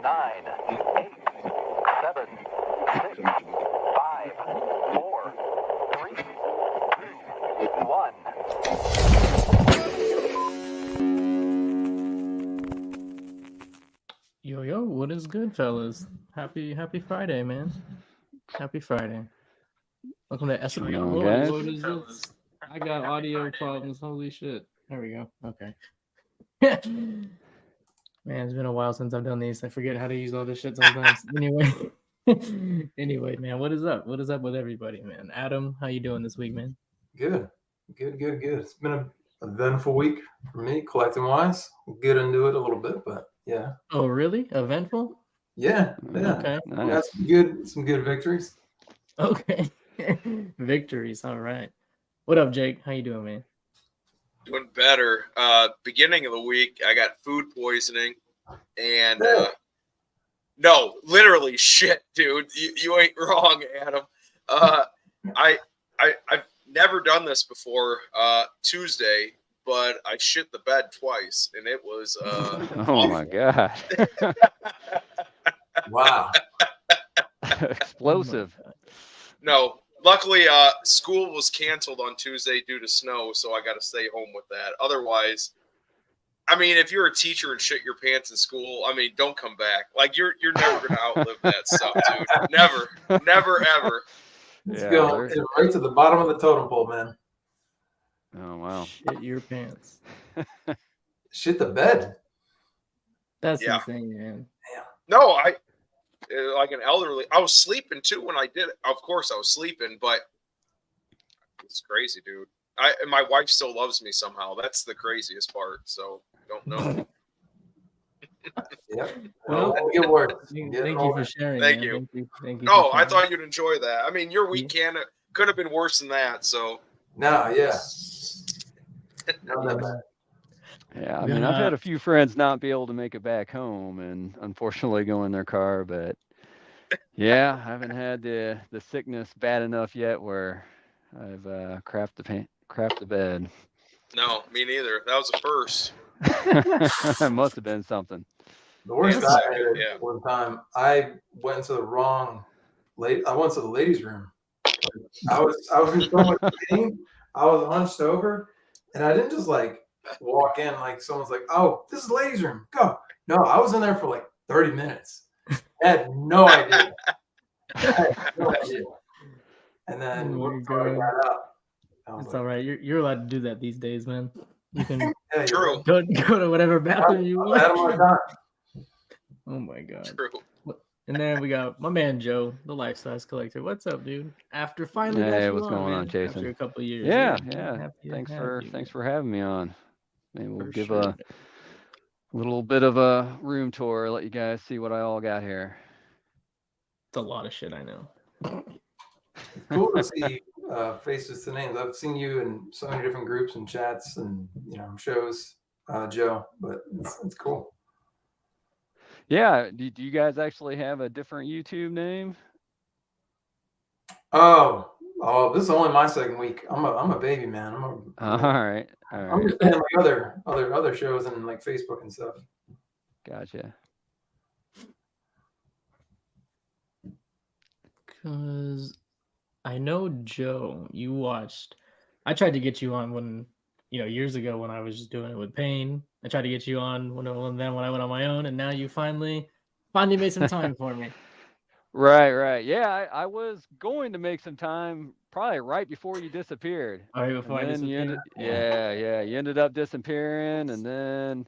9, 8, 7, 6, 5, 4, 3, 2, 1. Yo, what is good, fellas? Happy Friday, man. Happy Friday. Welcome to SMU. on, Lord, guys? Lord, is this? I got audio problems. Holy shit. There we go. Okay. Man, it's been a while since I've done these. I forget how to use all this shit sometimes. Anyway, man, what is up? What is up with everybody, man? Adam, how you doing this week, man? Good. It's been an eventful week for me, collecting wise. We'll get into it a little bit, but yeah. Oh, really? Eventful? Yeah. Okay. We got some good victories. Okay. Victories. All right. What up, Jake? How you doing, man? Doing better. Beginning of the week, I got food poisoning, and no, literally shit, dude. You ain't wrong, Adam. I've never done this before. Tuesday, but I shit the bed twice, and it was oh my god! Wow. Explosive. No, luckily, school was canceled on Tuesday due to snow, so I got to stay home with that. Otherwise, I mean, if you're a teacher and shit your pants in school, I mean, don't come back. Like you're never gonna outlive that stuff, dude. Never, ever. Let's go right to the bottom of the totem pole, man. Oh wow! Shit your pants. Shit the bed. That's insane, man. Damn. No, like an elderly. I was sleeping too when I did it. Of course, I was sleeping, but it's crazy, dude. And my wife still loves me somehow. That's the craziest part. So don't know. Yep. Well, get work. Thank you for sharing. Thank man. you. Thank you. Oh, I thought you'd enjoy that. I mean, your weekend could have been worse than that. So. No, yeah. Not that bad. Yeah, I mean, I've had a few friends not be able to make it back home and unfortunately go in their car, but yeah, I haven't had the sickness bad enough yet where I've crapped the bed. No, me neither. That was the first. It must have been something. The worst I had one time, I went to the ladies' room. I was in so much pain. I was hunched over, and I didn't just like walk in like someone's like, "Oh, this is the ladies' room. Go." No, I was in there for like 30 minutes. I had no idea. And then I got up. It's all right. You're allowed to do that these days, man. You can True. Go to whatever bathroom you want. Oh my god. True. And then we got my man Joe, the life size collector. What's up, dude? After finally, what's going on, Jason? After a couple of years. Yeah. Thanks for having me on. Maybe we'll give a little bit of a room tour, let you guys see what I all got here. It's a lot of shit, I know. Cool to see faces to names. I've seen you in so many different groups and chats and shows, Joe. But it's cool. Yeah. Do you guys actually have a different YouTube name? Oh, this is only my second week. I'm a baby man. All right. I'm just doing like other shows and like Facebook and stuff. Gotcha. Because I know, Joe, you watched. I tried to get you on when, years ago when I was just doing it with Payne. I tried to get you on when I went on my own, and now you finally made some time for me. Right. Yeah, I was going to make some time probably right before you disappeared. Right before I disappeared. You ended up disappearing, and then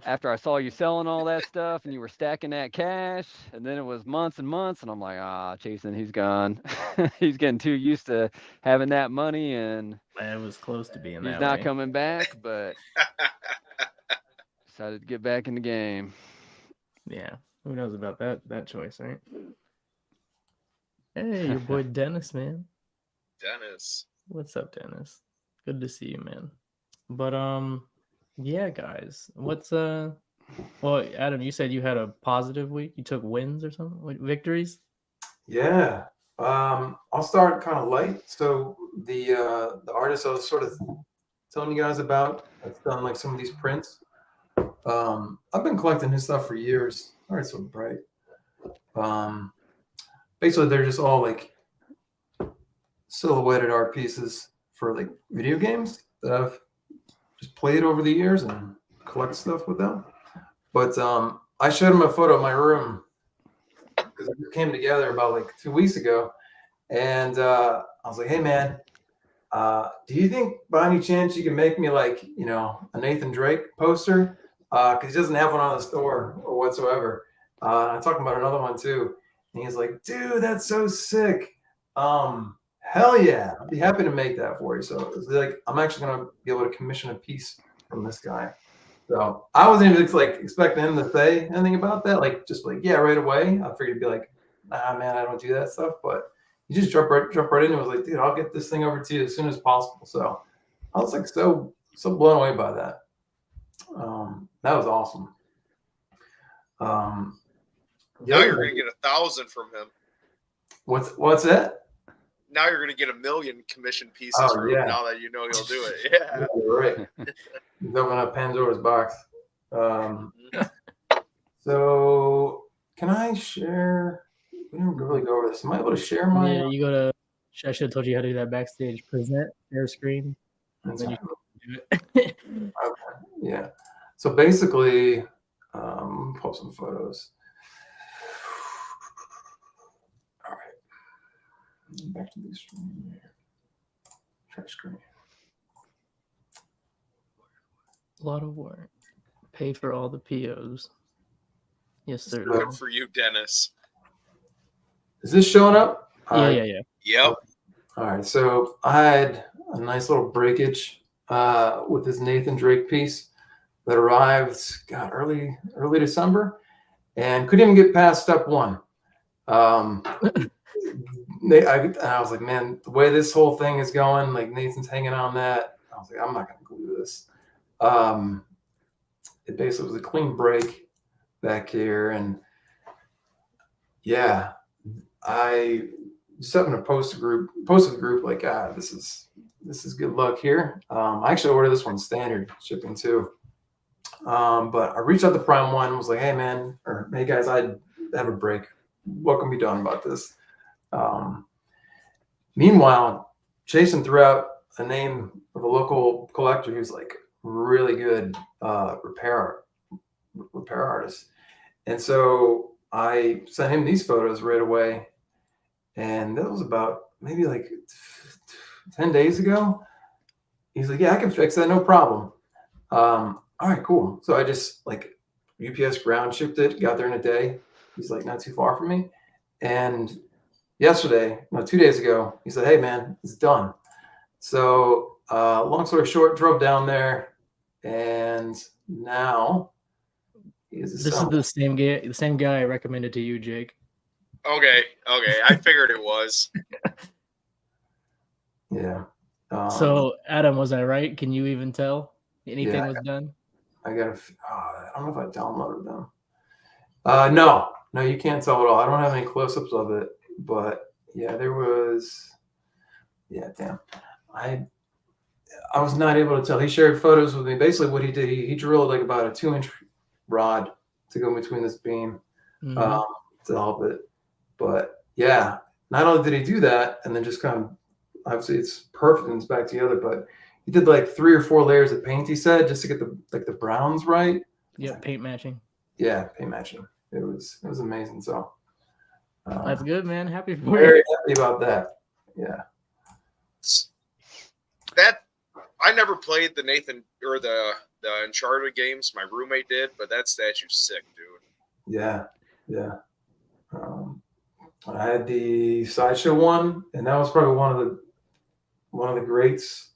after I saw you selling all that stuff and you were stacking that cash, and then it was months and months, and I'm like, Jason, he's gone. He's getting too used to having that money, and it was close to being he's not coming back, but decided to get back in the game. Yeah. Who knows about that choice, right? Hey, your boy Dennis, man. Dennis. What's up, Dennis? Good to see you, man. But yeah, guys. What's well, Adam, you said you had a positive week. You took wins or something? Like victories? Yeah. I'll start kind of light. So the artist I was sort of telling you guys about, I've done like some of these prints. I've been collecting his stuff for years. All right, so bright. Basically, they're just all like silhouetted art pieces for like video games that I've just played over the years and collect stuff with them. But I showed him a photo of my room because it came together about like 2 weeks ago, and I was like, "Hey, man, do you think by any chance you can make me like a Nathan Drake poster? Because he doesn't have one on the store or whatsoever." I'm talking about another one too, and he's like, "Dude, that's so sick! Hell yeah, I'd be happy to make that for you." So it's like I'm actually gonna be able to commission a piece from this guy. So I wasn't even like expecting him to say anything about that, like just like yeah, right away. I figured he'd be like, "Nah, man, I don't do that stuff." But he just jumped right in and was like, "Dude, I'll get this thing over to you as soon as possible." So I was like so blown away by that. That was awesome. Now you're gonna get 1,000 from him. What's that? Now you're gonna get 1,000,000 commission pieces from him. Now that you know he'll do it. Yeah, you're right. He's opening up Pandora's box. So can I share? We didn't really go over this. Am I able to share my? Yeah, you go to. I should have told you how to do that backstage. Present, share screen. And then you do it. Okay. Yeah. So basically, pull some photos. All right. Back to this screen. Share screen. A lot of work. Pay for all the POs. Yes, sir. good for you, Dennis. Is this showing up? Yeah. Yep. All right. So I had a nice little breakage with this Nathan Drake piece that arrived, early December, and couldn't even get past step one. I was like, man, the way this whole thing is going, like Nathan's hanging on that. I was like, I'm not going to glue this. It basically was a clean break back here, and yeah, I just having to post to the group like, this is good luck here. I actually ordered this one standard shipping too. But I reached out to Prime One and was like, hey man, or hey guys, I have a break. What can be done about this? Meanwhile, Jason threw out a name of a local collector who's like really good repair artist. And so I sent him these photos right away. And that was about maybe like 10 days ago. He's like, yeah, I can fix that, no problem. All right, cool. So I just like UPS ground shipped it, got there in a day. He's like not too far from me. And 2 days ago, he said, hey man, it's done. So long story short, drove down there, and now this is the same guy I recommended to you, Jake. Okay. I figured it was. Yeah. So Adam, was I right? Can you even tell anything was done? I don't know if I downloaded them. No, you can't tell at all. I don't have any close-ups of it, but yeah, there was. Yeah, damn. I was not able to tell. He shared photos with me. Basically, what he did, he drilled like about a 2-inch rod to go between this beam to help it. But yeah, not only did he do that, and then just kind of, obviously it's perfect and it's back together, but he did like 3 or 4 layers of paint, he said, just to get the browns right. Yeah, paint matching. Yeah, paint matching. It was amazing. So that's good, man. Happy for very you. happy about that. Yeah. That I never played the Nathan or the Uncharted games. My roommate did, but that statue's sick, dude. Yeah. I had the Sideshow one, and that was probably one of the greats,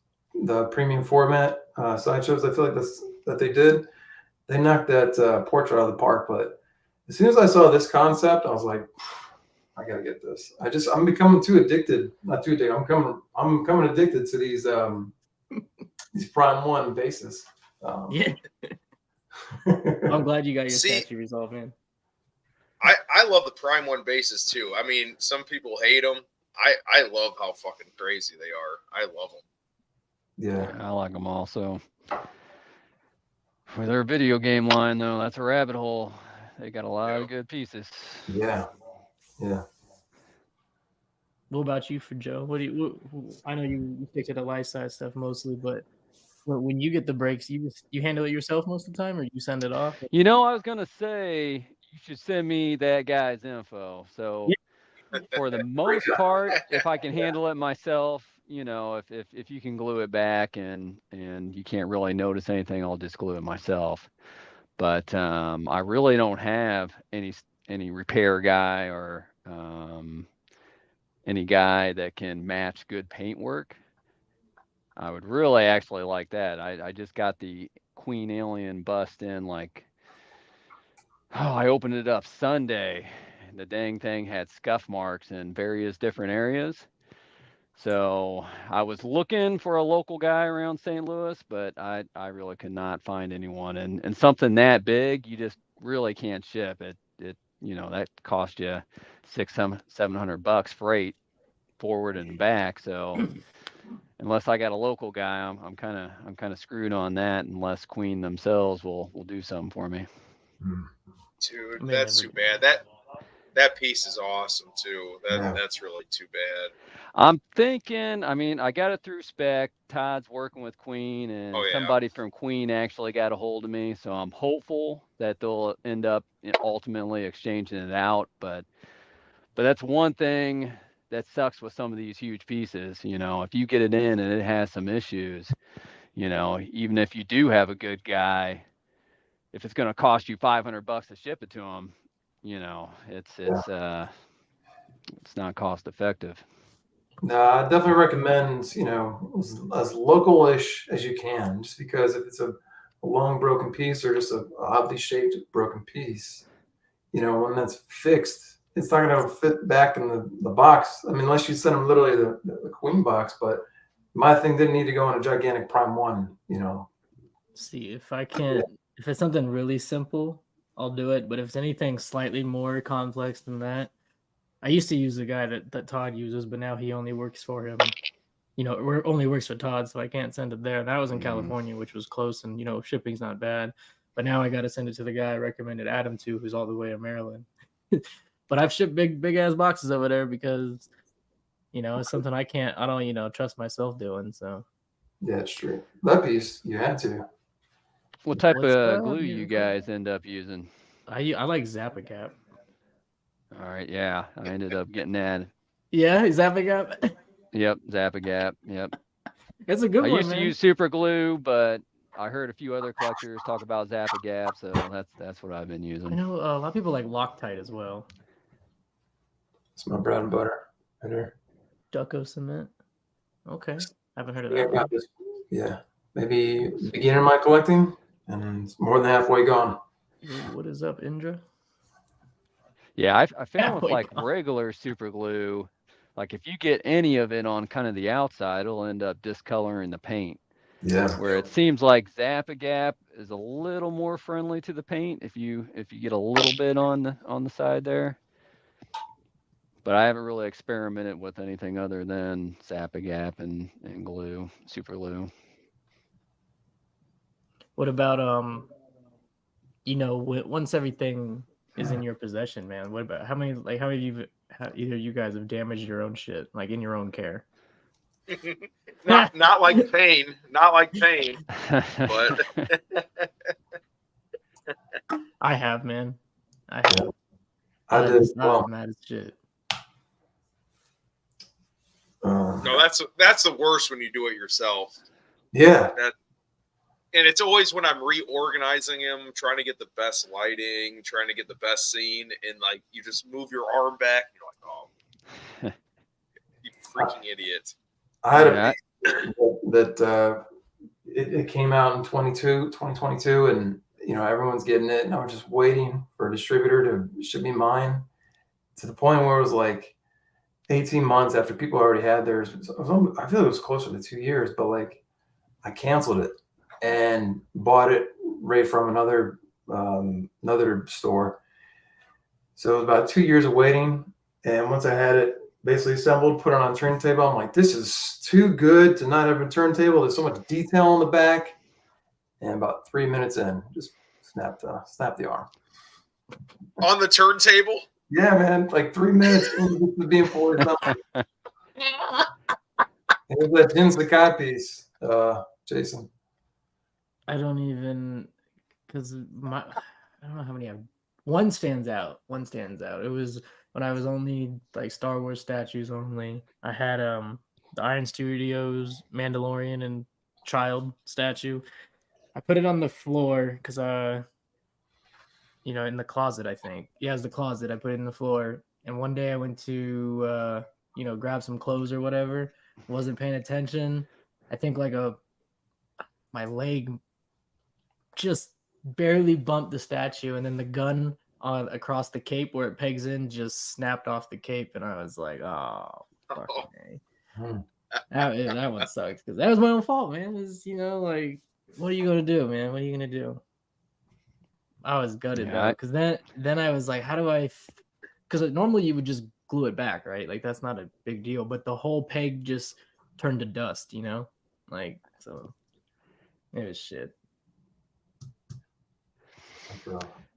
the premium format sideshows. I feel like that they did. They knocked that portrait out of the park. But as soon as I saw this concept, I was like, I gotta get this. I'm becoming too addicted. Not too addicted. I'm becoming addicted to these Prime One bases. Yeah. I'm glad you got your statue resolved, man. I love the Prime One bases too. I mean, some people hate them. I love how fucking crazy they are. I love them. Yeah, I like them all. So For their video game line, though, that's a rabbit hole. They got a lot of good pieces. Yeah. Yeah. What about you, for Joe? What do I know you stick to the life size stuff mostly, but when you get the breaks, you handle it yourself most of the time, or you send it off? You know, I was gonna say you should send me that guy's info. So for the most part, if I can handle it myself, you know, if you can glue it back and you can't really notice anything, I'll just glue it myself. But I really don't have any repair guy or any guy that can match good paint work. I would really actually like that. I just got the Queen Alien bust in like, oh, I opened it up Sunday. The dang thing had scuff marks in various different areas. So I was looking for a local guy around St. Louis, but I really could not find anyone. And something that big, you just really can't ship it. You know, that cost you $700 freight forward and back. So unless I got a local guy, I'm kind of screwed on that. Unless Queen themselves will do something for me. Dude, that's too bad. That piece is awesome too. That's really too bad. I'm thinking, I mean, I got it through spec. Todd's working with Queen, and somebody from Queen actually got a hold of me. So I'm hopeful that they'll end up ultimately exchanging it out. But that's one thing that sucks with some of these huge pieces. You know, if you get it in and it has some issues, you know, even if you do have a good guy, if it's going to cost you $500 to ship it to them, you know, it's not cost effective. No, I definitely recommend, you know, as local-ish as you can, just because if it's a long broken piece or just a oddly shaped broken piece, you know, when that's fixed, it's not going to fit back in the box. I mean, unless you send them literally the Queen box, but my thing didn't need to go in a gigantic Prime 1, you know. See, if it's something really simple, I'll do it. But if it's anything slightly more complex than that, I used to use the guy that Todd uses, but now he only works for him. You know, it only works for Todd, so I can't send it there. That was in California, which was close, and, you know, shipping's not bad. But now I got to send it to the guy I recommended Adam to, who's all the way in Maryland. But I've shipped big ass boxes over there because, you know, it's something I don't, you know, trust myself doing. So yeah, it's true. That piece you had to. What type of glue you guys end up using? I like Zappa-Gap. All right, yeah, I ended up getting that. Yeah, Zappa-Gap. Yep, Zappa-Gap. Yep. It's a good one. I used to use super glue, but I heard a few other collectors talk about Zappa-Gap, so that's what I've been using. I know a lot of people like Loctite as well. It's my bread and butter. Ducko cement. Okay, I haven't heard of that. Yeah, maybe beginner of my collecting, and it's more than halfway gone. What is up, Indra? Yeah, I found with like regular super glue, like if you get any of it on kind of the outside, it'll end up discoloring the paint. Yeah. Where it seems like Zappa-Gap is a little more friendly to the paint if you get a little bit on the side there. But I haven't really experimented with anything other than Zappa-Gap and glue, super glue. What about you know, once everything is in your possession, man? What about how many either you guys have damaged your own shit, like in your own care? not like pain, but I have, man. I have. I did. Well, mad as shit. No, that's the worst when you do it yourself. Yeah. And it's always when I'm reorganizing him, trying to get the best lighting, trying to get the best scene, and like you just move your arm back, and you're like, oh, you freaking idiot. I had a piece that it came out in 2022, and you know everyone's getting it, and I was just waiting for a distributor to ship me mine, to the point where it was like 18 months after people already had theirs. I feel like it was closer to 2 years, but like I canceled it and bought it right from another store. So it was about 2 years of waiting, and once I had it basically assembled, put it on a turntable, I'm like, this is too good to not have a turntable. There's so much detail on the back. and about 3 minutes in, just snapped the arm. On the turntable? Yeah, man, like 3 minutes into being forward. It was that Jin Sakai piece, Jason. I don't even, because I don't know how many I have. One stands out. It was when I was only like Star Wars statues only. I had the Iron Studios Mandalorian and Child statue. I put it on the floor because in the closet, I think. Yeah, it's the closet. I put it in the floor. And one day I went to grab some clothes or whatever. Wasn't paying attention. I think my leg just barely bumped the statue, and then the gun across the cape where it pegs in just snapped off the cape, and I was like, "Oh, fuck me." That one sucks because that was my own fault, man. It was what are you gonna do, man? What are you gonna do? I was gutted though, because then I was like, how do I? Because normally you would just glue it back, right? Like that's not a big deal, but the whole peg just turned to dust, so it was shit.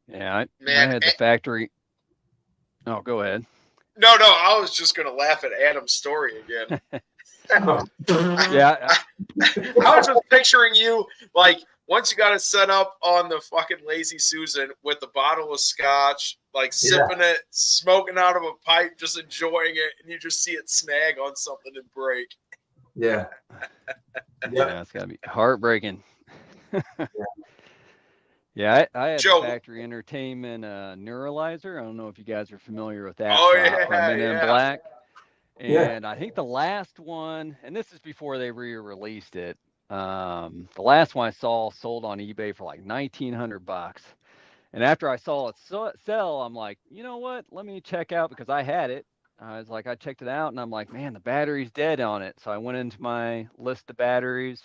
Yeah, I had the factory. Oh, go ahead. No, I was just gonna laugh at Adam's story again. Yeah, I was just picturing you like once you got it set up on the fucking Lazy Susan with a bottle of scotch, like sipping it, smoking out of a pipe, just enjoying it, and you just see it snag on something and break. Yeah. Yeah, it's gotta be heartbreaking. Yeah, I had the Factory Entertainment Neuralizer. I don't know if you guys are familiar with that. Men in Black. And I think the last one, and this is before they re-released it. The last one I saw sold on eBay for like $1,900. And after I saw it sell, I'm like, you know what? Let me check out, because I had it. I checked it out, and I'm like, man, the battery's dead on it. So I went into my list of batteries,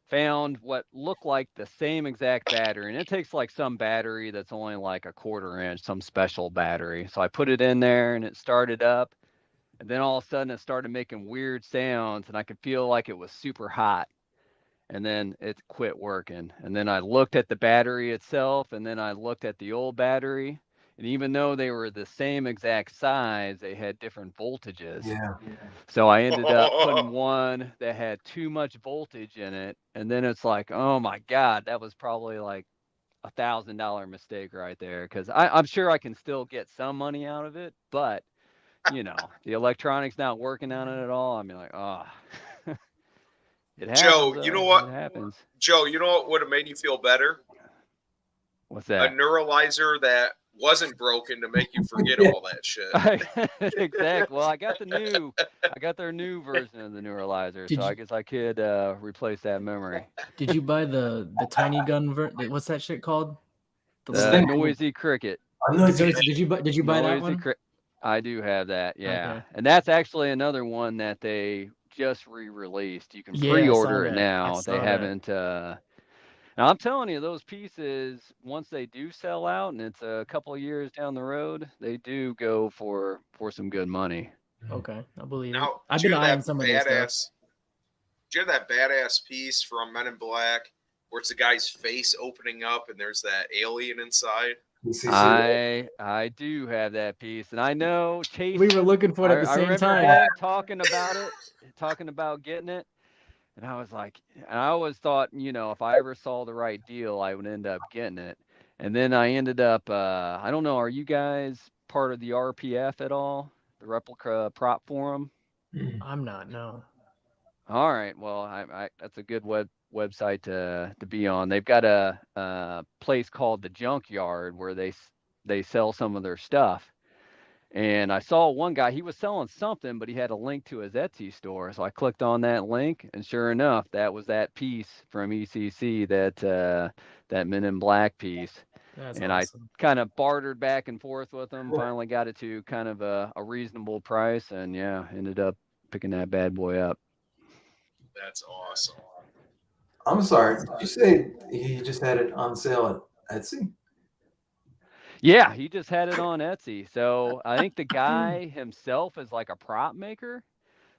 found what looked like the same exact battery, and it takes like some battery that's only like a 1/4 inch, some special battery. So I put it in there, and it started up, and then all of a sudden it started making weird sounds, and I could feel like it was super hot, and then it quit working. And then I looked at the battery itself, and then I looked at the old battery, and even though they were the same exact size, they had different voltages. Yeah. So I ended up putting one that had too much voltage in it. And then it's like, oh my God, that was probably like $1,000 mistake right there. Because I'm sure I can still get some money out of it, but the electronics not working on it at all. I mean, like, oh, it happens. Joe, you know what? It happens. Joe, you know what would have made you feel better? What's that? A neuralizer that wasn't broken to make you forget all that shit. Exactly. Well, I got their new version of the neuralizer, I guess I could replace that memory. Did you buy the tiny gun what's that shit called? The Noisy Cricket. Did you buy that one? I do have that, yeah. Okay. And that's actually another one that they just re-released. You can pre-order it now. They haven't. Now I'm telling you, those pieces, once they do sell out, and it's a couple of years down the road, they do go for some good money. Okay, I believe it. Now, I've been eyeing some of this stuff. Do you have that badass piece from Men in Black where it's the guy's face opening up and there's that alien inside? I do have that piece, and I know Chase. We were looking for it at the same time. Talking about getting it. And I was like, I always thought, if I ever saw the right deal, I would end up getting it. And then I ended up, I don't know, are you guys part of the RPF at all? The Replica Prop Forum? I'm not, no. All right. Well, I that's a good website to be on. They've got a place called the Junkyard where they sell some of their stuff. And I saw one guy, he was selling something, but he had a link to his Etsy store. So I clicked on that link, and sure enough, that was that piece from ECC, that Men in Black piece. That's and awesome. I kind of bartered back and forth with him, finally got it to kind of a reasonable price, and ended up picking that bad boy up. That's awesome. I'm sorry, did you say he just had it on sale at Etsy? Yeah, he just had it on Etsy. So I think the guy himself is like a prop maker.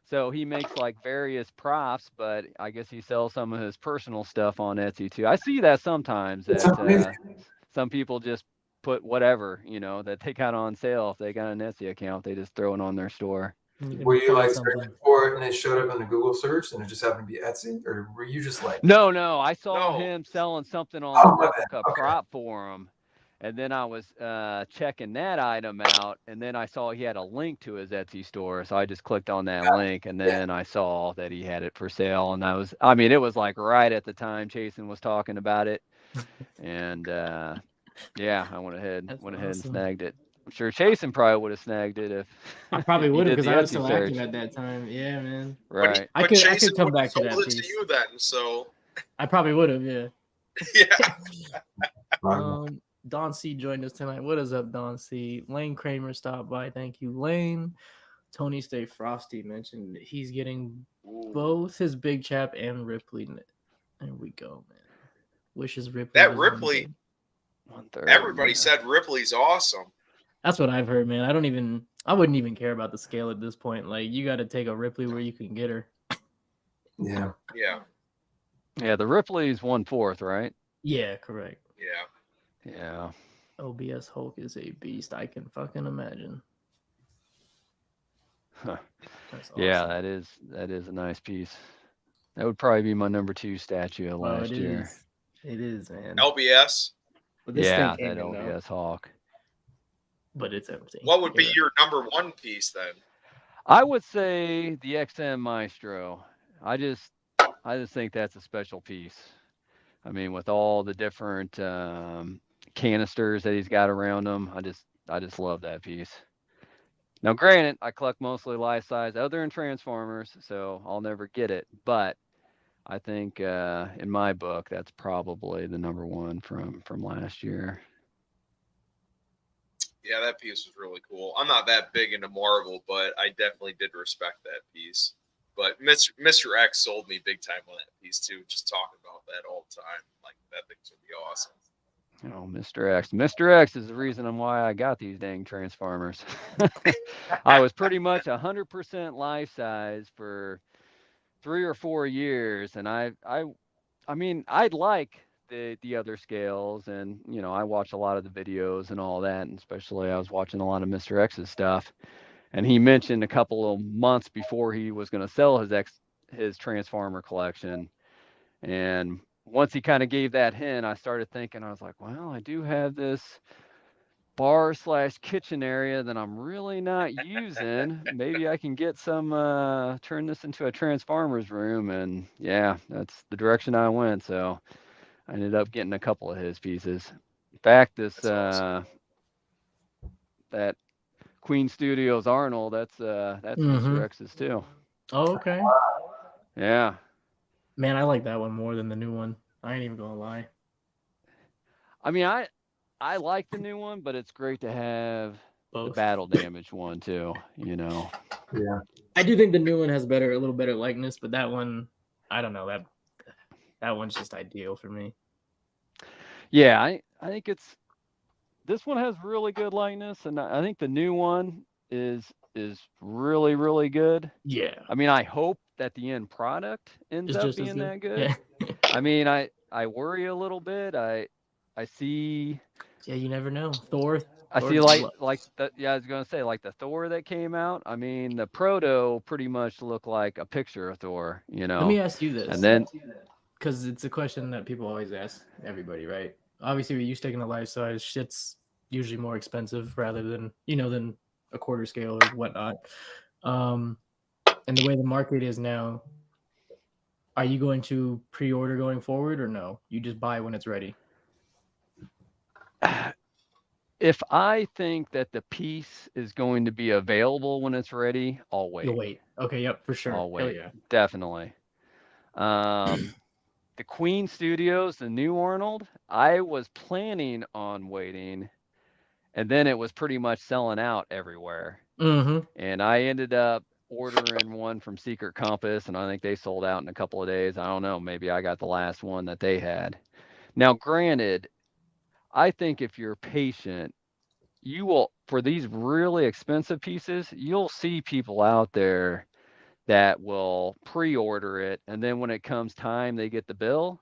So he makes like various props, but I guess he sells some of his personal stuff on Etsy too. I see that sometimes It's that amazing. some people just put whatever, that they got on sale. If they got an Etsy account, they just throw it on their store. You Were can you find like something. searching for it and it showed up in the Google search and it just happened to be Etsy, or were you just like, No, I saw No. him selling something on the oh my bad, Replica okay, prop forum, and then I was checking that item out, and then I saw he had a link to his Etsy store, so I just clicked on that link, and yeah, then I saw that he had it for sale, and it was like right at the time Jason was talking about it, and yeah, I went ahead That's and awesome. snagged it. I'm sure Jason probably would have snagged it if I probably he would have, did because the I was Etsy so search. active at that time. Yeah, man. Right. I But could Jason come would back to have that sold it to piece. you then, so I probably would have, yeah. yeah. Don C joined us tonight. What is up, Don C? Lane Kramer stopped by. Thank you, Lane. Tony Stay Frosty mentioned he's getting Ooh. both his Big Chap and Ripley. There we go, man. Wishes Ripley. That was Ripley, 130. everybody said Ripley's awesome. That's what I've heard, man. I wouldn't even care about the scale at this point. Like, you got to take a Ripley where you can get her. yeah. Yeah. Yeah, the Ripley's 1/4, right? Yeah, correct. Yeah. Yeah. OBS Hulk is a beast. I can fucking imagine. Huh. That's awesome. Yeah, that is a nice piece. That would probably be my number 2 statue of last year. It is, man. LBS. But this Yeah, thing that came in, LBS Hawk. but it's empty. What would be your number 1 piece then? I would say the XM Maestro. I just think that's a special piece. I mean, with all the different canisters that he's got around him, I just love that piece. Now, granted, I collect mostly life size, other than Transformers, so I'll never get it. But I think in my book, that's probably the number 1 from last year. Yeah, that piece was really cool. I'm not that big into Marvel, but I definitely did respect that piece. But Mr. X sold me big time on that piece too. Just talking about that all the time. Like, that thing's gonna be awesome. Oh, Mr. X. Mr. X is the reason why I got these dang Transformers. I was pretty much 100% life size for 3 or 4 years, and I mean, I'd like the other scales, and I watch a lot of the videos and all that, and especially I was watching a lot of Mr. X's stuff, and he mentioned a couple of months before he was going to sell his Transformer collection, and once he kind of gave that hint, I started thinking, I was like, well, I do have this bar/kitchen area that I'm really not using. Maybe I can get some, turn this into a Transformers room. And yeah, that's the direction I went. So I ended up getting a couple of his pieces. In fact, this, Awesome. that Queen Studios Arnold, that's Mr. X's too. Oh, okay. Yeah. Man, I like that one more than the new one. I ain't even gonna lie. I mean, I like the new one, but it's great to have Both. the battle damage one too, Yeah. I do think the new one has a little better likeness, but that one, I don't know, that one's just ideal for me. Yeah, I think this one has really good likeness, and I think the new one is really, really good. Yeah. I mean, I hope that the end product ends It's up just as being good. that good. Yeah. I mean, I worry a little bit. I see. Yeah, you never know. Thor. I see like the, yeah, I was gonna say like the Thor that came out. I mean, the proto pretty much looked like a picture of Thor, Let me ask you this. And then because it's a question that people always ask everybody, right? Obviously, when you sticking to life size, shit's usually more expensive rather than than a quarter scale or whatnot. And the way the market is now, are you going to pre-order going forward or no? You just buy when it's ready. if I think that the piece is going to be available when it's ready, I'll wait. You'll wait. Okay, yep, for sure. I'll wait. Hell yeah. Definitely. The Queen Studios, the new Arnold, I was planning on waiting, and then it was pretty much selling out everywhere. Mm-hmm. And I ended up ordering one from Secret Compass, and I think they sold out in a couple of days. I don't know. Maybe I got the last one that they had. Now, granted, I think if you're patient, you will, for these really expensive pieces, you'll see people out there that will pre-order it, and then when it comes time they get the bill,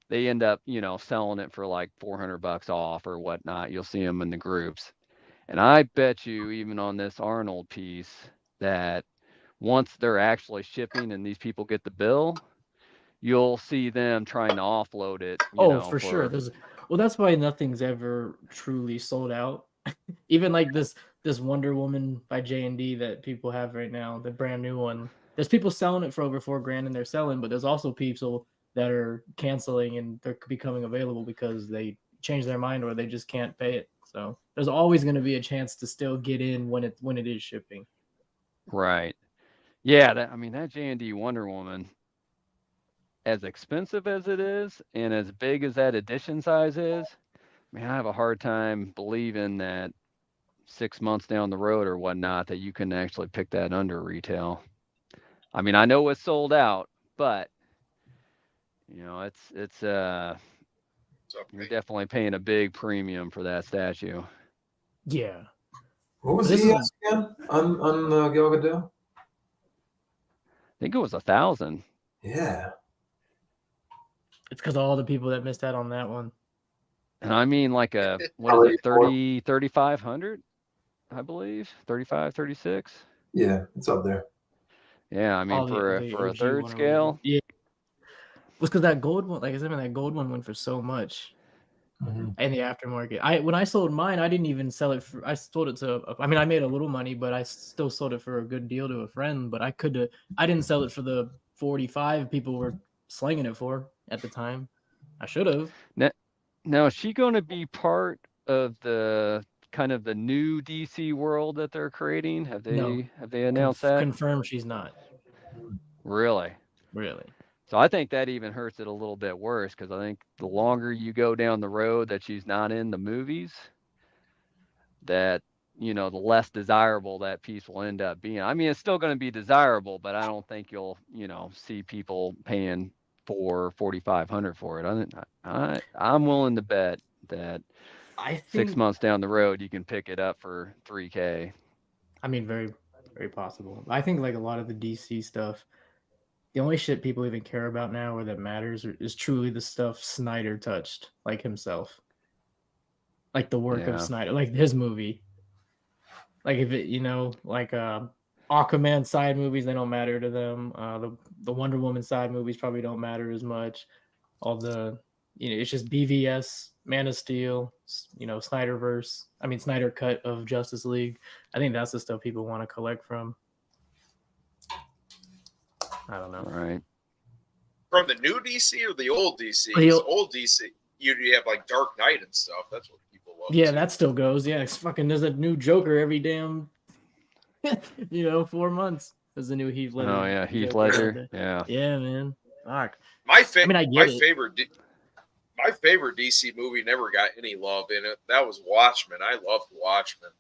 they end up, selling it for like $400 off or whatnot. You'll see them in the groups. And I bet you, even on this Arnold piece, that once they're actually shipping and these people get the bill, you'll see them trying to offload it, For sure. That's why nothing's ever truly sold out. Even like this Wonder Woman by J&D that people have right now, the brand new one. There's people selling it for over $4,000 and they're selling, but there's also people that are canceling and they're becoming available because they change their mind or they just can't pay it. So there's always going to be a chance to still get in when it is shipping. Right. Yeah, that J&D Wonder Woman, as expensive as it is and as big as that edition size is, man, I have a hard time believing that 6 months down the road or whatnot that you can actually pick that under retail. I mean, I know it's sold out, but it's you're definitely paying a big premium for that statue. Yeah. What was he again on Gal Gadot? I think it was 1,000. Yeah. It's because of all the people that missed out on that one. And I mean, like what is it, 3,500, I believe, 35, 36. Yeah, it's up there. Yeah, I mean, for a third scale. Yeah. It was because that gold one, like I said, that gold one went for so much in the aftermarket. When I sold mine, I didn't even sell it for. I sold it to. I made a little money, but I still sold it for a good deal to a friend. But I didn't sell it for the 45 people were slinging it for at the time. I should have. Now, is she going to be part of the kind of the new DC world that they're creating? Have they announced that? Confirmed she's not. Really? Really. So I think that even hurts it a little bit worse, because I think the longer you go down the road that she's not in the movies, that the less desirable that piece will end up being. I mean, it's still going to be desirable, but I don't think you'll see people paying $4,500 for it. I'm willing to bet that I think 6 months down the road you can pick it up for $3,000. I mean, very, very possible. I think like a lot of the DC stuff, the only shit people even care about now or that matters is truly the stuff Snyder touched, like himself. Like the work of Snyder, like his movie. Like if it, like Aquaman side movies, they don't matter to them. The Wonder Woman side movies probably don't matter as much. All the, it's just BVS, Man of Steel, Snyderverse. Snyder cut of Justice League. I think that's the stuff people want to collect from. I don't know. Right. From the new DC or the old DC? The old DC, you have like Dark Knight and stuff. That's what people love. Yeah, that still goes. Yeah, it's fucking. There's a new Joker every damn, 4 months. There's a new Heath Ledger. Oh yeah, Heath Ledger. Yeah. Yeah, man. Fuck. My favorite DC movie never got any love in it. That was Watchmen. I loved Watchmen.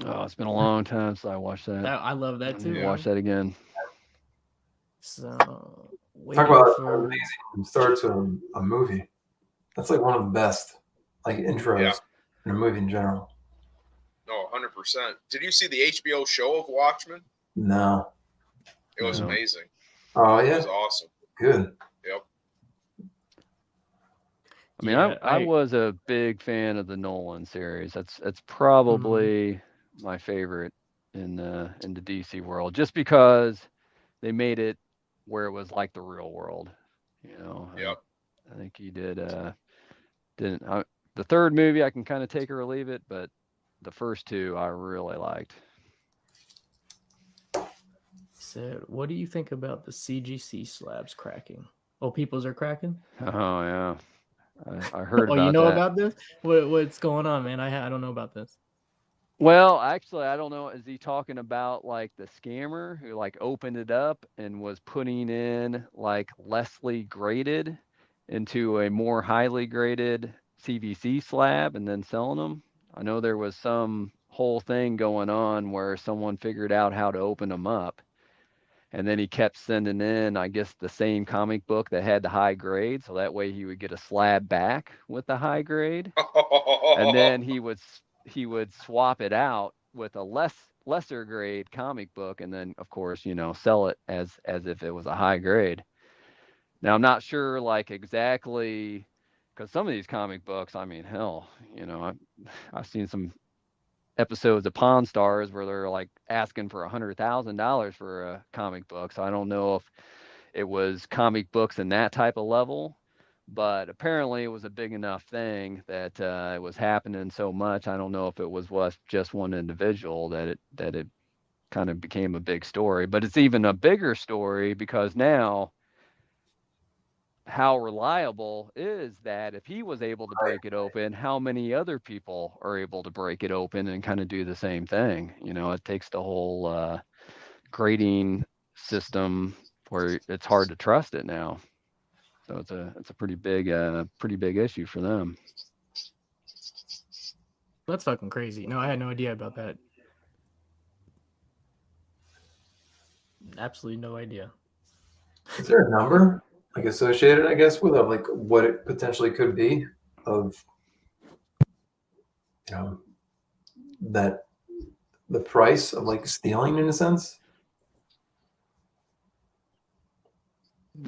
Oh, it's been a long time since I watched that. I love that too. Watch that again. So talk about an amazing start to a movie. That's like one of the best intros in a movie in general. No, 100%. Did you see the HBO show of Watchmen? No. It was amazing. Oh yeah, it was awesome. Good. Yep. I mean, I was a big fan of the Nolan series. That's probably my favorite in the DC world, just because they made it where it was like the real world. Yep. I think he did. The third movie I can kind of take or leave it, but the first two I really liked. So, what do you think about the CGC slabs cracking? Oh, people's are cracking? Oh yeah, I heard about that. Oh, you know about this? What's going on, man? I don't know about this. Well, actually, I don't know. Is he talking about like the scammer who opened it up and was putting in lessly graded into a more highly graded CVC slab and then selling them? I know there was some whole thing going on where someone figured out how to open them up, and then he kept sending in, I guess, the same comic book that had the high grade, so that way he would get a slab back with the high grade, and then he would swap it out with a lesser grade comic book, and then of course, sell it as if it was a high grade. Now I'm not sure like exactly, because some of these comic books, I mean, hell, I've seen some episodes of Pawn Stars where they're like asking for $100,000 for a comic book. So I don't know if it was comic books in that type of level, but apparently it was a big enough thing that it was happening so much. I don't know if it was just one individual that it kind of became a big story, but it's even a bigger story because now how reliable is that if he was able to break it open, how many other people are able to break it open and kind of do the same thing? It takes the whole grading system where it's hard to trust it now. So it's a pretty big issue for them. That's fucking crazy. No, I had no idea about that. Absolutely no idea. Is there a number like associated, I guess, with like what it potentially could be of that the price of like stealing in a sense?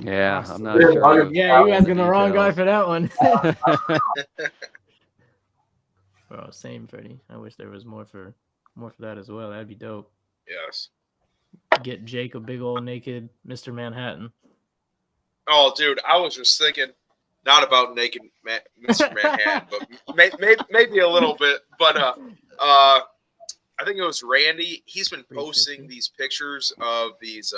Yeah, I'm not Yeah, sure. Yeah, you asking the wrong guy for that one. Bro, same, Freddie. I wish there was more for that as well. That'd be dope. Yes. Get Jake a big old naked Mr. Manhattan. Oh, dude, I was just thinking, not about naked Mr. Manhattan, but maybe a little bit. But I think it was Randy. He's been posting these pictures of these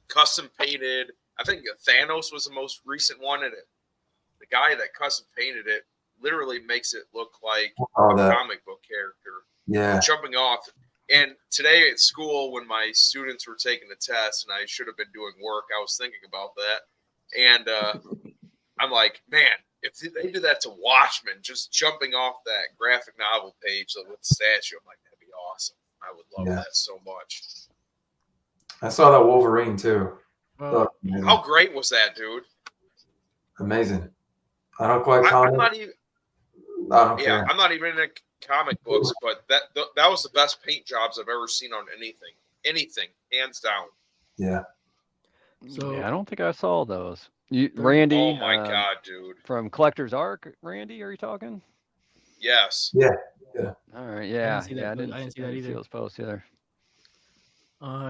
custom painted. I think Thanos was the most recent one, and the guy that custom painted it literally makes it look like a comic book character. Yeah, jumping off. And today at school, when my students were taking the test, and I should have been doing work, I was thinking about that. And I'm like, man, if they did that to Watchmen, just jumping off that graphic novel page with the statue, I'm like, that'd be awesome. I would love that so much. I saw that Wolverine too. Oh, how great was that, dude? Amazing. I don't quite. I'm not even. I don't care. I'm not even in comic books, but that was the best paint jobs I've ever seen on anything, hands down. Yeah. So I don't think I saw those. Randy. Oh my god, dude! From Collector's Arc, Randy, are you talking? Yes. Yeah. All right. Yeah. I didn't see that either. See those posts either.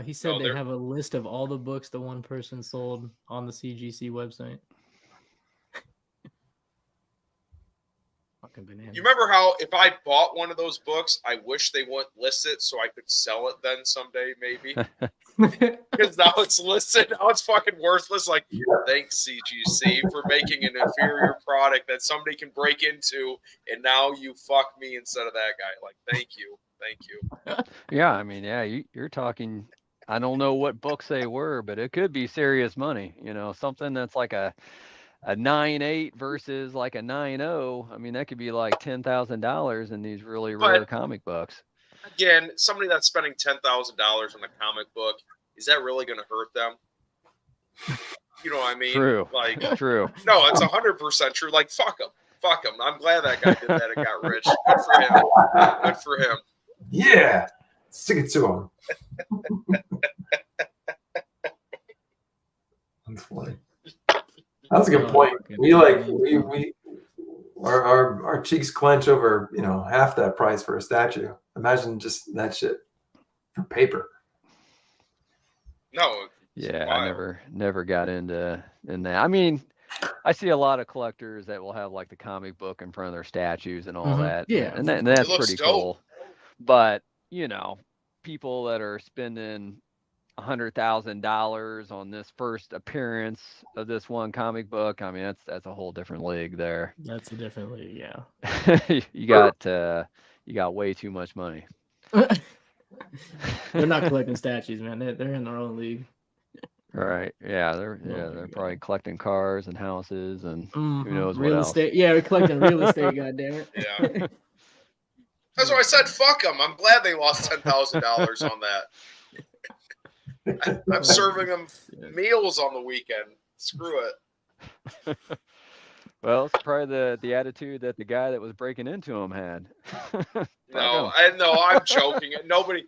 He said they have a list of all the books the one person sold on the CGC website. Fucking bananas. You remember how if I bought one of those books, I wish they wouldn't list it so I could sell it then someday, maybe? Because now it's listed. Now it's fucking worthless. Like, thanks, CGC, for making an inferior product that somebody can break into, and now you fuck me instead of that guy. Like, thank you. Thank you. Yeah, I mean, you're talking, I don't know what books they were, but it could be serious money. Something that's like a 9.8 versus like a 9.0. I mean, that could be like $10,000 in these really rare comic books. Again, somebody that's spending $10,000 on a comic book, is that really going to hurt them? You know what I mean? True. Like, true. No, it's 100% true. Like, fuck him. Fuck him. I'm glad that guy did that and got rich. Good for him. Good for him. Yeah. Stick it to him. That's funny. That's a good point. Our cheeks clench over, half that price for a statue. Imagine just that shit for paper. No. Yeah, I never got into that. I mean, I see a lot of collectors that will have like the comic book in front of their statues and all that. Yeah. And that's pretty dope. cool. But, people that are spending $100,000 on this first appearance of this one comic book, I mean, that's a whole different league there. That's a different league, yeah. you got way too much money. They're not collecting statues, man. They're in their own league. Right. Yeah, they're probably collecting cars and houses and who knows real what estate. else. Yeah, we're collecting real estate, goddammit. Yeah. That's why I said fuck them. I'm glad they lost $10,000 on that. I'm serving them meals on the weekend. Screw it. Well, it's probably the attitude that the guy that was breaking into him had. No, I'm joking. Nobody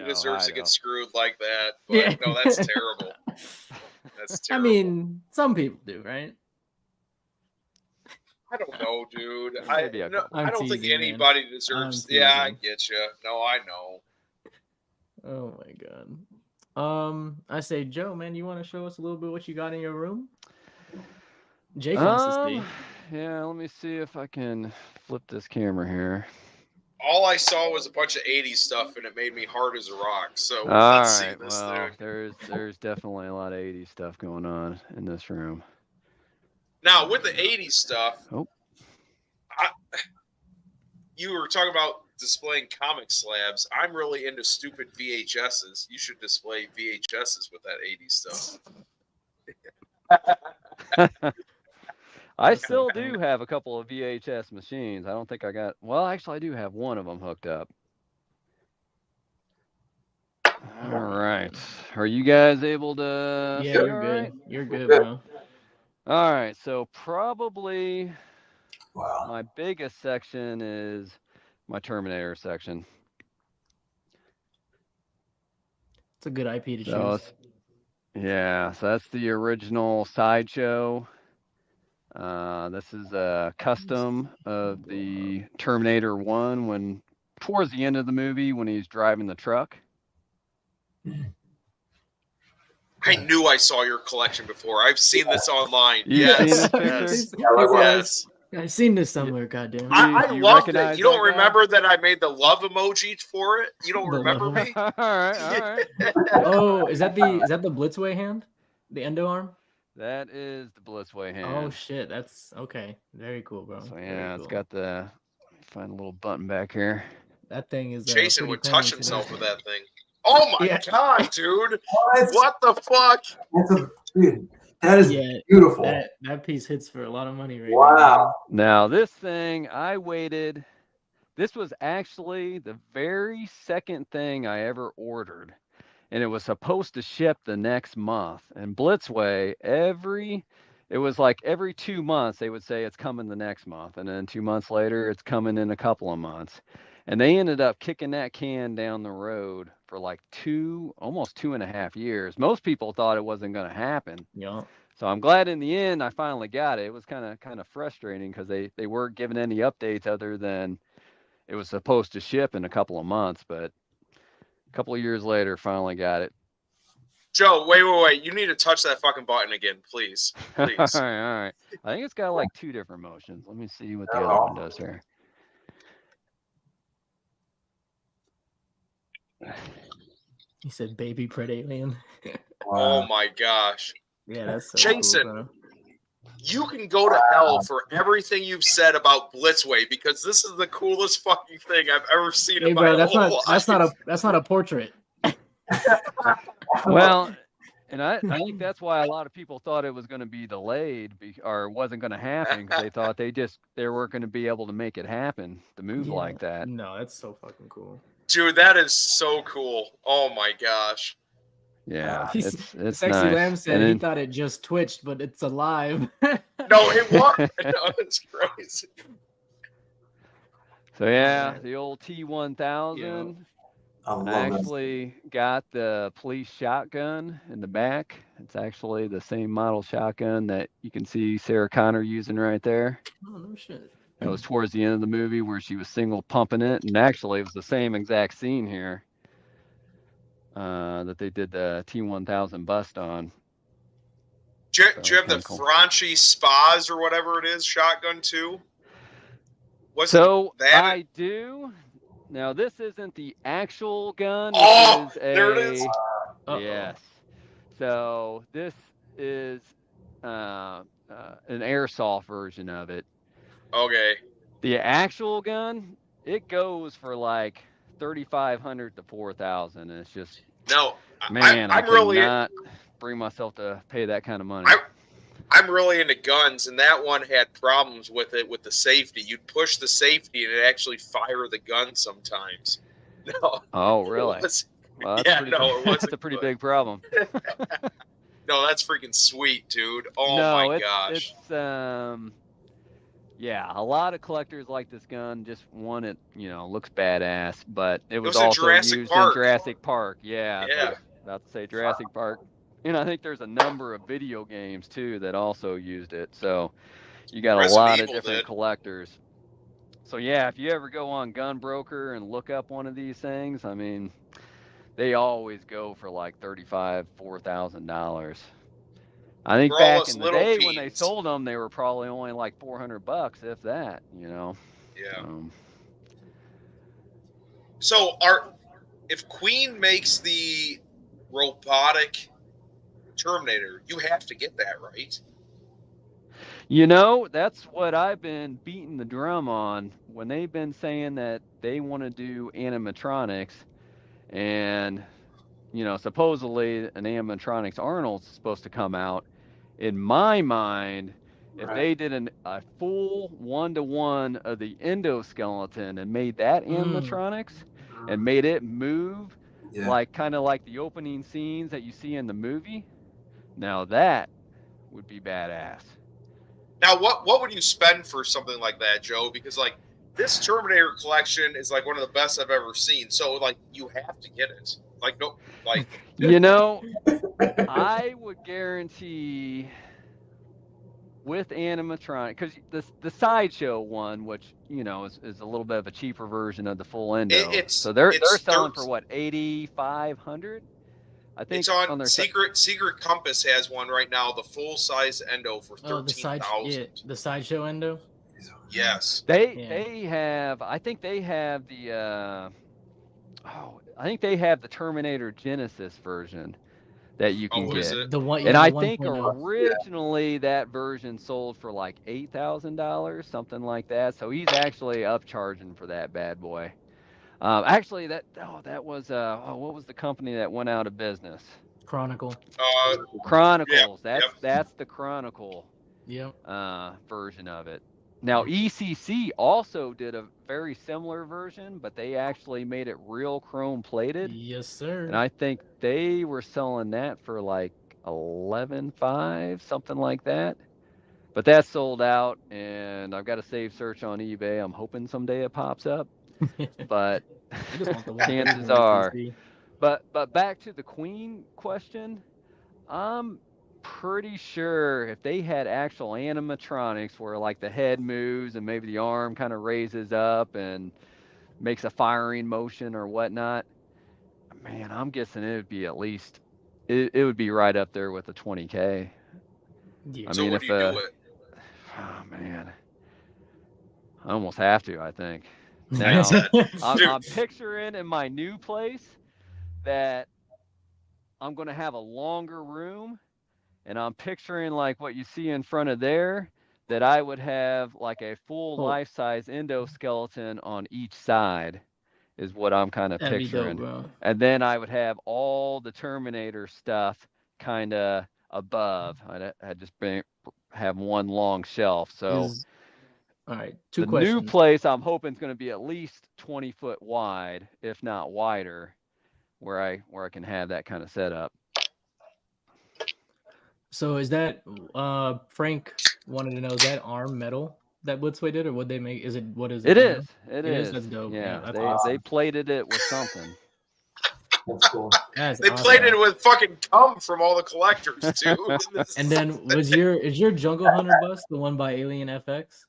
deserves to I get know. screwed like that. But Yeah. no, that's terrible. That's I terrible. mean, some people do, right? I don't know, dude. Maybe a couple. I don't think teasing, man. anybody deserves. I'm Yeah, I teasing. get you. No, I know. Oh my god. I say, Joe, man, you want to show us a little bit what you got in your room? Jake wants to see. Yeah, let me see if I can flip this camera here. All I saw was a bunch of 80s stuff, and it made me hard as a rock. So All let's see right, this, well, dude. there's definitely a lot of 80s stuff going on in this room. Now, with the 80s stuff, Oh. You were talking about displaying comic slabs. I'm really into stupid VHSs. You should display VHSs with that 80s stuff. I still do have a couple of VHS machines. I don't think I got. Well, actually, I do have one of them hooked up. All right. Are you guys able to? Yeah, see you're all good. right? You're good, bro. All right. So probably Wow. my biggest section is my Terminator section. It's a good IP to So choose. yeah, so that's the original Sideshow. This is a custom of the Terminator 1 when towards the end of the movie when he's driving the truck. I knew I saw your collection before. I've seen this online. You've Yes. seen this picture? Yes. Yes. Yes. I've seen this somewhere, goddamn. I you loved it. recognize You don't that guy? remember that I made the love emoji for it? You don't The remember love me? All right. Oh, is that the Blitzway hand? The endo arm? That is the Blitzway hand. Oh shit, that's okay. Very cool, bro. So Very yeah, cool. it's got the. Let me find a little button back here. That thing is Jason pretty would touch penny himself today. with that thing. Oh my Yeah. god, dude! What? What the fuck? Dude, that is Yeah, beautiful. that piece hits for a lot of money right Wow. Now this thing, I waited. This was actually the very second thing I ever ordered, and it was supposed to ship the next month. And Blitzway, it was like every 2 months they would say it's coming the next month, and then 2 months later it's coming in a couple of months. And they ended up kicking that can down the road for like almost 2.5 years. Most people thought it wasn't going to happen. Yeah. So I'm glad in the end I finally got it. It was kind of frustrating because they weren't giving any updates other than it was supposed to ship in a couple of months, but a couple of years later, finally got it. Joe, wait. You need to touch that fucking button again, please. Please. All right. I think it's got like 2 different motions. Let me see what the other one does here. He said baby pred alien. Oh my gosh. Yeah, that's so Jason, cool, bro. You can go to hell for everything you've said about Blitzway because this is the coolest fucking thing I've ever seen Hey, in bro, my that's whole not life. that's not a portrait. Well, and I think that's why a lot of people thought it was going to be delayed or wasn't going to happen because they thought they weren't going to be able to make it happen to move like that. No, that's so fucking cool. Dude, that is so cool. Oh my gosh. Yeah, it's Sexy nice. Lamb said And he then- thought it just twitched, but it's alive. No, it was. No, it's crazy. So yeah, the old T1000. I And love I it. actually got the police shotgun in the back. It's actually the same model shotgun that you can see Sarah Connor using right there. Oh no shit. It was towards the end of the movie where she was single pumping it, and actually it was the same exact scene here that they did the T1000 bust on. Do you have the kinda cool. Franchi Spas or whatever it is shotgun too? So that I do. Now this isn't the actual gun. Oh, This is there it is. Yes. So this is an airsoft version of it. Okay. The actual gun, it goes for like 3,500 to 4,000. It's just No, man, I I'm really cannot bring myself to pay that kind of money. I'm really into guns, and that one had problems with it with the safety. You'd push the safety, and it actually fire the gun sometimes. No. Oh, really? Well, that's it wasn't. That's a pretty big problem. No, that's freaking sweet, dude. Oh no, my gosh. Yeah, a lot of collectors like this gun. Just one, it looks badass, but it was was in also Jurassic used in Park. Jurassic Park. Yeah, I Yeah. was about to say Jurassic Park, and I think there's a number of video games too that also used it. So you got a Resident lot of Evil different did. collectors. So yeah, if you ever go on Gunbroker and look up one of these things, I mean, they always go for like $4,000. I think For all back us in the little day when they peens. sold them, they were probably only like $400, if that. Yeah. Um, So if Queen makes the robotic Terminator, you have to get that, right? That's what I've been beating the drum on when they've been saying that they want to do animatronics, and supposedly an animatronics Arnold's supposed to come out. In my mind, if Right. they did a full 1-to-1 of the endoskeleton and made that animatronics and made it move Yeah. kind of like the opening scenes that you see in the movie, now that would be badass. Now, what would you spend for something like that, Joe? Because like this Terminator collection is like one of the best I've ever seen. So like you have to get it. Like no, like I would guarantee with animatronic, because the sideshow one, which is a little bit of a cheaper version of the full endo, so they're selling for what, 8,500? I think it's on their Secret Compass has one right now, the full size endo for $13,000. The sideshow endo. Yes. They have. I think they have the. I think they have the Terminator Genesis version that you can is get. it? The one, And the I 1.0. think originally that version sold for like $8,000, something like that. So he's actually upcharging for that bad boy. Actually, that was what was the company that went out of business? Chronicle. Chronicles. Yeah, That's the Chronicle. Yep. Version of it. Now ECC also did a very similar version, but they actually made it real chrome plated. Yes, sir. And I think they were selling that for like 11.5, something like that. But that sold out, and I've got a save search on eBay. I'm hoping someday it pops up, but I just want the one chances are. But back to the Queen question, I'm pretty sure if they had actual animatronics where like the head moves and maybe the arm kind of raises up and makes a firing motion or whatnot, man, I'm guessing it would be at least it would be right up there with the 20K. Yeah. I so mean, would if you do it? Oh man, I almost have to. I think now I'm picturing in my new place that I'm going to have a longer room, and I'm picturing like what you see in front of there, that I would have like a full life-size endoskeleton on each side, is what I'm kind of picturing. That'd be dope, bro. And then I would have all the Terminator stuff kind of above. I'd just have one long shelf. So all right, two the questions. new place I'm hoping is going to be at least 20 foot wide, if not wider, where I can have that kind of setup. So is that Frank wanted to know, is that arm metal that Blitzway did, or what they make? What is it? It is. It is. That's dope. Yeah, that's awesome. they plated it with something. That's cool. They plated it with fucking cum from all the collectors too. And then is your Jungle Hunter bus the one by Alien FX?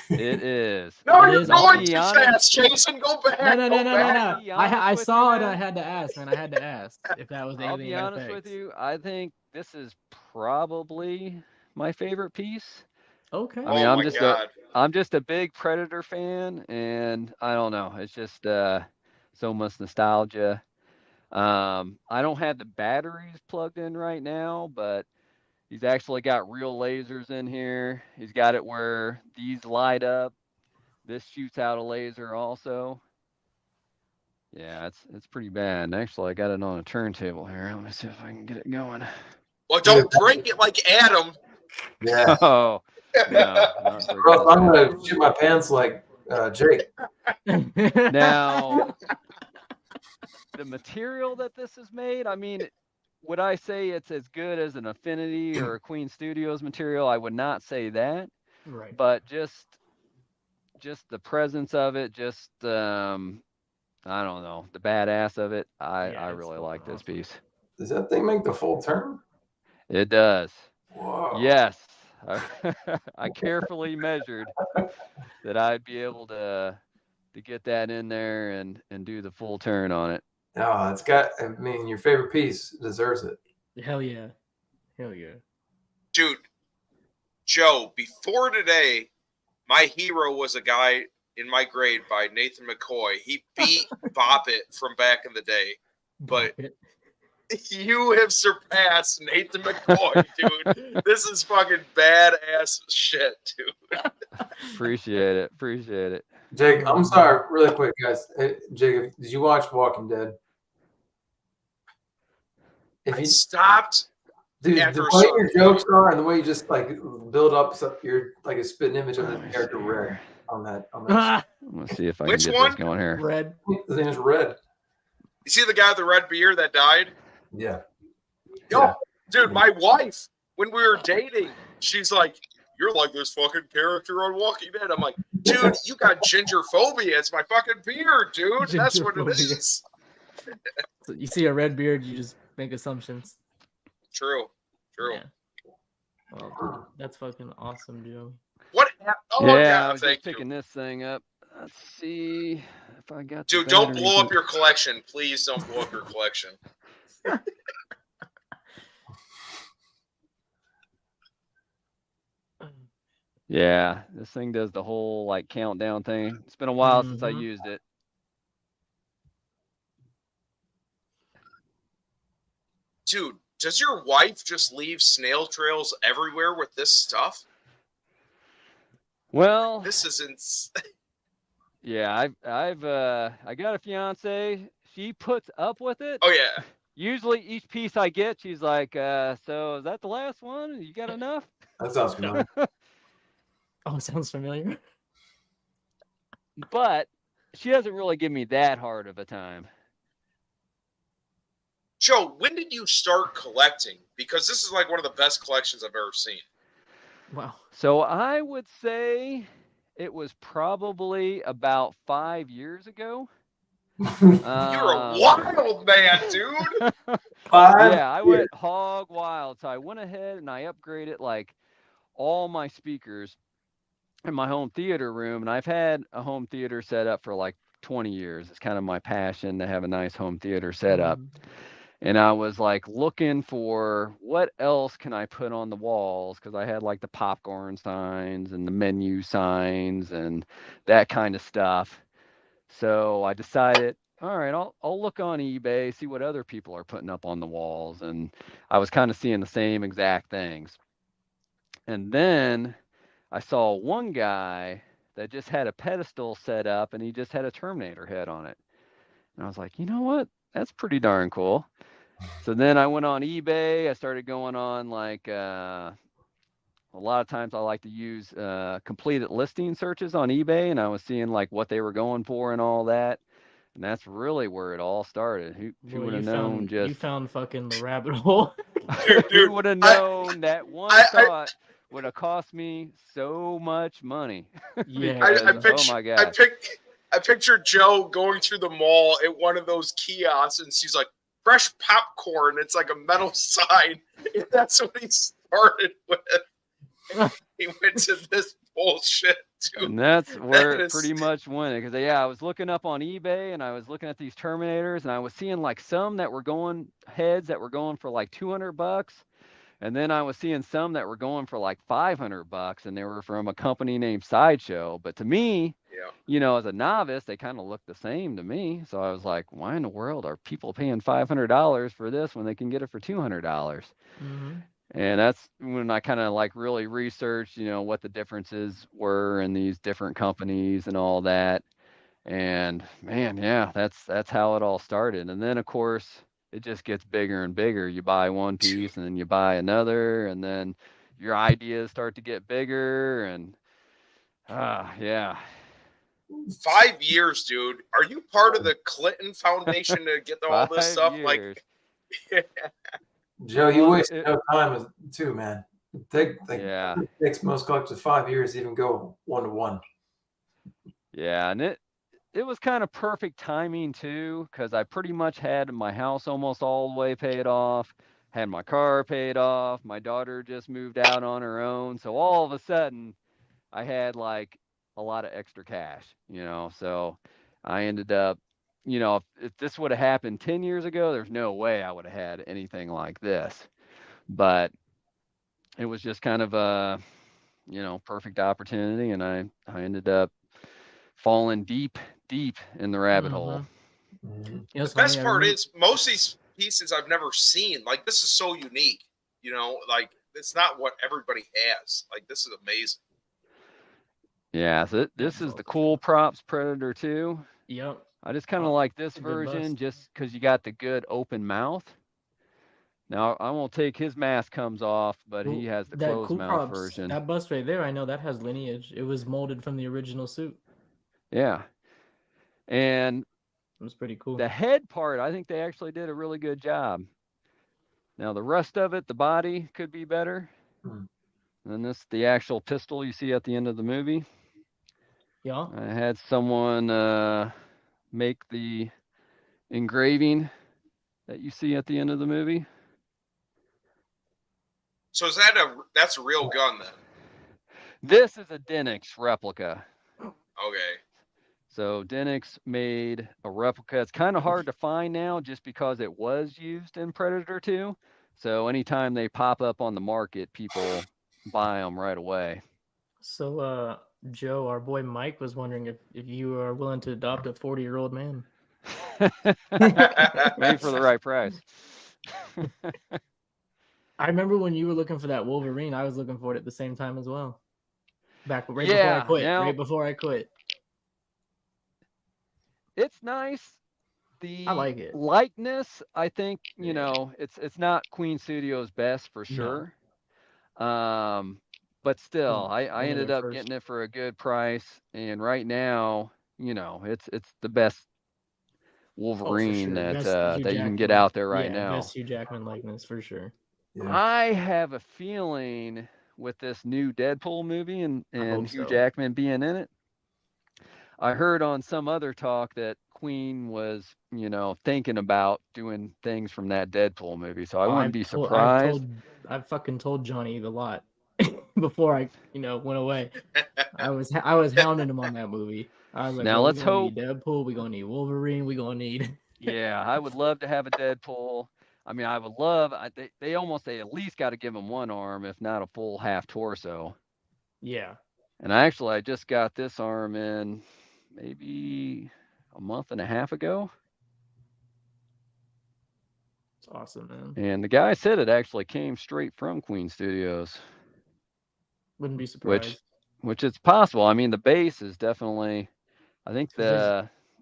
It is. No, it you're is. going too fast, Jason. Go back. No. I saw it and I had to ask, man. I had to ask if that was the Alien FX. I'll be honest with you. I think this is probably my favorite piece. Okay. I mean, I'm just a big Predator fan, and I don't know. It's just so much nostalgia. I don't have the batteries plugged in right now, but he's actually got real lasers in here. He's got it where these light up. This shoots out a laser also. Yeah, it's pretty bad. Actually, I got it on a turntable here. Let me see if I can get it going. Well, don't break it like Adam. Yeah. Oh, no. Bro, I'm going to shoot my pants like Jake. Now, the material that this is made, I mean, would I say it's as good as an Affinity or a Queen Studios material? I would not say that. Right. but just the presence of it, just I don't know, the badass of it. I Yeah, it's really fucking like this awesome. piece. Does that thing make the full turn? It does. Whoa. Yes. I carefully measured that I'd be able to get that in there and do the full turn on it. No, it's got. I mean, your favorite piece deserves it. Hell yeah. Hell yeah. Dude, Joe, before today, my hero was a guy in my grade by Nathan McCoy. He beat Bop It from back in the day. But you have surpassed Nathan McCoy, dude. This is fucking badass shit, dude. Appreciate it. Appreciate it. Jake, I'm sorry, really quick, guys. Hey, Jake, did you watch Walking Dead? If I you stopped. dude, after the a way certain your jokes are and the way you just like build up, you're like a spitting image of Let this me character see Red here. on that. I'm gonna see if I Which can get one? this going here. Red. His name is Red. You see the guy with the red beard that died? Yeah. Yo, Yeah. dude, my wife, when we were dating, she's like, "You're like this fucking character on Walking Dead." I'm like, dude, you got gingerphobia. It's my fucking beard, dude. That's what it Gingerphobia. is. So you see a red beard, you just make assumptions. True. Yeah. Well, dude, that's fucking awesome, Joe. What happened? Oh, Yeah, yeah, I was thank just picking this thing up. Let's see if I got the Dude, don't batteries blow in- up your collection. Please don't blow up your collection. Yeah, this thing does the whole like countdown thing. It's been a while since I Mhm. used it. Dude, does your wife just leave snail trails everywhere with this stuff? Well, This is insane. yeah, I got a fiance. She puts up with it. Oh, yeah. Usually each piece I get, she's like, so is that the last one? You got enough? That sounds familiar. Oh, sounds familiar. But she doesn't really give me that hard of a time. Joe, when did you start collecting? Because this is like one of the best collections I've ever seen. Wow. So I would say it was probably about 5 years ago. You're a wild man, dude. Yeah, I went hog wild. So I went ahead and I upgraded like all my speakers in my home theater room. And I've had a home theater set up for like 20 years. It's kind of my passion to have a nice home theater set up. And I was like looking for what else can I put on the walls, because I had like the popcorn signs and the menu signs and that kind of stuff. So I decided, all right, I'll look on eBay, see what other people are putting up on the walls. And I was kind of seeing the same exact things. And then I saw one guy that just had a pedestal set up and he just had a Terminator head on it. And I was like, you know what? That's pretty darn cool. So then I went on eBay. I started going on like a lot of times I like to use completed listing searches on eBay, and I was seeing like what they were going for and all that. And that's really where it all started. Who would have known? You found fucking the rabbit hole. Who would have known that one thought would have cost me so much money? Yeah. Oh my god. I picture Joe going through the mall at one of those kiosks, and she's like, fresh popcorn. It's like a metal sign. And that's what he started with. He went to this bullshit, dude. And that's where it pretty much went. Because yeah, I was looking up on eBay and I was looking at these Terminators and I was seeing like some that were going heads that were going for like $200. And then I was seeing some that were going for like $500, and they were from a company named Sideshow. But to me, you know, as a novice, they kind of looked the same to me. So I was like, why in the world are people paying $500 for this when they can get it for $200? Mm-hmm. And that's when I kind of like really researched, you know, what the differences were in these different companies and all that. And man, yeah, that's how it all started. And then of course, it just gets bigger and bigger. You buy one piece and then you buy another, and then your ideas start to get bigger. And yeah. 5 years, dude. Are you part of the Clinton Foundation to get all this stuff? Years. Like, Joe, you wasted no time too, man. Yeah. It takes most collectors 5 years to even go 1-to-1. Yeah, and it was kind of perfect timing too, because I pretty much had my house almost all the way paid off, had my car paid off, my daughter just moved out on her own, so all of a sudden I had like a lot of extra cash, so I ended up, if this would have happened 10 years ago, there's no way I would have had anything like this, but it was just kind of a, perfect opportunity, and I ended up falling deep in the rabbit hole. The best part is most of these pieces I've never seen. Like, this is so unique, like it's not what everybody has. Like, this is amazing. Yeah, so this is the cool props Predator 2. Yep. I just kind of like this version just because you got the good open mouth. Now, I won't take his mask comes off, but he has the closed cool mouth props, version. That bust right there, I know that has lineage. It was molded from the original suit. Yeah. And it was pretty cool. The head part, I think they actually did a really good job. Now, the rest of it, the body could be better. And this, the actual pistol you see at the end of the movie. Yeah. I had someone make the engraving that you see at the end of the movie. So that's a real gun then? This is a Denix replica. Okay. So Denix made a replica. It's kind of hard to find now just because it was used in Predator 2. So anytime they pop up on the market, people buy them right away. So Joe, our boy Mike was wondering if you are willing to adopt a 40-year-old man. Maybe for the right price. I remember when you were looking for that Wolverine, I was looking for it at the same time as well. Right before I quit. Right before I quit. It's nice. I like it. Likeness, I think, it's not Queen Studios' best for sure. No. But still, I ended up getting it for a good price, and right now, it's the best Wolverine that you can get out there right now. Best Hugh Jackman likeness for sure. Yeah. I have a feeling with this new Deadpool movie and Hugh Jackman being in it, I heard on some other talk that Queen was, thinking about doing things from that Deadpool movie. So I wouldn't be surprised. I've fucking told Johnny a lot before I, went away. I was hounding him on that movie. I was like, now let's hope. Need Deadpool. We're gonna need Wolverine. We're gonna need. Yeah, I would love to have a Deadpool. I mean, I would love. They at least got to give him one arm, if not a full half torso. Yeah. And I just got this arm in maybe a month and a half ago. It's awesome, man. And the guy said it actually came straight from Queen Studios. Wouldn't be surprised. Which it's possible. I mean, the base is definitely. I think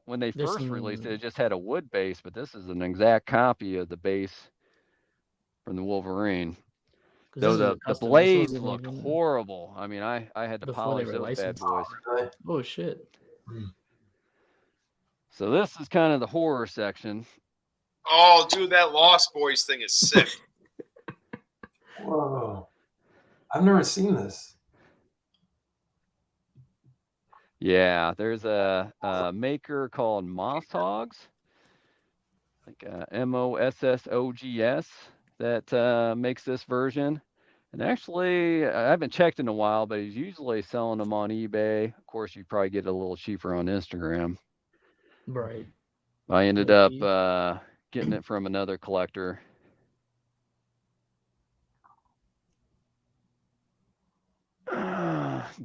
when they first released it, it just had a wood base, but this is an exact copy of the base from the Wolverine. Though the blades looked horrible. I mean, I had to polish those bad boys. Oh shit. So this is kind of the horror section. Oh, dude, that Lost Boys thing is sick. Whoa. I've never seen this. Yeah, there's a maker called Moss Hogs, like MOSSOGS, that makes this version. And actually, I haven't checked in a while, but he's usually selling them on eBay. Of course, you probably get a little cheaper on Instagram. Right. I ended up getting it from another collector.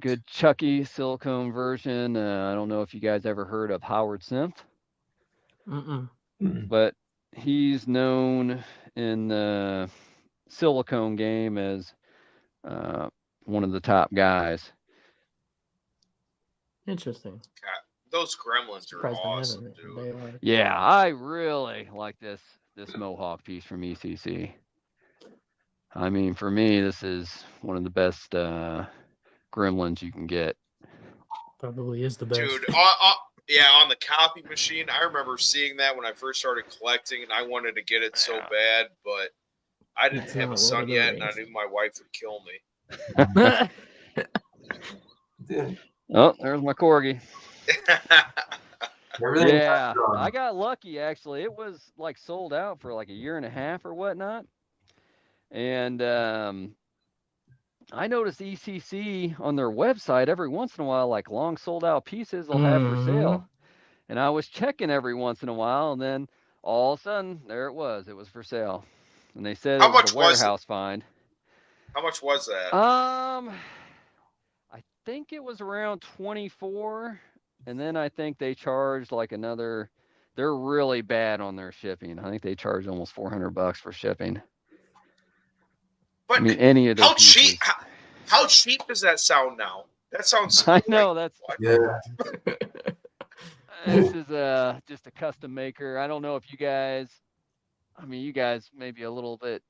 Good Chucky silicone version. I don't know if you guys ever heard of Howard Synth. But he's known in the silicone game as one of the top guys. Interesting. God, those gremlins are awesome, dude. Yeah, I really like this Mohawk piece from ECC. I mean, for me, this is one of the best gremlins you can get. Probably is the best. Dude, on the copy machine, I remember seeing that when I first started collecting, and I wanted to get it so bad, but I didn't It's have not a son Lord of the yet, and I Rings. knew my wife would kill me. Dude, Oh, there's my corgi. everything. Yeah, I got lucky actually. It was like sold out for like a year and a half or whatnot. And I noticed ECC on their website every once in a while, like long sold out pieces they'll have for sale. And I was checking every once in a while, and then all of a sudden, there it was. It was for sale. And they said How it was much a was it? warehouse find. How much was that? I think it was around 24, and then I think they charged like another. They're really bad on their shipping. I think they charge almost $400 for shipping. But I mean, any of their how pieces. cheap? How cheap does that sound now? That sounds. I know like, that's. what? Yeah. This is just a custom maker. I don't know if you guys. I mean, you guys maybe a little bit.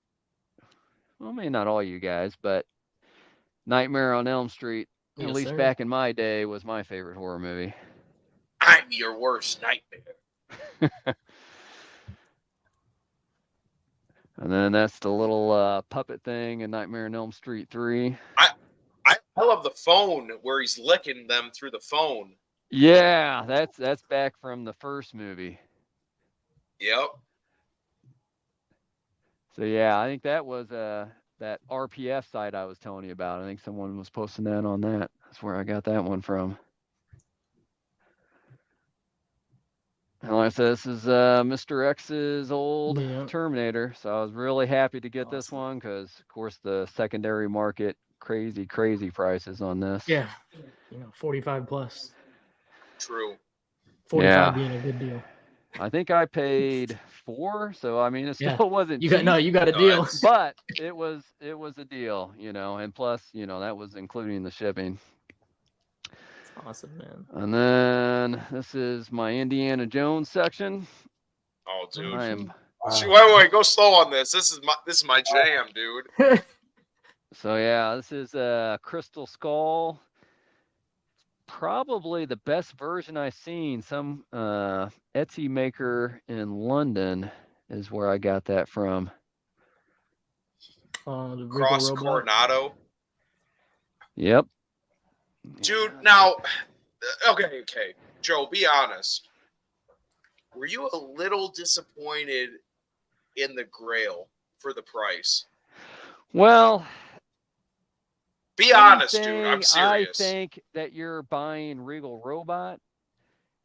Well, maybe not all you guys, but Nightmare on Elm Street, at Yes, least sir. back in my day, was my favorite horror movie. I'm your worst nightmare. And then that's the little puppet thing in Nightmare on Elm Street 3. I love the phone where he's licking them through the phone. Yeah, that's back from the first movie. Yep. So yeah, I think that was that RPF site I was telling you about. I think someone was posting that on that. That's where I got that one from. And like I said, this is Mr. X's old Terminator. So I was really happy to get this one because, of course, the secondary market, crazy prices on this. Yeah, 45 plus. True. 45 being a good deal. I think I paid $4, so I mean it still wasn't you cheap. you got a deal. But it was a deal, and plus, that was including the shipping. That's awesome, man. And then this is my Indiana Jones section. Oh, dude. I am. Wait, go slow on this. This is my jam, dude. So yeah, this is Crystal Skull. Probably the best version I've seen. Some Etsy maker in London is where I got that from. The Cross Coronado. Yep. Dude, now, okay, Joe, be honest. Were you a little disappointed in the Grail for the price? Well, be honest, dude. I'm serious. I think that you're buying Regal Robot,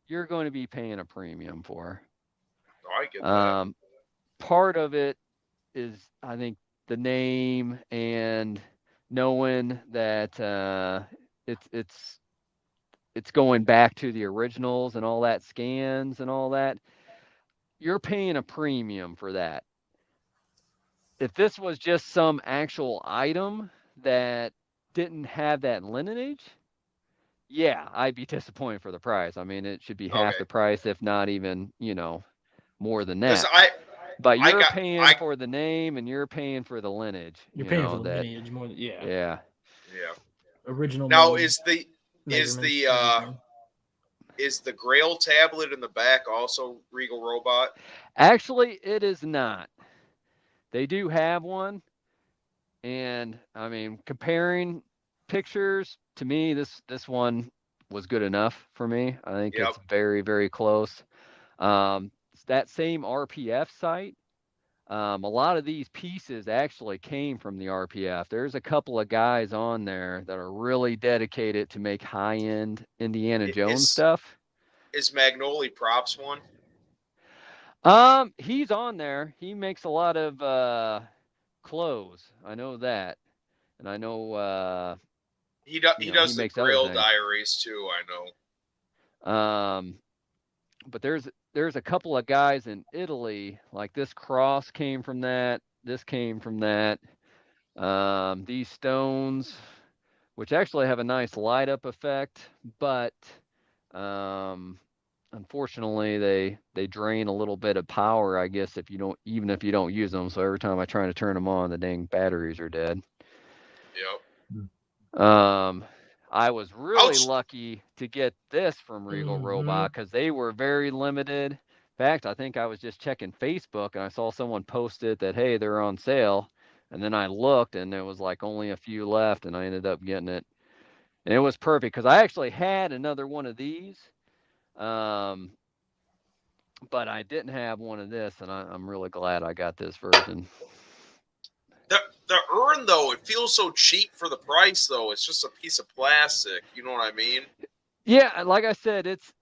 you're going to be paying a premium for. Oh, I get that. Part of it is, I think, the name and knowing that it's going back to the originals and all that scans and all that. You're paying a premium for that. If this was just some actual item that didn't have that lineage, yeah, I'd be disappointed for the price. I mean, it should be half the price, if not even, more than that. But you're paying for the name and you're paying for the lineage. You're paying for the lineage more than Yeah. Original. Now is the Grail tablet in the back also Regal Robot? Actually, it is not. They do have one, and I mean, comparing pictures, to me, this one was good enough for me. I think it's very, very close. That same RPF site, a lot of these pieces actually came from the RPF. There's a couple of guys on there that are really dedicated to make high-end Indiana Jones stuff. Is Magnoli Props one? He's on there. He makes a lot of clothes. I know that, and I know he does the Grail Diaries too. I know. But there's a couple of guys in Italy. Like this cross came from that. This came from that. These stones, which actually have a nice light up effect, but unfortunately they drain a little bit of power, I guess, if you don't use them. So every time I try to turn them on, the dang batteries are dead. Yep. I was really lucky to get this from Regal Robot because they were very limited. In fact, I think I was just checking Facebook and I saw someone posted that, hey, they're on sale. And then I looked, and there was like only a few left, and I ended up getting it. And it was perfect because I actually had another one of these, but I didn't have one of this, and I'm really glad I got this version. The urn, though, it feels so cheap for the price, though. It's just a piece of plastic. You know what I mean? Yeah, like I said, it's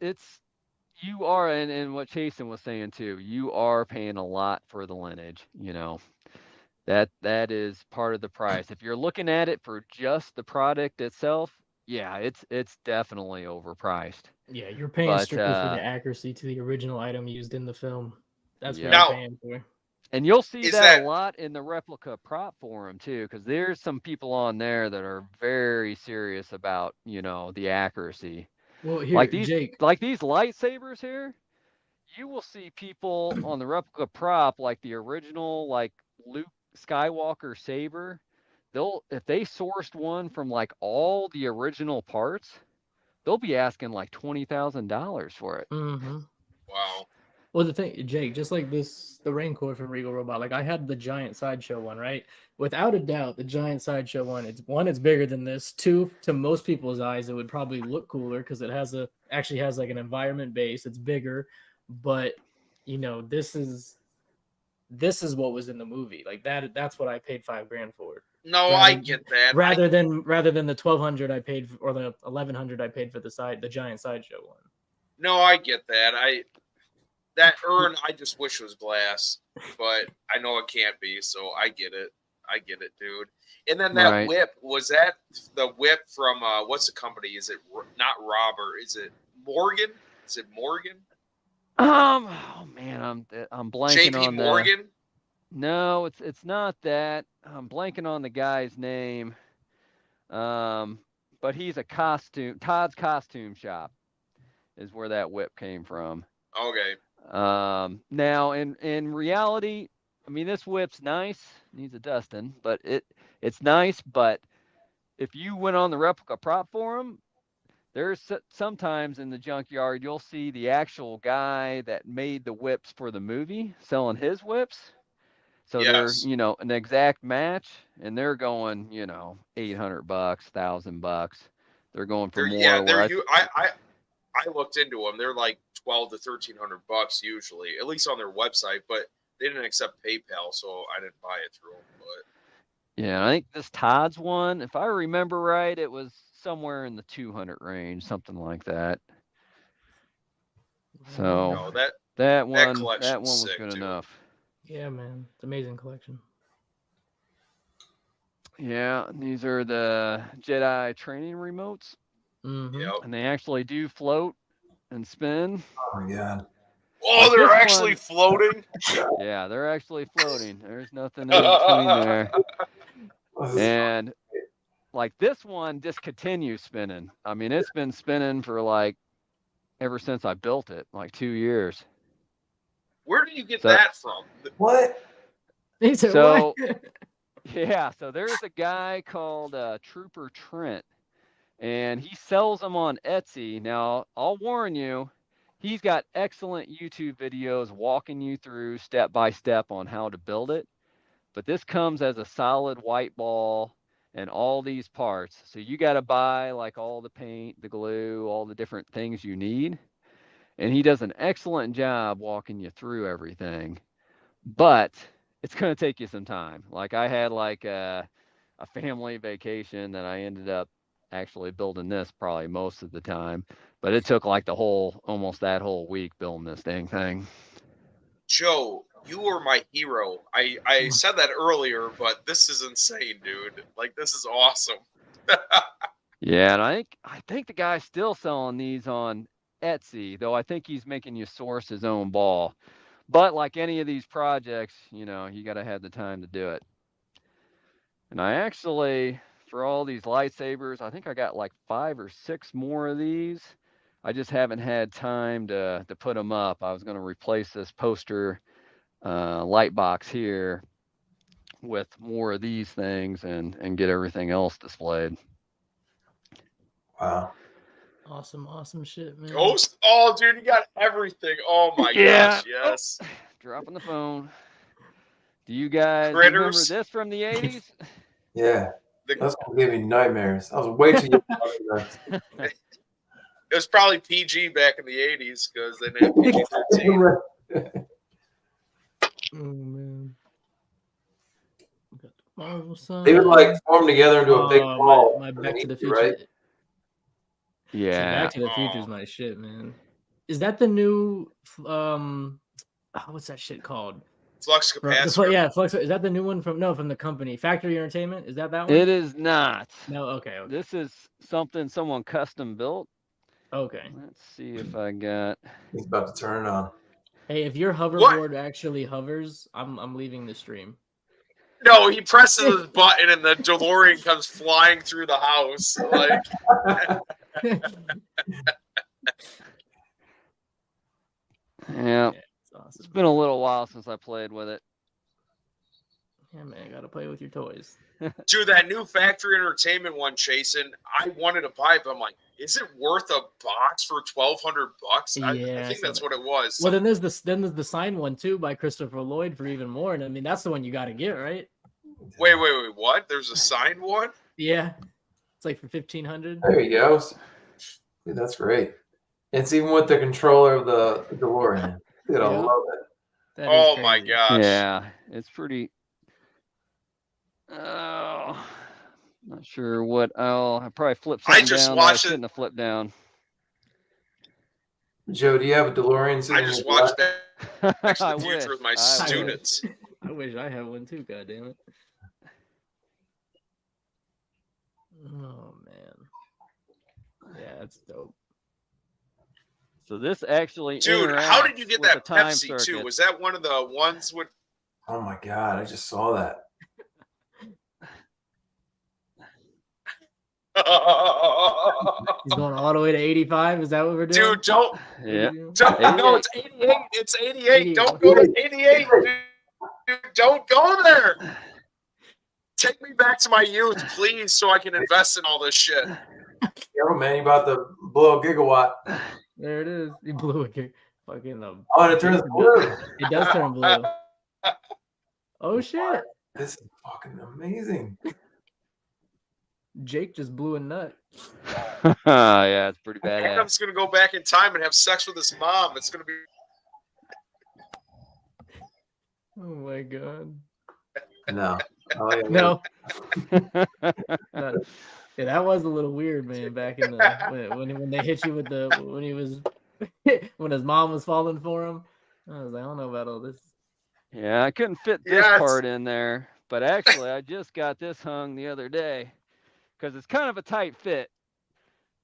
you are, and what Chasen was saying too, you are paying a lot for the lineage, you know. That is part of the price. If you're looking at it for just the product itself, yeah, it's definitely overpriced. Yeah, you're paying But strictly for the accuracy to the original item used in the film. That's what yeah. you're Now, paying for. And you'll see is that a that lot in the replica prop forum too, because there's some people on there that are very serious about, you know, the accuracy. Well, here, Like these Jake. lightsabers here, you will see people on the replica prop, like the original, like Luke Skywalker saber. They'll, if they sourced one from like all the original parts, they'll be asking like $20,000 for it. Mm-hmm. wow? Well, the thing, Jake, just like this, the Raincore from Regal Robot, like I had the giant sideshow one, right? Without a doubt, the giant sideshow one, it's bigger than this. Two, to most people's eyes, it would probably look cooler because it actually has like an environment base. It's bigger, but you know, this is what was in the movie. Like that's what I paid $5,000 for. No, I get that. Rather than the 1,200 I paid or the 1,100 I paid for the giant sideshow one. No, I get that. That urn, I just wish was glass, but I know it can't be, so I get it. I get it, dude. And then that whip, was that the whip from what's the company? Is it not Robert? Is it Morgan? Is it Morgan? Oh man, I'm blanking JP on Morgan? No, it's not that. I'm blanking on the guy's name. But he's a Todd's Costume Shop is where that whip came from. Okay. Now in reality, I mean this whip's nice, needs a dusting, but it's nice, but if you went on the replica prop forum, there's sometimes in the junkyard you'll see the actual guy that made the whips for the movie selling his whips. So they're, you know, an exact match, and they're going, you know, $800, $1,000. They're going for more. Yeah, I looked into them. They're like $1,200 to $1,300 usually, at least on their website. But they didn't accept PayPal, so I didn't buy it through them. But yeah, I think this Todd's one, if I remember right, it was somewhere in the 200 range, something like that. So no, that one was sick, good too. enough. Yeah, man, it's an amazing collection. Yeah, these are the Jedi training remotes. Mm-hmm. Yep. And they actually do float and spin. Oh my god. Oh, like they're actually floating? Yeah, they're actually floating. There's nothing in between there. And like this one just continues spinning. I mean, it's been spinning for like ever since I built it, like 2 years. Where did you get that from? What? He said, so, what? Yeah, so there's a guy called Trooper Trent, and he sells them on Etsy. Now, I'll warn you, he's got excellent YouTube videos walking you through step by step on how to build it. But this comes as a solid white ball and all these parts. So you got to buy like all the paint, the glue, all the different things you need. And he does an excellent job walking you through everything. But it's going to take you some time. Like I had like a family vacation that I ended up actually building this probably most of the time. But it took like almost that whole week building this dang thing. Joe, you were my hero. I said that earlier, but this is insane, dude. Like, this is awesome. Yeah, and I think the guy's still selling these on Etsy, though I think he's making you source his own ball. But like any of these projects, you know, you got to have the time to do it. And I actually, for all these lightsabers, I think I got like 5 or 6 more of these. I just haven't had time to put them up. I was going to replace this poster light box here with more of these things and get everything else displayed. Wow. Awesome shit, man. Oh, dude, you got everything. Oh my gosh, yes. Dropping the phone. Do you guys Critters. remember this from the 80s? Yeah, The- that's what gave me nightmares. I was way too young. it was probably PG back in the 80s because they didn't have PG-13. Oh man. We got the Marvel sign. They would like form together into a big ball. My Back to the underneath Future. you, right? See, Yeah. Back to the Future is my shit, man. Is that the new what's that shit called? Flux capacitor. Yeah, Flux. Is that the new one from the company Factory Entertainment? Is that one? It is not. No, okay. This is something someone custom built. Okay. Let's see if I got. He's about to turn it on. Hey, if your hoverboard actually hovers, I'm leaving the stream. No, he presses his button and the DeLorean comes flying through the house. Like, Yeah. It's awesome. It's been a little while since I played with it. Yeah, man, gotta play with your toys. dude, that new Factory Entertainment one, Chasen, I wanted to buy it, but I'm like, is it worth a box for $1,200? I think that's what it was. Well, then there's the signed one too by Christopher Lloyd for even more, and I mean that's the one you got to get, right? Wait, what? There's a signed one? Yeah, it's like for $1,500. There you go. Dude, that's great. It's even with the controller of the DeLorean. Dude, I love it. Oh my gosh. Yeah, it's pretty. Oh, not sure what. I probably flipped something down. I shouldn't have flipped down. Joe, do you have a DeLorean? I just watched Back to the Future with my students. I wish I had one too. God damn it. Oh man. Yeah, that's dope. So this actually, dude, how did you get that Pepsi too? Was that one of the ones with? Oh my god, I just saw that. He's going all the way to 85. Is that what we're doing? Dude, don't. Yeah. No, it's 88. It's 88. Don't go to 88. Dude, don't go there. Take me back to my youth, please, so I can invest in all this shit. Yo, man, you about to blow a gigawatt. There it is. He blew it. Fucking oh, and it turns blue. It does turn blue. Oh shit! This is fucking amazing. Jake just blew a nut. Yeah, it's pretty bad. Adam's gonna go back in time and have sex with his mom. It's gonna be. Oh my god. No. Oh, yeah, no. Yeah, that was a little weird, man. Back in the when they hit you with when his mom was falling for him. I was like, I don't know about all this. Yeah, I couldn't fit this part in there, but actually, I just got this hung the other day because it's kind of a tight fit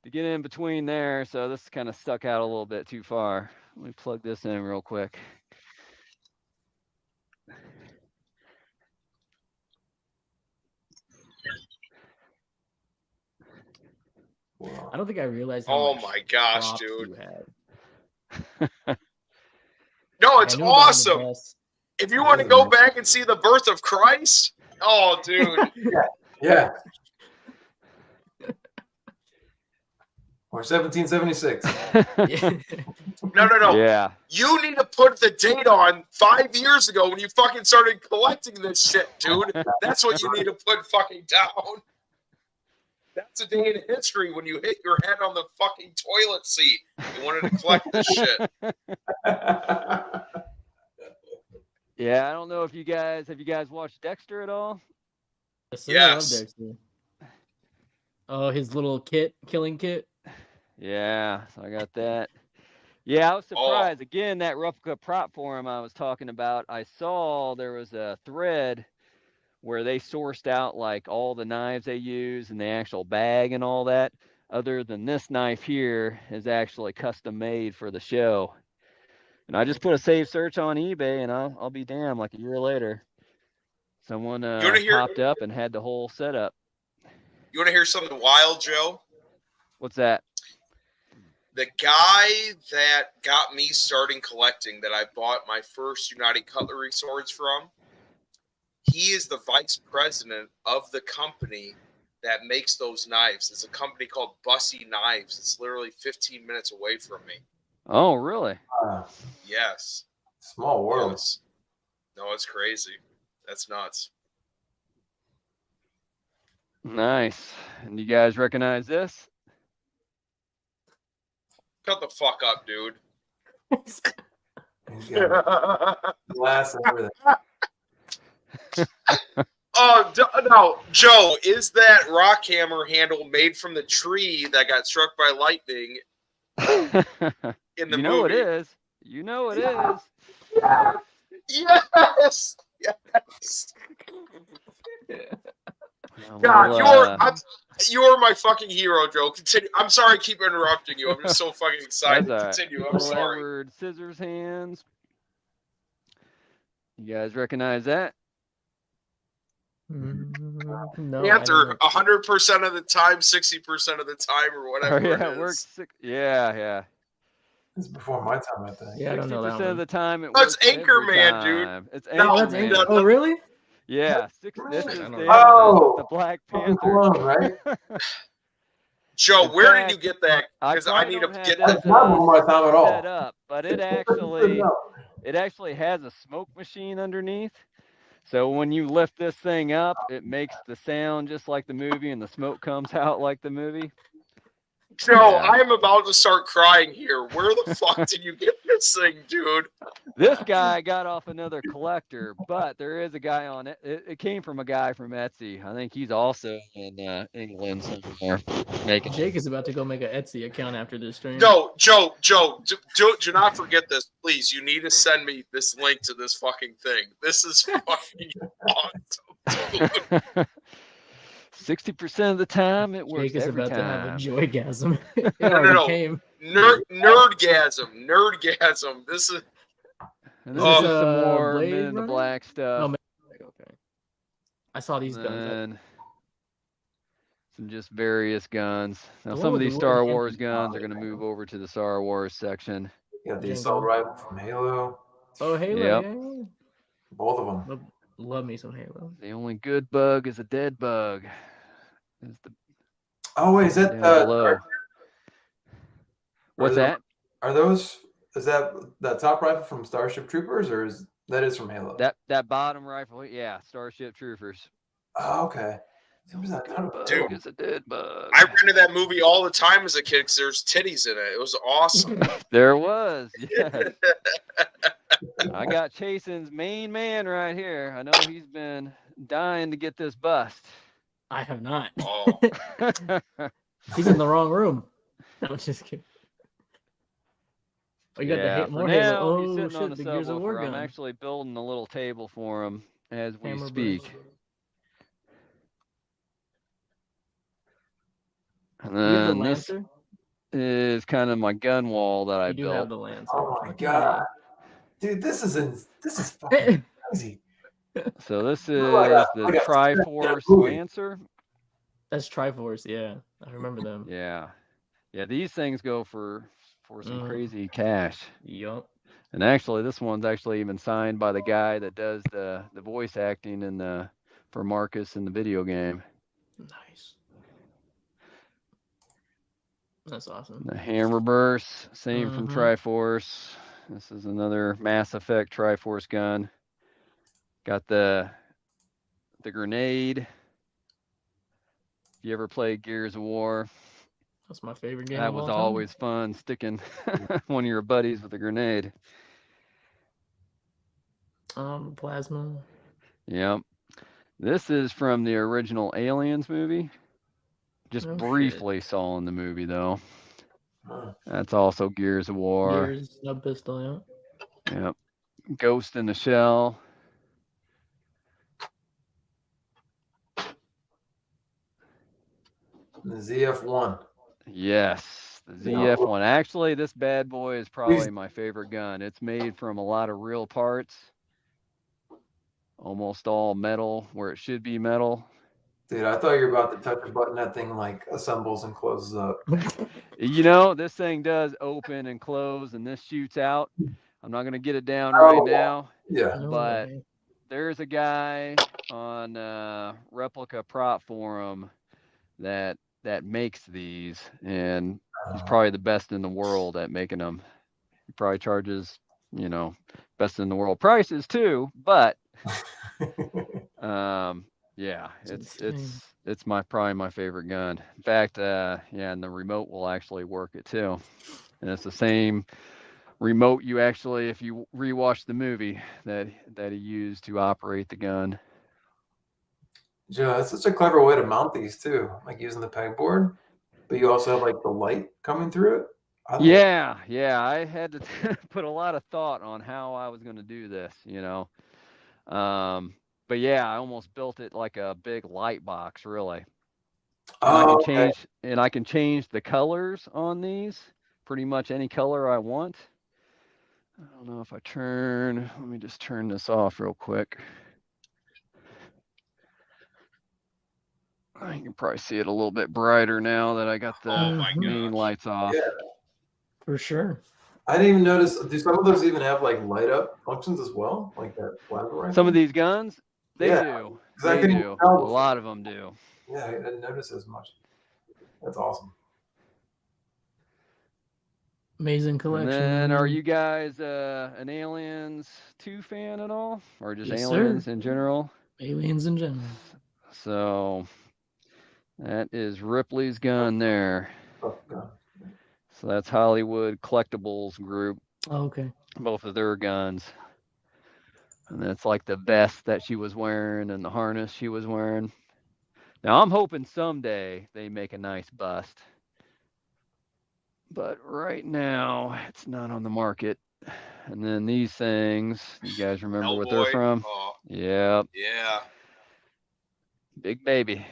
to get in between there. So this kind of stuck out a little bit too far. Let me plug this in real quick. I don't think I realized how oh much my gosh, props dude. You had. No, it's awesome. If you want to go back and see the birth of Christ, oh, dude. Yeah. Or 1776. No. Yeah. You need to put the date on 5 years ago when you fucking started collecting this shit, dude. That's what you need to put fucking down. That's a day in history when you hit your head on the fucking toilet seat. You wanted to collect this shit. Yeah, I don't know if you guys watched Dexter at all? Yes. I love Dexter. Oh, his little killing kit. Yeah, so I got that. Yeah, I was surprised. Again, that replica prop forum I was talking about, I saw there was a thread where they sourced out like all the knives they use and the actual bag and all that. Other than this knife here is actually custom made for the show. And I just put a save search on eBay, and I'll be damned, like a year later, someone popped up and had the whole setup. You want to hear something wild, Joe? What's that? The guy that got me starting collecting, that I bought my first United Cutlery swords from, he is the vice president of the company that makes those knives. It's a company called Bussy Knives. It's literally 15 minutes away from me. Oh, really? Yes. Small world. Yes. No, it's crazy. That's nuts. Nice. And you guys recognize this? Cut the fuck up, dude. He's got glass and everything. Oh, no, Joe, is that rock hammer handle made from the tree that got struck by lightning in the You know movie? it is. You know it is. Yes! Yes! A God, little, you're my fucking hero, Joe. Continue. I'm sorry I keep interrupting you. I'm just so fucking excited. That's all right. Continue. I'm little sorry. Edward Scissorhands. You guys recognize that? No, Answer 100% of the time, 60% of the time, or whatever Oh, yeah, it is. works. Yeah. This is before my time, I think. Yeah, I don't know that 60% one. of the time it That's works every Anchorman, dude. time. It's No, Oh, that's Anchorman. Anchor. Oh, really? Yeah, this I is don't the, know. the Black Fucking Panther. Cologne, right? Joe, In where did fact, you get that? Because I probably need to don't have get this, that. That's not before my time at all. set up, but it actually has a smoke machine underneath. So when you lift this thing up, it makes the sound just like the movie, and the smoke comes out like the movie. Joe, Yeah. I am about to start crying here. Where the fuck did you get this thing, dude? This guy got off another collector, but there is a guy on it. It came from a guy from Etsy. I think he's also in England somewhere making. Jake is about to go make an Etsy account after this stream. No, Joe, do not forget this, please. You need to send me this link to this fucking thing. This is fucking awesome, dude. 60% of the time, it works Jake is every about time. to have a joygasm. It No, already came. Nerdgasm. This is And this Oh. is some more Blade Men in the Runner? Black stuff. Okay. I saw these guns. And some just various guns. Now, The some one of with these the Star wooden Wars handle. guns are going to move over to the Star Wars section. You got the Django. assault rifle from Halo. Oh, Halo. Yep. Yeah. Both of them. Love me some Halo. The only good bug is a dead bug. Is the Oh wait, is that down below. What's that? Are those? Is that top rifle from Starship Troopers, or is from Halo? That bottom rifle, yeah, Starship Troopers. Oh, okay. Dude, it's a dead bug. I rented that movie all the time as a kid because there's titties in it. It was awesome. There was, yes. I got Chasen's main man right here. I know he's been dying to get this bust. I have not. Oh. He's in the wrong room. I'm just kidding. Oh, you got more Halo. He's Oh, sitting on shit, the the Gears of War subwoofer. I'm gun. actually building a little table for him as we Hammer speak. burst. And You have the then this Lancer? is kind of my gun wall that I You do built. have the Lancer. Oh my god, dude, this is fucking crazy. So this is like the a Triforce movie. Lancer. That's Triforce, yeah. I remember them. Yeah. These things go for some Mm. crazy cash. Yup. And actually, this one's actually even signed by the guy that does the voice acting for Marcus in the video game. Nice. That's awesome. The Hammer Burst, same from Mhm. Triforce. This is another Mass Effect Triforce gun. Got the grenade. If you ever played Gears of War, That's my favorite game. that of was all time. always fun, sticking one of your buddies with a grenade. Plasma. Yep. This is from the original Aliens movie. Just Oh, briefly saw in the movie, though. Huh. That's also Gears of War. Gears, sub pistol, yeah. Yep. Ghost in the Shell. The ZF-1. Yes, the ZF-1. Actually, this bad boy is probably my favorite gun. It's made from a lot of real parts. Almost all metal where it should be metal. Dude, I thought you were about to touch a button. That thing like assembles and closes up. You know, this thing does open and close, and this shoots out. I'm not going to get it down right now. Yeah. No But way. there's a guy on Replica Prop Forum that makes these, and he's probably the best in the world at making them. He probably charges, best in the world prices too, but Yeah, insane. it's probably my favorite gun. In fact, yeah, and the remote will actually work it too. And it's the same remote you actually, if you rewatch the movie, that he used to operate the gun. Joe, that's such a clever way to mount these too, like using the pegboard, but you also have like the light coming through it. I think Yeah, yeah, I had to put a lot of thought on how I was going to do this, you know. But yeah, I almost built it like a big light box, really. And Oh, okay. I can change the colors on these, pretty much any color I want. I don't know if let me just turn this off real quick. You can probably see it a little bit brighter now that I got the Oh my main gosh. lights off. Yeah. For sure. I didn't even notice. Do some of those even have like light up functions as well, like that plasma Some rifle? of these guns, they Yeah, do. because I They couldn't do. tell A before. lot of them do. Yeah, I didn't notice as much. That's awesome. Amazing collection. And then, are man. you guys an Aliens 2 fan at all? Or just Yes, Aliens sir. in general? Aliens in general. So, that is Ripley's gun there. Tough gun. So, that's Hollywood Collectibles Group, Oh, okay. both of their guns. And that's like the vest that she was wearing and the harness she was wearing. Now, I'm hoping someday they make a nice bust. But right now, it's not on the market. And then these things, you guys remember what they're Hellboy. from? Oh, Yep, yeah. big baby.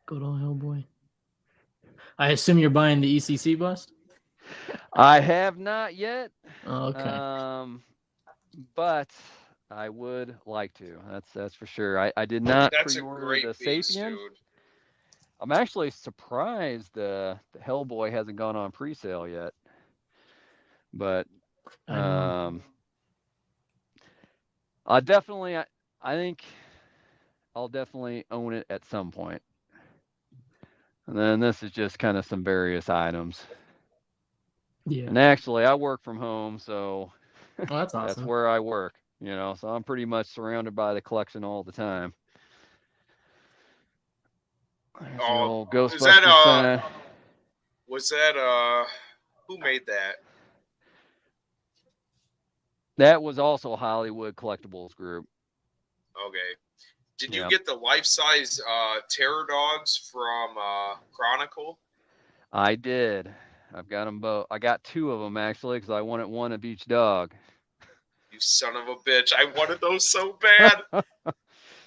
Good old Hellboy. I assume you're buying the ECC bust? I have not yet. Oh, okay. But I would like to. That's for sure. I did not That's a pre-order great the piece, Sapien. dude. I'm actually surprised the Hellboy hasn't gone on pre-sale yet. But I know. I think I'll definitely own it at some point. And then this is just kind of some various items. Yeah. And actually, I work from home, so Oh, that's awesome. that's where I work, you know. So I'm pretty much surrounded by the collection all the time. There's the old Is that Ghostbusters sign. was that who made that? That was also Hollywood Collectibles Group. Okay. Did you Yep. get the life-size terror dogs from Chronicle? I did. I've got them both. I got 2 of them actually because I wanted one of each dog. You son of a bitch. I wanted those so bad.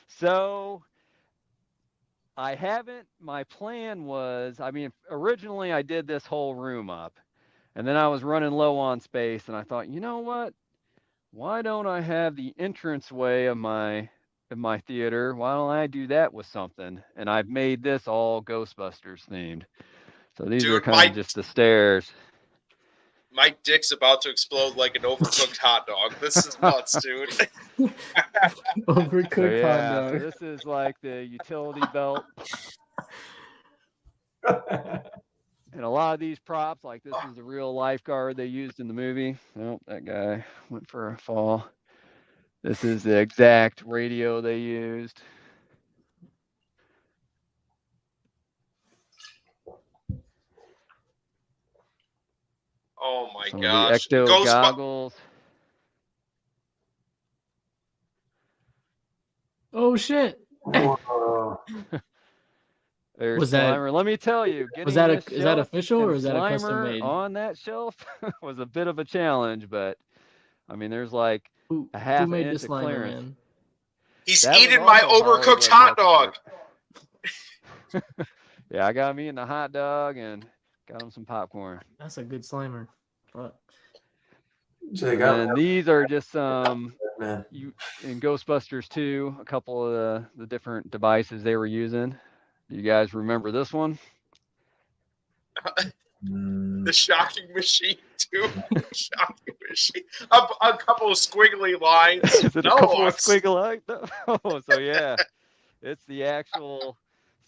So I haven't. My plan was, originally I did this whole room up, and then I was running low on space, and I thought, you know what? Why don't I have the entranceway of my theater? Why don't I do that with something? And I've made this all Ghostbusters themed. So these are Dude, kind of just the stairs. my dick's about to explode like an overcooked hot dog. This is nuts, dude. Overcooked So yeah, hot so dog. this is like the utility belt. And a lot of these props, like this is the real lifeguard they used in the movie. Oh, that guy went for a fall. This is the exact radio they used. Oh my Some gosh. of the ecto goggles. Oh shit. Whoa. There's Was that Slimer. Let me tell you, is getting this that shelf official and or is that a custom Slimer made? on that shelf was a bit of a challenge, but I mean, there's like Who a half made inch this of Slimer, clearance. man? He's That was eating my also overcooked Hollywood hot Collectibles dog. Group. Yeah, I got me eating a hot dog and got him some popcorn. That's a good Slimer. Fuck. Jake, And I then these are just some man. in Ghostbusters 2, a couple of the different devices they were using. Do you guys remember this one? The shocking machine, too. The shocking machine. A couple of squiggly lines. Is it a couple of squiggly lines? Oh, so yeah. It's the actual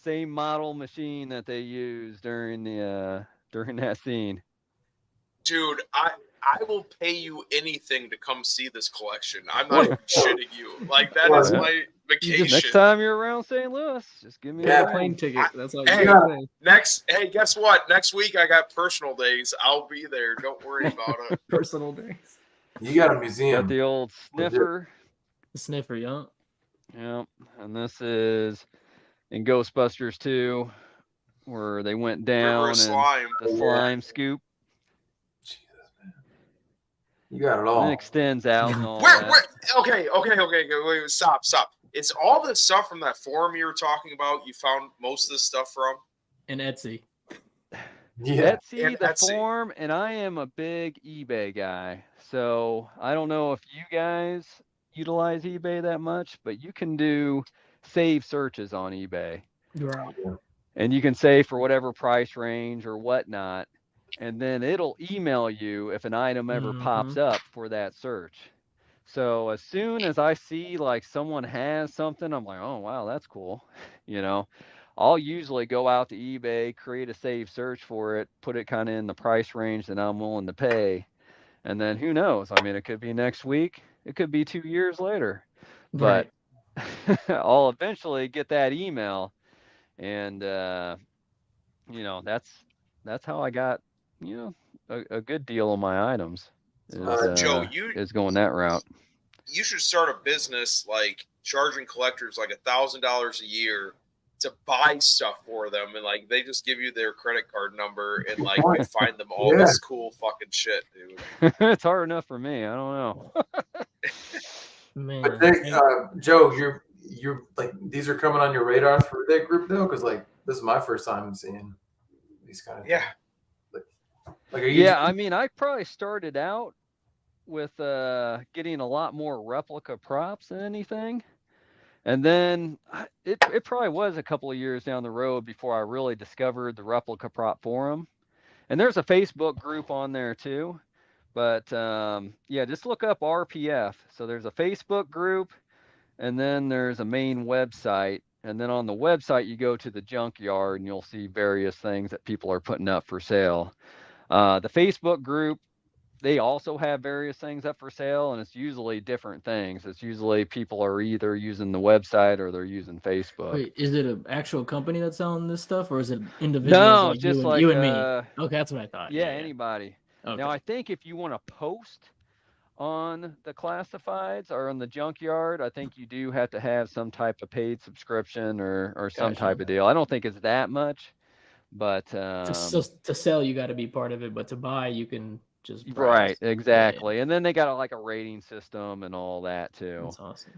same model machine that they used during that scene. Dude, I will pay you anything to come see this collection. I'm not even shitting you. Like that is Yeah. my vacation. Next time you're around St. Louis, just give me Yeah, a Plane ring. ticket. That's all you Hey, gotta say. guess what? Next week I got personal days. I'll be there. Don't worry about it. Personal days. You got a Got museum. the old sniffer. The sniffer, yeah. Yep. And this is in Ghostbusters 2, where they went River down of and slime. the slime scoop. Jesus, man. You got it And all. it extends out and all Where? that. Okay. Wait, stop. Is all this stuff from that forum you were talking about? You found most of this stuff from? And Etsy. Yeah. Etsy, And the Etsy. forum, and I am a big eBay guy. So I don't know if you guys utilize eBay that much, but you can do save searches on eBay. Right. And you can say for whatever price range or whatnot, and then it'll email you if an item ever pops up for that search. So as soon as I see like someone has something, I'm like, oh wow, that's cool. You know, I'll usually go out to eBay, create a save search for it, put it kind of in the price range that I'm willing to pay. And then who knows? I mean, it could be next week, it could be 2 years later. But I'll eventually get that email, and you know, that's how I got, you know, a good deal on my items. Joe, Is going that route. You should start a business like charging collectors like $1,000 a year to buy stuff for them, and like they just give you their credit card number, and like you find them all this cool fucking shit, dude. It's hard enough for me. I don't know. Man. But they, Joe, you're like, these are coming on your radar for that group though, because like this is my first time seeing these kind of Yeah. Like, are you I mean, I probably started out with getting a lot more replica props than anything. And then it probably was a couple of years down the road before I really discovered the replica prop forum. And there's a Facebook group on there too. But yeah, just look up RPF. So there's a Facebook group, and then there's a main website. And then on the website, you go to the junkyard and you'll see various things that people are putting up for sale. The Facebook group, they also have various things up for sale, and it's usually different things. It's usually people are either using the website or they're using Facebook. Wait, is it an actual company that's selling this stuff, or is it individuals No, like just you and me? Okay, that's what I thought. Yeah, anybody. Okay. Now, I think if you want to post on the classifieds or on the junkyard, I think you do have to have some type of paid subscription or some type of deal. I don't think it's that much, but to sell, you got to be part of it, but to buy, you can just browse. Right, exactly. And then they got like a rating system and all that too. That's awesome.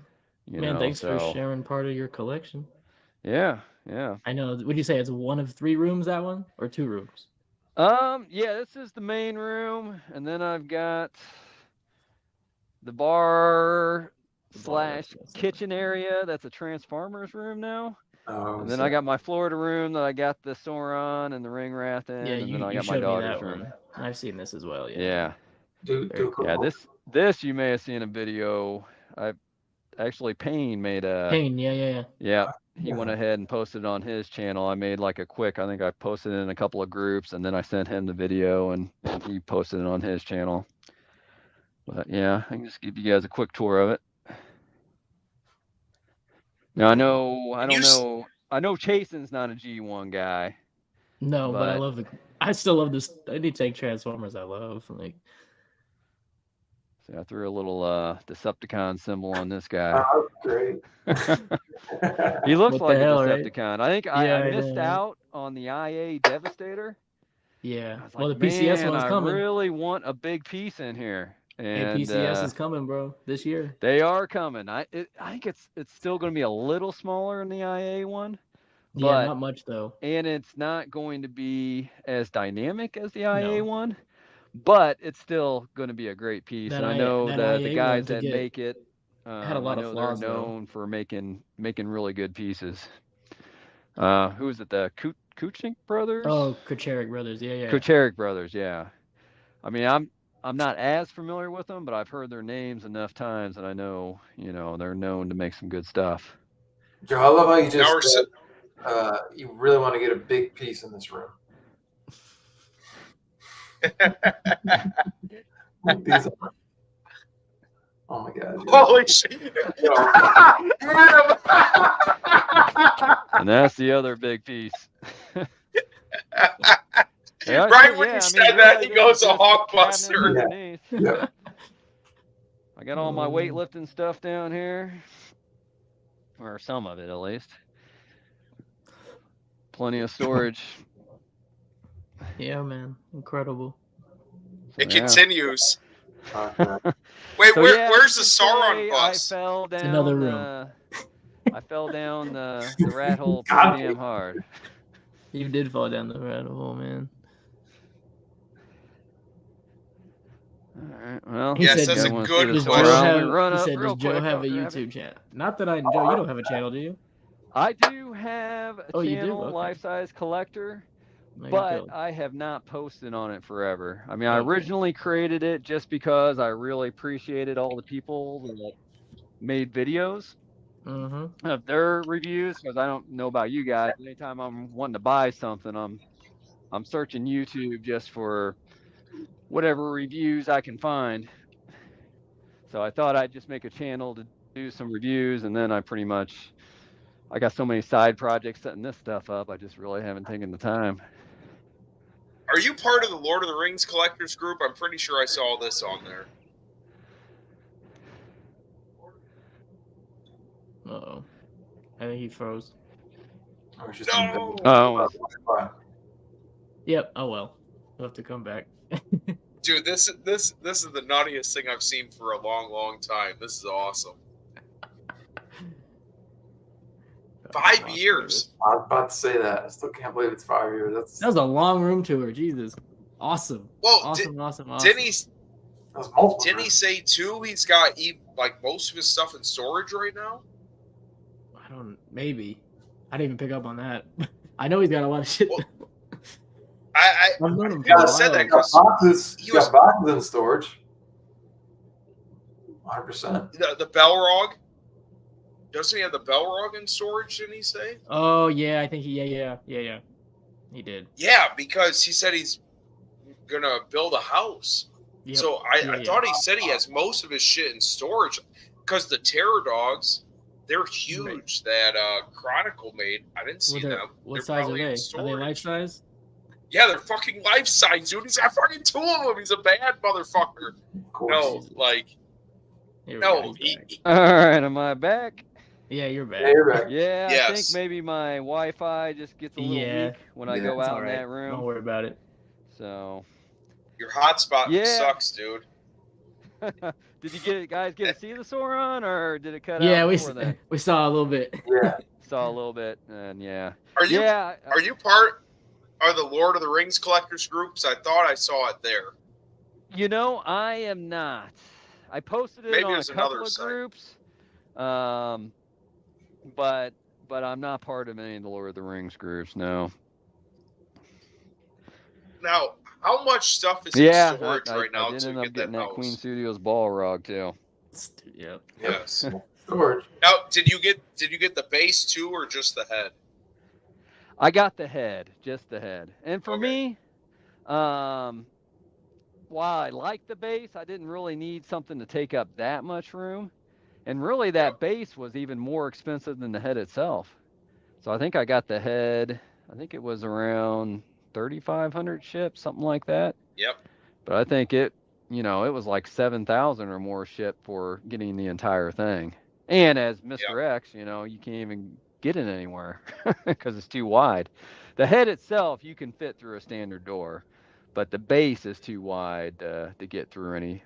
You Man, know, thanks for sharing part of your collection. Yeah. I know. Would you say it's one of 3 rooms, that one, or 2 rooms? Yeah, this is the main room, and then I've got the bar / kitchen area. That's a Transformers room now. And then I got my Florida room that I got the Sauron and the ring rat in, and then I got my daughter's room. I've seen this as well. Yeah. Cool. Yeah, this you may have seen a video. Payne made a. Payne, yeah. Yeah, he went ahead and posted it on his channel. I made like a quick. I think I posted it in a couple of groups, and then I sent him the video, and he posted it on his channel. But yeah, I can just give you guys a quick tour of it. Now I know Chasen's not a G1 guy. No, but I love I still love this. Any tank Transformers I love. Like, so I threw a little Decepticon symbol on this guy. Oh, great. He looks like a Right? Decepticon. I think I missed out on the IA Devastator. Yeah. Well, the PCS one's coming. I really want a big piece in here. And PCS is coming, bro, this year. They are coming. I think it's still going to be a little smaller than the IA one. Yeah, not much though. And it's not going to be as dynamic as the IA one, but it's still going to be a great piece. And I know the guys that make it had a lot of flaws. They're known for making really good pieces. Who is it? The Kuchnik brothers? Oh, Kucheric brothers. Yeah. Kucheric brothers. Yeah. I mean, I'm not as familiar with them, but I've heard their names enough times that I know, they're known to make some good stuff. Joe, I love how you just said, you really want to get a big piece in this room. These are- oh my god. Dude. Holy shit! Adam! And that's the other big piece. Yeah, Right when you said that, he goes a Hulkbuster. underneath. Yeah. I got all my weightlifting stuff down here, or some of it at least. Plenty of storage. Yeah, man, incredible. It Yeah. continues. Okay. Wait, So, where's yeah, the you could Sauron say bus? I fell down. another room. I fell down the rat hole God. pretty damn hard. You did fall down the rabbit hole, man. All right. Well, He Yes, said, that's a you wanna see good the Does store? Joe question. Let me have? run He up said, real "Does Joe quick. have a I'll grab it. YouTube channel?" Not that Joe, you don't have a channel, do you? I do have a Oh, you do? channel, Okay. Life Size Collector, There you but go. I have not posted on it forever. I mean, I Okay. originally created it just because I really appreciated all the people that made videos Mm-hmm. of their reviews, because I don't know about you guys. Anytime I'm wanting to buy something, I'm searching YouTube just for whatever reviews I can find. So I thought I'd just make a channel to do some reviews, and then I got so many side projects setting this stuff up, I just really haven't taken the time. Are you part of the Lord of the Rings collectors group? I'm pretty sure I saw this on there. Uh-oh. I think he froze. I was just No. Oh, Yep. Oh well. We'll have to come back. Dude, this is the nuttiest thing I've seen for a long, long time. This is awesome. 5 years. I was about to say that. I still can't believe it's 5 years. That was a long room tour. Jesus. Awesome. Well, Awesome. Didn't he That was multiple. Didn't he say too? He's got like most of his stuff in storage right now. I don't. Maybe. I didn't even pick up on that. I know he's got a lot of shit. Well, I've known him for never a said while. that He got 'cause boxes. he He got boxes in storage. 100%. the Belrog. Doesn't he have the Belrog in storage? Didn't he say? Oh yeah, I think he. Yeah. He did. Yeah, because he said he's gonna build a house. Yep. So I thought he said he has most of his shit in storage because the Terror Dogs, they're huge. That Chronicle made. I didn't see them. What They're size are probably in they? Are they storage. life size? Yeah, they're fucking life size, dude. He's got fucking 2 of them. He's a bad motherfucker. Of course. No, like Here we no. go, he's back. all right. Am I back? Yeah, you're back. Yeah, you're back. Yeah, I Yes. think maybe my Wi-Fi just gets a little Yeah. weak when I Yeah, go It's out all in right. that room. Don't worry about it. So, Your hotspot Yeah. sucks, dude. did you guys get to see the Sauron, or did it cut Yeah, out we before that? we saw a little bit. Yeah. Saw a little bit, and yeah. Are you Yeah. are you part of the Lord of the Rings collectors groups? I thought I saw it there. You know, I am not. I posted it Maybe on a there's couple another of site. groups, but I'm not part of any of the Lord of the Rings groups. No. Now, how much stuff is Yeah, in storage right I now did to end up get getting that that house? Queen Studios Balrog too. Yep. Yes. Storage. Now, did you get the base too, or just the head? I got the head, just the head. And for Okay. me, while I like the base, I didn't really need something to take up that much room. And really, that Yep. base was even more expensive than the head itself. So I think I got the head, I think it was around 3,500 shipped, something like that. Yep. But I think it was like 7,000 or more shipped for getting the entire thing. And as Mr. X, you can't even get it anywhere because it's too wide. The head itself, you can fit through a standard door, but the base is too wide to get through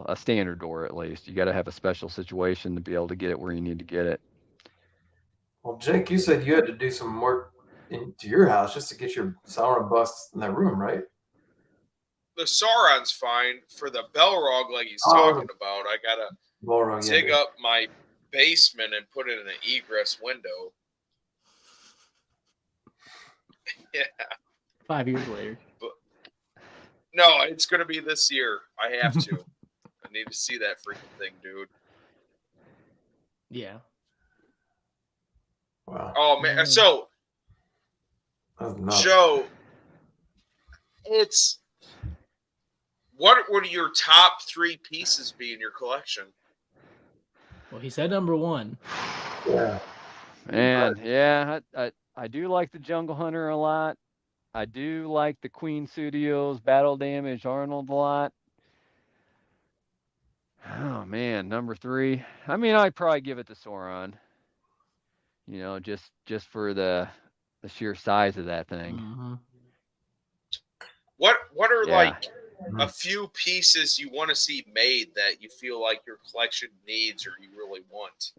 a standard door at least. You got to have a special situation to be able to get it where you need to get it. Well, Jake, you said you had to do some work into your house just to get your Sauron bust in that room, right? The Sauron's fine. For the Belrog, like he's Oh. talking about, I gotta Balrog, dig yeah. up my basement and put it in an egress window. Yeah. 5 years later. No, it's gonna be this year. I have to. I need to see that freaking thing, dude. Yeah. Wow. Oh man. So, That's nuts. Joe, it's what would your top 3 pieces be in your collection? Well, he said number 1. Yeah. And yeah, I do like the Jungle Hunter a lot. I do like the Queen Studios Battle Damage Arnold a lot. Oh man, number 3. I mean, I'd probably give it to Sauron. You know, just for the sheer size of that thing. Mm-hmm. What are Yeah. like a few pieces you want to see made that you feel like your collection needs or you really want?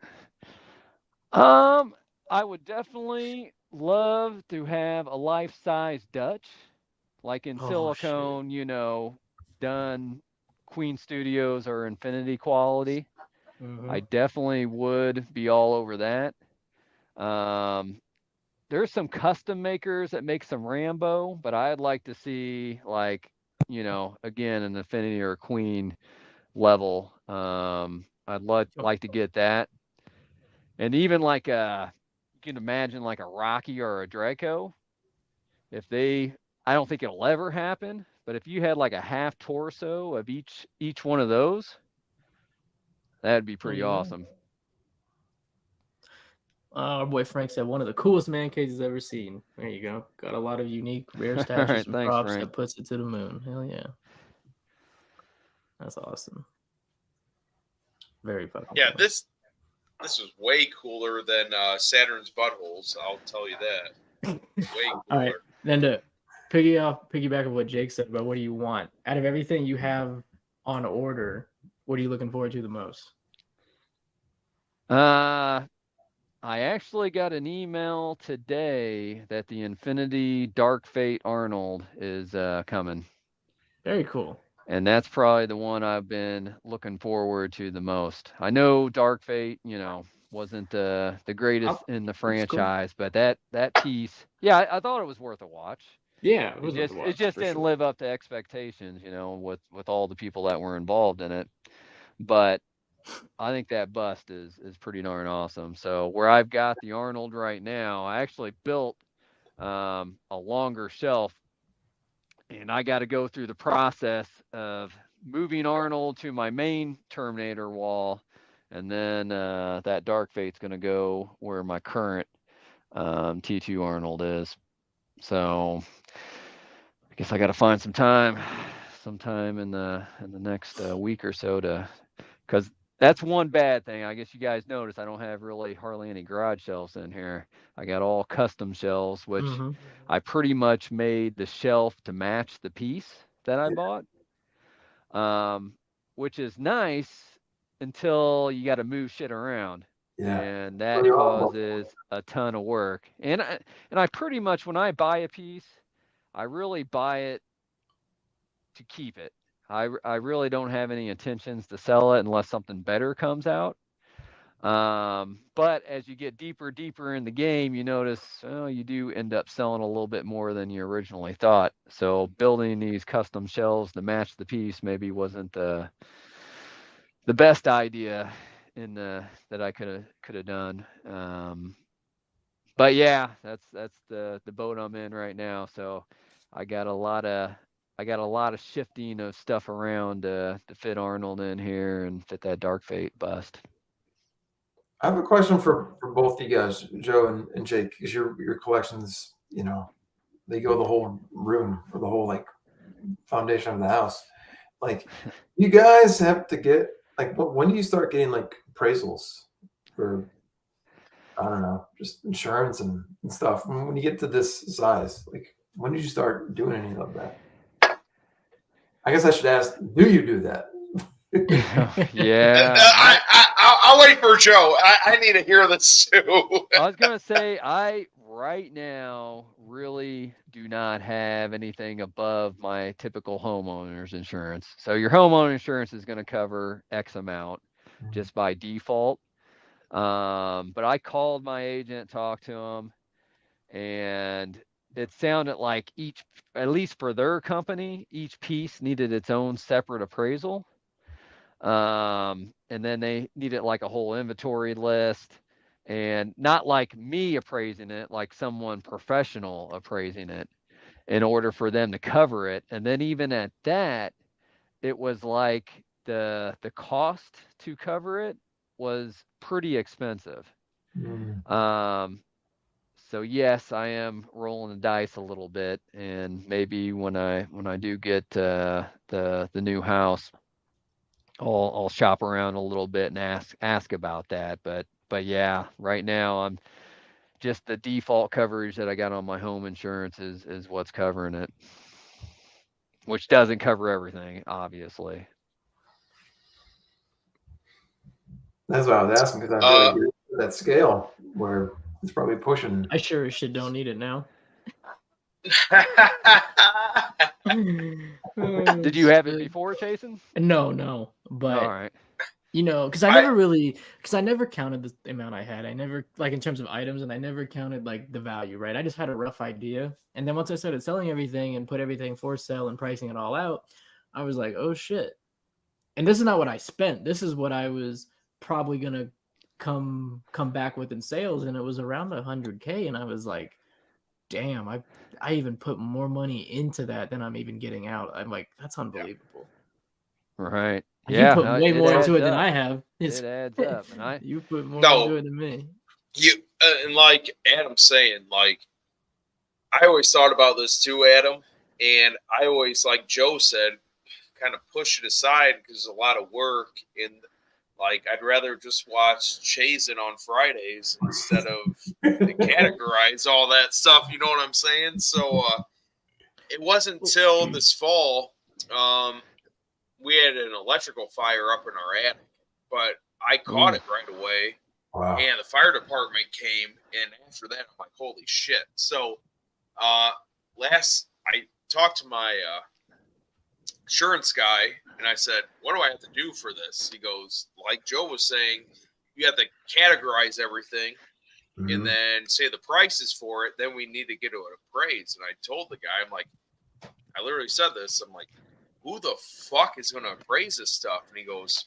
I would definitely love to have a life-size Dutch, like in Oh, silicone, you know, done Queen Studios or Infinity quality. Mm-hmm. I definitely would be all over that. There's some custom makers that make some Rambo, but I'd like to see like, you know, again, an Infinity or a Queen level. I'd like to get that. And even like you can imagine like a Rocky or a Draco. If they, I don't think it'll ever happen, but if you had like a half torso of each one of those, that'd be pretty awesome. Our boy Frank said one of the coolest man caves he's ever seen. There you go. Got a lot of unique, rare statues right, and thanks, props Frank. that puts it to the moon. Hell yeah. That's awesome. Very fucking Yeah, cool. this was way cooler than Saturn's buttholes. I'll tell you that. Way cooler. All right, then to piggyback of what Jake said about what do you want out of everything you have on order, what are you looking forward to the most? I actually got an email today that the Infinity Dark Fate Arnold is coming. Very cool. And that's probably the one I've been looking forward to the most. I know Dark Fate, you know, wasn't the greatest in the franchise, cool. But that piece, yeah, I thought it was worth a watch. Yeah, it just didn't live up to expectations, you know, with all the people that were involved in it. But I think that bust is pretty darn awesome. So where I've got the Arnold right now, I actually built a longer shelf, and I got to go through the process of moving Arnold to my main Terminator wall, and then that Dark Fate's going to go where my current T2 Arnold is. So I guess I got to find sometime in the next week or so because that's one bad thing. I guess you guys notice I don't have really hardly any garage shelves in here. I got all custom shelves, which I pretty much made the shelf to match the piece that I bought, which is nice until you got to move shit around. Yeah. And that causes a ton of work. And I pretty much, when I buy a piece, I really buy it to keep it. I really don't have any intentions to sell it unless something better comes out. But as you get deeper in the game, you notice you do end up selling a little bit more than you originally thought. So building these custom shells to match the piece maybe wasn't the best idea that I could have done. But yeah, that's the boat I'm in right now. So I got a lot of shifting of stuff around to fit Arnold in here and fit that Dark Fate bust. I have a question for both you guys, Joe and Jake, because your collections, you know, they go the whole room or the whole like foundation of the house. Like, you guys have to get like, when do you start getting like appraisals for, I don't know, just insurance and stuff? When you get to this size, like, when did you start doing any of that? I guess I should ask, do you do that? Yeah. I'll wait for Joe. I need to hear this too. I was gonna say I right now really do not have anything above my typical homeowner's insurance. So your homeowner insurance is going to cover X amount just by default. But I called my agent, talked to him, and it sounded like at least for their company, each piece needed its own separate appraisal. And then they needed like a whole inventory list, and not like me appraising it, like someone professional appraising it in order for them to cover it. And then even at that, it was like the cost to cover it was pretty expensive. So yes, I am rolling the dice a little bit, and maybe when I do get the new house, I'll shop around a little bit and ask about that. But yeah, right now I'm just the default coverage that I got on my home insurance is what's covering it, which doesn't cover everything, obviously. That's why I was asking, because I feel like you're at that scale where it's probably pushing. I sure as shit don't need it now. Did you have it before, Jason? No, but all right. You know, because I never counted the amount I had. I never, like, in terms of items, and I never counted like the value, right? I just had a rough idea. And then once I started selling everything and put everything for sale and pricing it all out, I was like, oh shit. And this is not what I spent. This is what I was probably gonna come back with in sales, and it was around 100K. And I was like, damn, I even put more money into that than I'm even getting out. I'm like, that's unbelievable. Right. You Yeah. put way more into it than up. I have. It adds up, and you put more into it than me. You and like Adam's saying, like I always thought about this too, Adam, and I always, like Joe said, kind of push it aside because it's a lot of work. And like I'd rather just watch Chazen on Fridays instead of categorize all that stuff. You know what I'm saying? So it wasn't until this fall. We had an electrical fire up in our attic, but I caught it right away. Wow. And the fire department came, and after that, I'm like, holy shit. So I talked to my insurance guy, and I said, what do I have to do for this? He goes, like Joe was saying, you have to categorize everything and then say the prices for it. Then we need to get it appraised. And I told the guy, I'm like, I literally said this. I'm like, who the fuck is going to appraise this stuff? And he goes,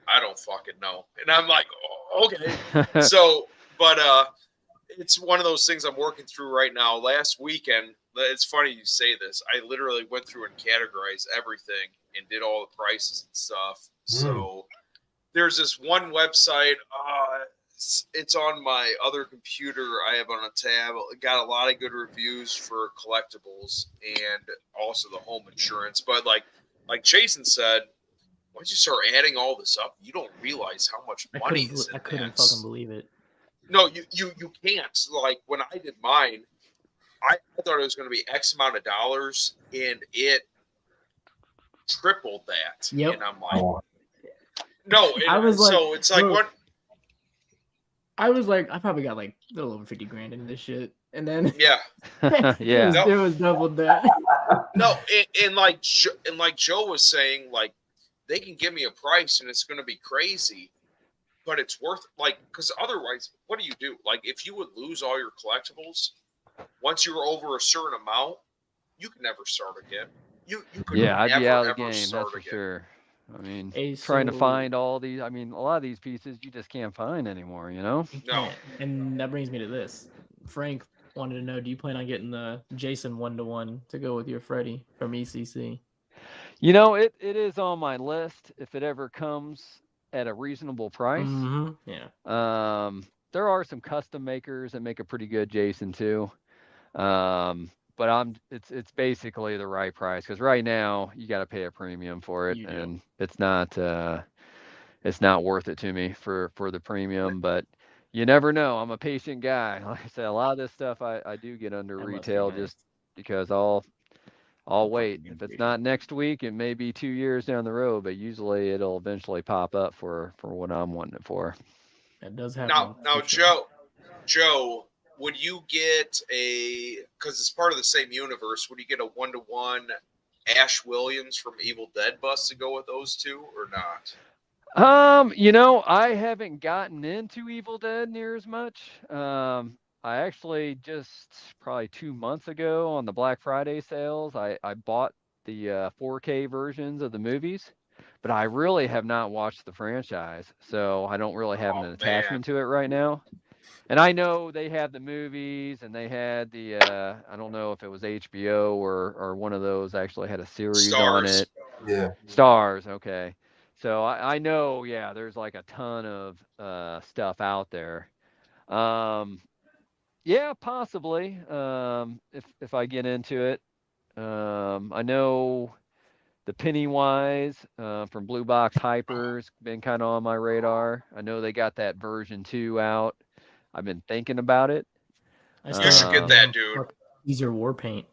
I don't fucking know. And I'm like, oh, okay. So, but it's one of those things I'm working through right now. Last weekend, it's funny you say this. I literally went through and categorized everything and did all the prices and stuff. So there's this one website. It's on my other computer. I have on a tab. It got a lot of good reviews for collectibles and also the home insurance. But like Jason said, once you start adding all this up, you don't realize how much money is in that. I couldn't fucking believe it. No, you can't. Like when I did mine, I thought it was going to be X amount of dollars, and it tripled that. Yep. And I'm like, no. I was like, so it's like what? I was like, I probably got like a little over 50 grand into this shit, and then yeah, it was doubled that. No, and like Joe was saying, like they can give me a price and it's going to be crazy, but it's worth because otherwise, what do you do? Like if you would lose all your collectibles, once you were over a certain amount, you can never start again. You could I'd be out of the game. That's for again. sure. I mean, trying to find all these. I mean, a lot of these pieces you just can't find anymore. You know. No. And that brings me to this. Frank wanted to know: do you plan on getting the Jason 1-to-1 to go with your Freddy from ECC? You know, it is on my list if it ever comes at a reasonable price. Yeah. There are some custom makers that make a pretty good Jason too. But it's basically the right price because right now you got to pay a premium for it, and it's not worth it to me for the premium. But you never know. I'm a patient guy. Like I said, a lot of this stuff I do get under retail just because I'll wait. If it's not next week, it may be 2 years down the road, but usually it'll eventually pop up for what I'm wanting it for. That does happen. Now, Joe, would you get because it's part of the same universe, would you get a 1-to-1 Ash Williams from Evil Dead bust to go with those two or not? You know, I haven't gotten into Evil Dead near as much. I actually just probably 2 months ago on the Black Friday sales, I bought the 4K versions of the movies, but I really have not watched the franchise, so I don't really have an attachment to it right now. And I know they have the movies, and they had the I don't know if it was HBO or one of those actually had a series on it. Yeah. Stars, okay. So I know, yeah, there's like a ton of stuff out there. Um, yeah, possibly. If I get into it, I know the Pennywise from Blue Box Hyper's been kind of on my radar. I know they got that version 2 out. I've been thinking about it. I You still should want get the that, damn dude. Caesar war paint.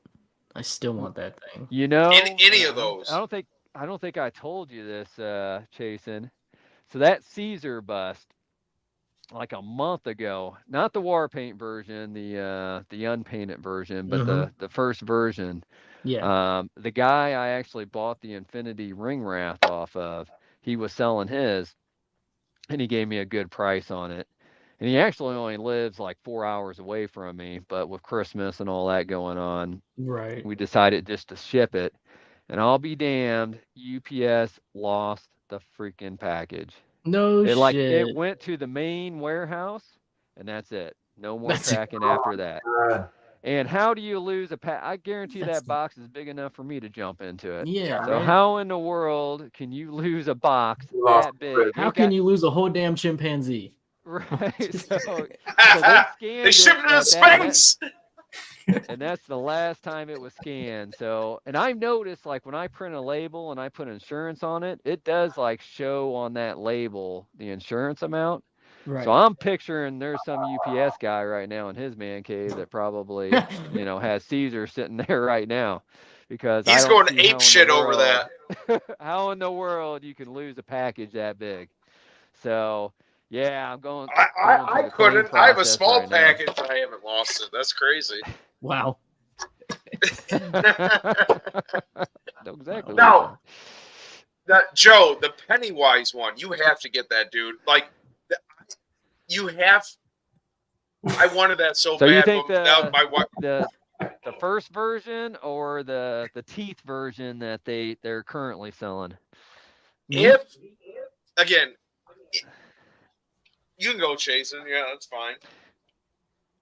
I still want that thing. You know, Any of those. I don't think I told you this, Chasen. So that Caesar bust, like a month ago, not the war paint version, the unpainted version, but Mm-hmm. the first version. Yeah. The guy I actually bought the Infinity Ring Wrath off of, he was selling his, and he gave me a good price on it. And he actually only lives like 4 hours away from me, but with Christmas and all that going on, Right. we decided just to ship it. And I'll be damned, UPS lost the freaking package. No It shit. went to the main warehouse, and that's it. No more That's tracking Oh after that. God. And how do you lose a pack? I guarantee that's that box is big enough for me to jump into it. yeah, So right. how in the world can you lose a box You lost that big? How It can got you lose a whole damn chimpanzee? right. So they They scanned shipped it it to at that, space. and that's the last time it was scanned. So, and I've noticed like when I print a label and I put insurance on it, it does like show on that label the insurance amount. So Right. I'm picturing there's some UPS guy right now in his man cave that probably, has Caesar sitting there right now, because I He's don't going see ape how in the shit over world, that. how in the world you can lose a package that big. So yeah, I'm going I through the claim couldn't. I have a process small right now. package. I haven't lost it. That's crazy. Wow. Know exactly what you're Now, saying. Joe, the Pennywise one, you have to get that, dude. Like, you have. I wanted that so So you bad, think but now my wife. the first version or the teeth version that they're currently selling? Me? If again, you can go chasing. Yeah, that's fine.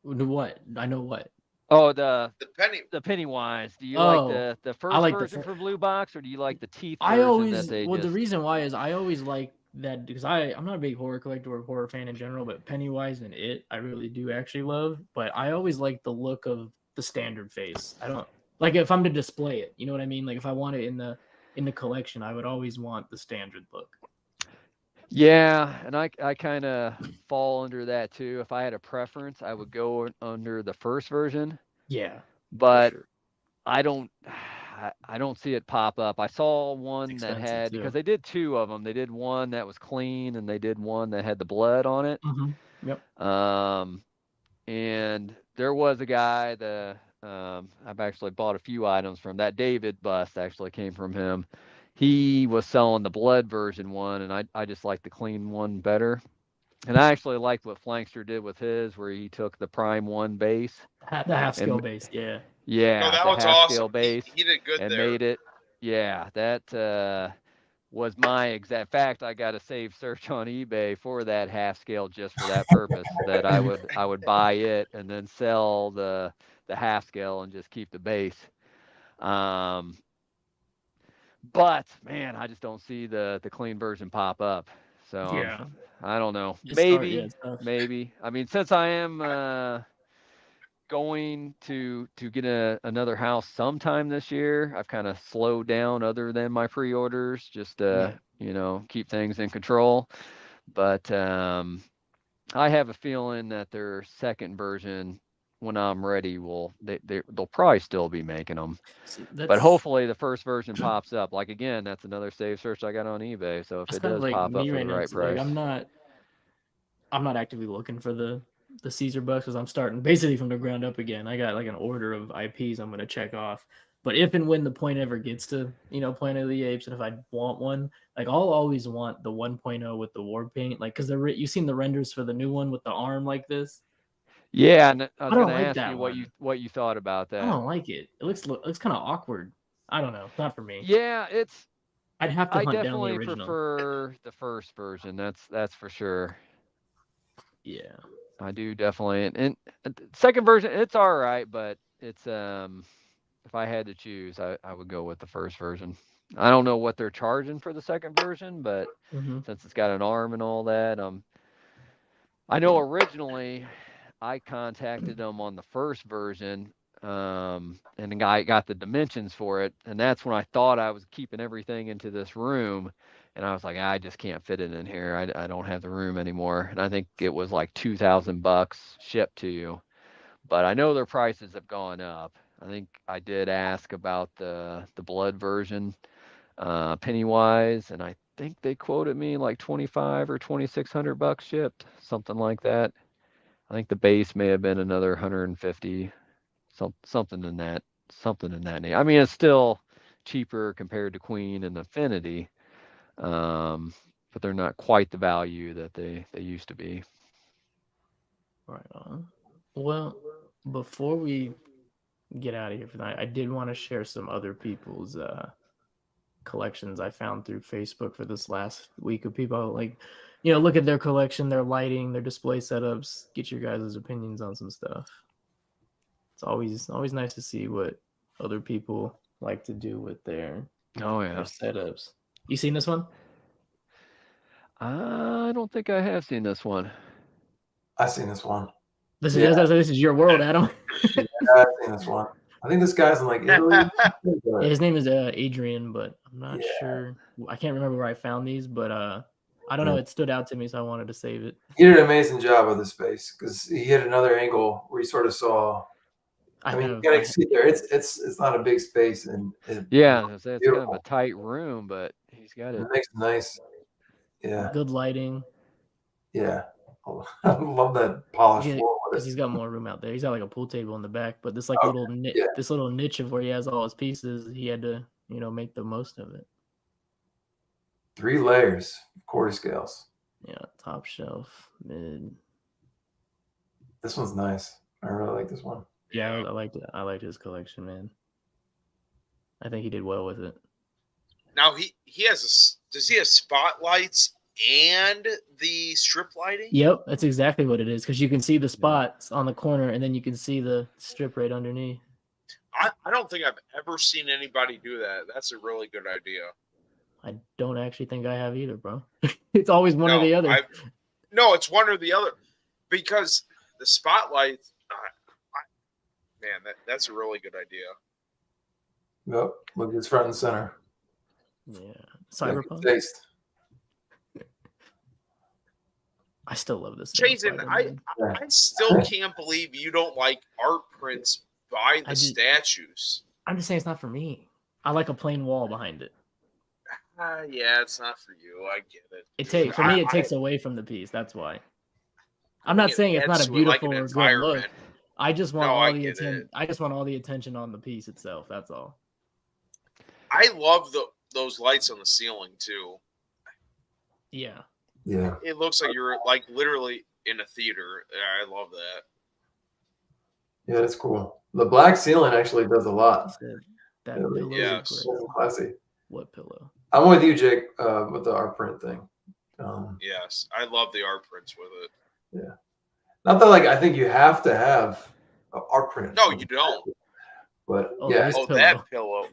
What? I know what. Oh, The Penny. the Pennywise. Do you like Oh, the I first like the version for Blue Box, or do you like the teeth I version that always they well the just? reason why is I always like that because I'm not a big horror collector or horror fan in general, but Pennywise and It I really do actually love. But I always like the look of the standard face. I don't like if I'm to display it. You know what I mean? Like if I want it in the collection, I would always want the standard look. Yeah, and I kind of fall under that too. If I had a preference, I would go under the first version, Yeah, for but sure. I don't I don't see it pop up. I saw It's one that expensive had, because too. they did two of them. They did one that was clean and they did one that had the blood on it. Yep. And there was a guy I've actually bought a few items from that. David bust actually came from him. He was selling the blood version one, and I just like the clean one better. And I actually liked what Flankster did with his, where he took the Prime One base The half scale and base. Yeah. No, yeah, that the one's half scale awesome. He base, he did good and there. made it. Yeah, that was my exact fact. I got a save search on eBay for that half scale just for that purpose. That I would buy it and then sell the half scale and just keep the base. Um, but man, I just don't see the clean version pop up. So Yeah. I don't know. It's hard. Yeah, it's tough. Maybe. I mean, since I am going to get another house sometime this year, I've kind of slowed down other than my pre-orders, just Right. keep things in control. But I have a feeling that their second version, when I'm ready, they'll probably still be making them. See, But that's hopefully the first version pops up. Like again, that's another save search I got on eBay. So if that's it kind of does like pop up me for right the now right too. Like price. I'm not actively looking for the Caesar bucks because I'm starting basically from the ground up again. I got like an order of IPs I'm gonna check off. But if and when the point ever gets to, Planet of the Apes, and if I want one, like I'll always want the 1.0 with the war paint, like because you've seen the renders for the new one with the arm like this. Yeah, and I I was don't gonna like ask that you one. what you thought about I that. don't like it. It looks kind of awkward. I don't know. Not for me. Yeah, I'd have to I hunt down the definitely original. prefer the first version. That's for sure. Yeah. I do definitely. And second version, it's all right, but it's if I had to choose, I would go with the first version. I don't know what they're charging for the second version, but Mm-hmm. since it's got an arm and all that, I know originally I contacted them on the first version, and the guy got the dimensions for it, and that's when I thought I was keeping everything into this room, and I was like, I just can't fit it in here. I don't have the room anymore, and I think it was like $2,000 shipped to you. But I know their prices have gone up. I think I did ask about the blood version, Pennywise, and I think they quoted me like 25 or $2,600 shipped, something like that. I think the base may have been another 150, something in that name. I mean, it's still cheaper compared to Queen and Affinity, but they're not quite the value that they used to be. Right on. Well, before we get out of here for tonight, I did want to share some other people's collections I found through Facebook for this last week of people like, look at their collection, their lighting, their display setups, get your guys' opinions on some stuff. It's always nice to see what other people like to do with their setups. You seen this one? I don't think I have seen this one. I've seen this one. This is your world, Adam. Yeah, I've seen this one. I think this guy's in like Italy. Yeah, his name is Adrian, but I'm not sure. I can't remember where I found these, but I don't know. It stood out to me, so I wanted to save it. He did an amazing job with the space because he hit another angle where you sort of saw. I mean, you gotta see there. It's not a big space, and it's kind of a tight room, but he's got it. It makes nice. Yeah. Good lighting. Yeah. I love that polished floor. Because he's got more room out there. He's got like a pool table in the back, but this little niche of where he has all his pieces, he had to make the most of it. 3 layers of quarter scales. Yeah, top shelf, mid. This one's nice. I really like this one. Yeah, I liked it. I liked his collection, man. I think he did well with it. Now does he have spotlights and the strip lighting? Yep, that's exactly what it is, because you can see the spots on the corner and then you can see the strip right underneath. I don't think I've ever seen anybody do that. That's a really good idea. I don't actually think I have either, bro. It's always one or the other. No, it's one or the other, because the spotlights. Man, that's a really good idea. Yep, look, it's front and center. Yeah, cyberpunk. Taste. I still love this. Jason, I still can't believe you don't like art prints by the statues. I'm just saying it's not for me. I like a plain wall behind it. Yeah, it's not for you. I get it. It takes away from the piece. That's why. I'm not saying it's not a beautiful or good look. I just want all the attention. I just want all the attention on the piece itself. That's all. I love those lights on the ceiling too. Yeah. Yeah. It looks like you're like literally in a theater. I love that. Yeah, that's cool. The black ceiling actually does a lot. That pillow is classy. What pillow? I'm with you, Jake, with the art print thing. Yes, I love the art prints with it. Yeah. Not that I think you have to have an art print. No, you don't. But that pillow.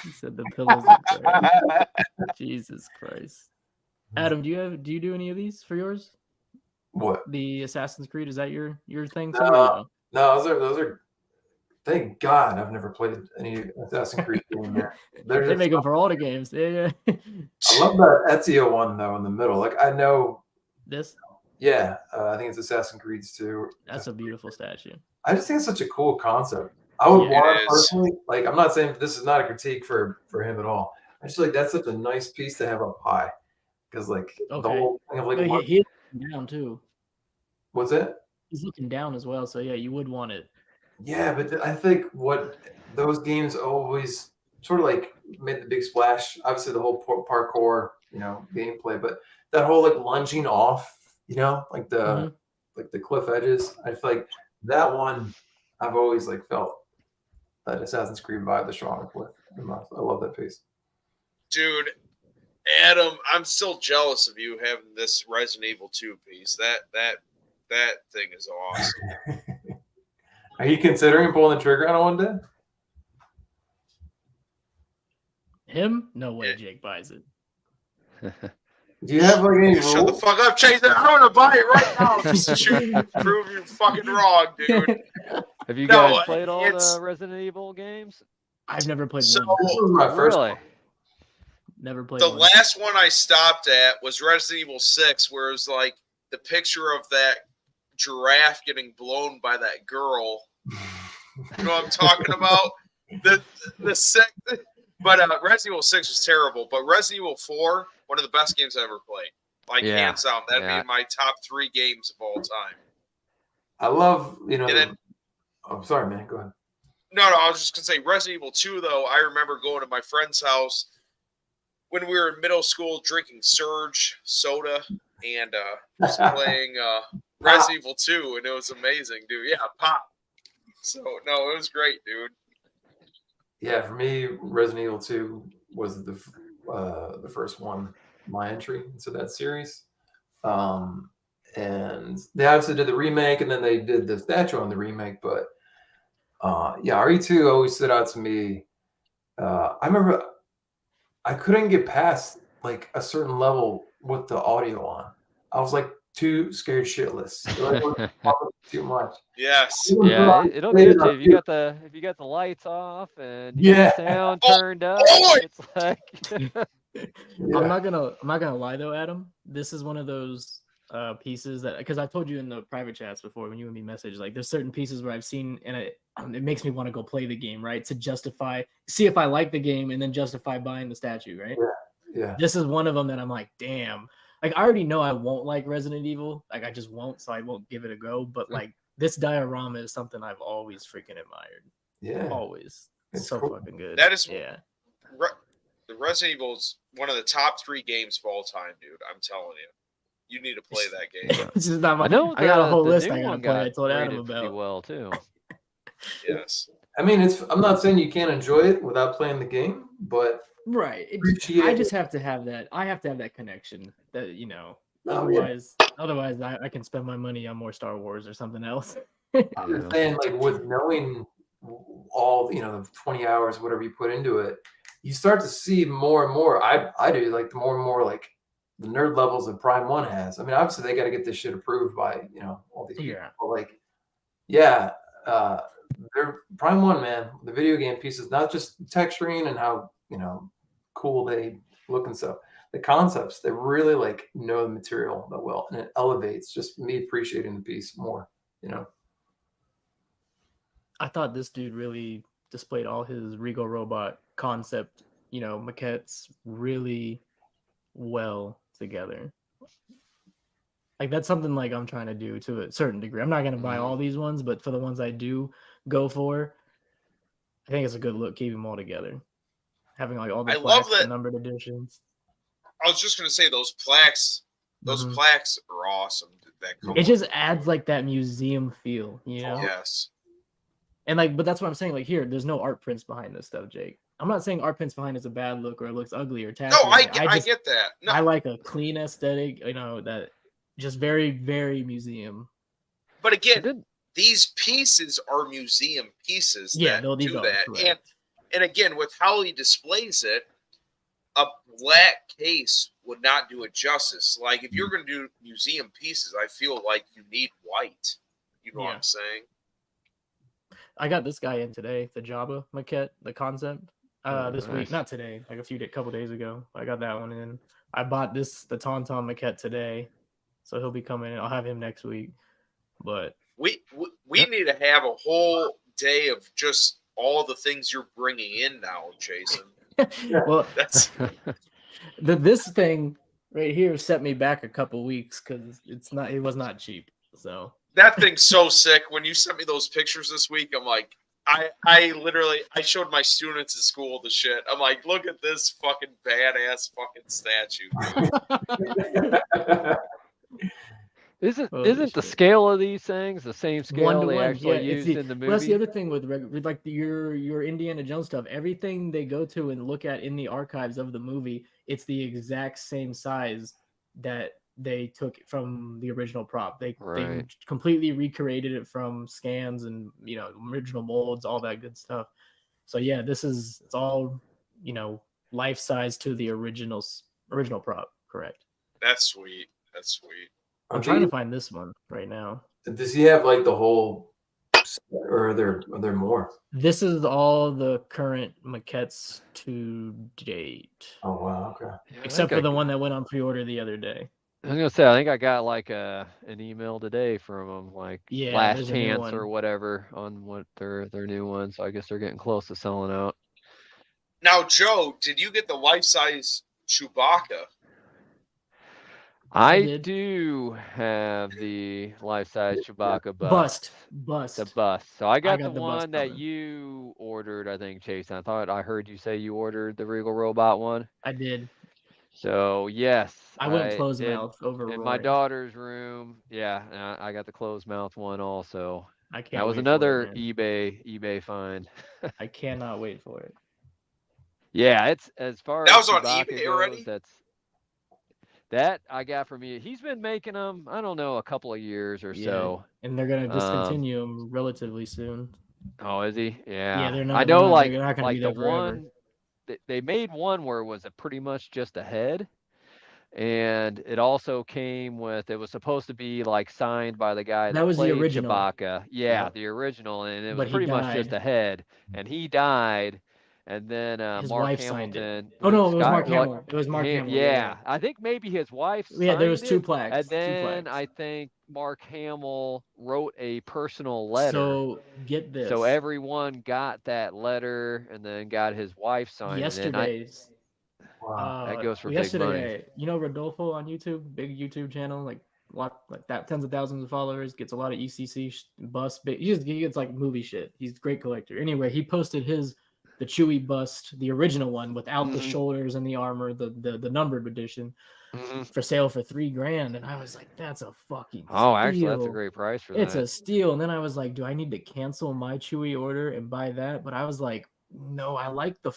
He said the pillows are Jesus Christ. Adam, do you do any of these for yours? What? The Assassin's Creed, is that your thing too? No, those are. Thank God I've never played any Assassin's Creed game yet. They make them for all the games. Yeah. I love that Ezio one though in the middle. I know this. Yeah, I think it's Assassin's Creed 2. That's a beautiful statue. I just think it's such a cool concept. I would want personally. I'm not saying this is not a critique for him at all. I just feel like that's such a nice piece to have up high, because the whole thing of he's looking down too. What's it? He's looking down as well, so yeah, you would want it. Yeah, but I think what those games always sort of made the big splash. Obviously, the whole parkour, gameplay, but that whole lunging off, the cliff edges. I feel like that one I've always felt that Assassin's Creed vibe the strongest with. I love that piece. Dude, Adam, I'm still jealous of you having this Resident Evil 2 piece. That thing is awesome. Are you considering pulling the trigger on it one day? Him? No way Yeah. Jake buys it. Do you have like any You shut the rules? fuck up, Chase. I'm gonna buy it right now. Just to prove you fucking wrong, dude. Have you No, guys played all it's- the Resident Evil games? I've never played So one. This was my first Really? one. Never played the one. last one I stopped at was Resident Evil 6, where it was like the picture of that giraffe getting blown by that girl. You know what I'm talking about? The sec- But Resident Evil 6 was terrible. But Resident Evil 4, one of the best games I ever played. Like, Yeah, hands down. That'd yeah. be in my top 3 games of all time. I love, And then, oh, sorry, man. Go ahead. no, I was just going to say Resident Evil 2, though. I remember going to my friend's house when we were in middle school drinking Surge soda and just playing Resident Evil 2, and it was amazing, dude. Yeah, pop. So, no, it was great, dude. Yeah, for me, Resident Evil 2 was the first one, my entry into that series. And they obviously did the remake, and then they did the statue on the remake. But yeah, RE2 always stood out to me. I remember I couldn't get past like a certain level with the audio on. I was like too scared shitless. Like, too much. Yes. Yeah, it'll get you if you got the lights off and you got the sound turned up. It's like I'm not gonna lie though, Adam. This is one of those pieces that, because I told you in the private chats before when you and me messaged, like there's certain pieces where I've seen and it makes me want to go play the game, right? To justify, see if I like the game and then justify buying the statue, right? Yeah. This is one of them that I'm like, damn. Like I already know I won't like Resident Evil. Like I just won't, so I won't give it a go. But like this diorama is something I've always freaking admired. Yeah. Always. It's so cool. fucking good. That is, yeah. The Resident Evil's one of the top 3 games of all time, dude. I'm telling you. You need to play that game. This is not my, I know I got a whole the list new I gotta one play. I got told Adam rated pretty about. well too. Yes. I mean, I'm not saying you can't enjoy it without playing the game, but Right. I just have to have that. I have to have that connection. That otherwise I can spend my money on more Star Wars or something else. I'm just saying, like with knowing all the 20 hours, whatever you put into it, you start to see more and more. I do like the more and more like the nerd levels that Prime 1 has. I mean, obviously they got to get this shit approved by all these people. But like, yeah, they're Prime 1, man. The video game pieces, not just texturing and how cool they look and stuff. The concepts, they really like know the material that well, and it elevates just me appreciating the piece more. I thought this dude really displayed all his Regal Robot concept, maquettes really well together. Like that's something like I'm trying to do to a certain degree. I'm not going to buy all these ones, but for the ones I do go for, I think it's a good look keeping them all together. Having like all the plaques, the numbered editions. I was just going to say those plaques are awesome. It just adds like that museum feel, Yes. And like, but that's what I'm saying. Like here, there's no art prints behind this stuff, Jake. I'm not saying art prints behind is a bad look or it looks ugly or tacky. No, I get that. No. I like a clean aesthetic, that just very, very museum. But again, these pieces are museum pieces that do that. And again, with how he displays it, a black case would not do it justice. Like if you're going to do museum pieces, I feel like you need white. You know what I'm saying? I got this guy in today, the Jabba maquette, the concept. This week, not today, like a couple days ago. I got that one in. I bought the Tauntaun maquette today, so he'll be coming in. I'll have him next week. But we need to have a whole day of just all the things you're bringing in now, Jason. Well, that's this thing right here set me back a couple weeks because it was not cheap. So that thing's so sick. When you sent me those pictures this week, I'm like, I literally showed my students at school the shit. I'm like, look at this fucking badass fucking statue. Isn't the scale of these things the same scale they actually used in the movie? Well, that's the other thing with like your Indiana Jones stuff. Everything they go to and look at in the archives of the movie, it's the exact same size that they took from the original prop. They completely recreated it from scans and original molds, all that good stuff. So yeah, it's all life size to the original prop. Correct. That's sweet. That's sweet. I'm trying to find this one right now. Does he have like the whole set, or are there more? This is all the current maquettes to date. Oh wow, okay. Yeah, Except for the one that went on pre-order the other day. I was gonna say, I think I got like an email today from them, like Yeah, last there's a new chance one. or whatever on what their new one. So I guess they're getting close to selling out. Now, Joe, did you get the life-size Chewbacca? I did. do have the life-size Chewbacca Bust. The bust. So I got the the bust one that coming. you ordered, I think, Chase. I thought I heard you say you ordered the Regal Robot one. I did. So yes, I went closed mouth over in my Roy. daughter's room. Yeah, I got the closed mouth one also. I can't. That was wait another for it, man. eBay find. I cannot wait for it. Yeah, it's as far That as was on Chewbacca eBay goes, already? that I got from you. He's been making them, I don't know, a couple of years or so. And they're gonna discontinue them relatively soon. Oh, is he? Yeah. Yeah, they're not. I know, they're not gonna be the there forever. one they made one where it was pretty much just a head, and it also came with, it was supposed to be like signed by the guy that was the played original. Chewbacca. Yeah, Yep. the original, and it But was he pretty much just died. a head, and he died. And then His Mark wife signed it. Hamilton. Oh no, it was Mark Scott- Hamill. It was Mark Hamill. Yeah, I think maybe his wife signed Yeah, there was two it, plaques. and then two plaques. I think Mark Hamill wrote a personal letter. So get this. So everyone got that letter, and then got his wife signed Yesterday's. Wow. that goes for big money. You know Rodolfo on YouTube, big YouTube channel, like that, tens of thousands of followers, gets a lot of ECC bust. He gets like movie shit. He's a great collector. Anyway, he posted the Chewie bust, the original one without the shoulders and the armor, the numbered edition, for sale for $3,000, and I was like, that's a fucking steal. Actually, that's a great price for that. It's a steal. And then I was like, do I need to cancel my Chewie order and buy that? But I was like, no, I like the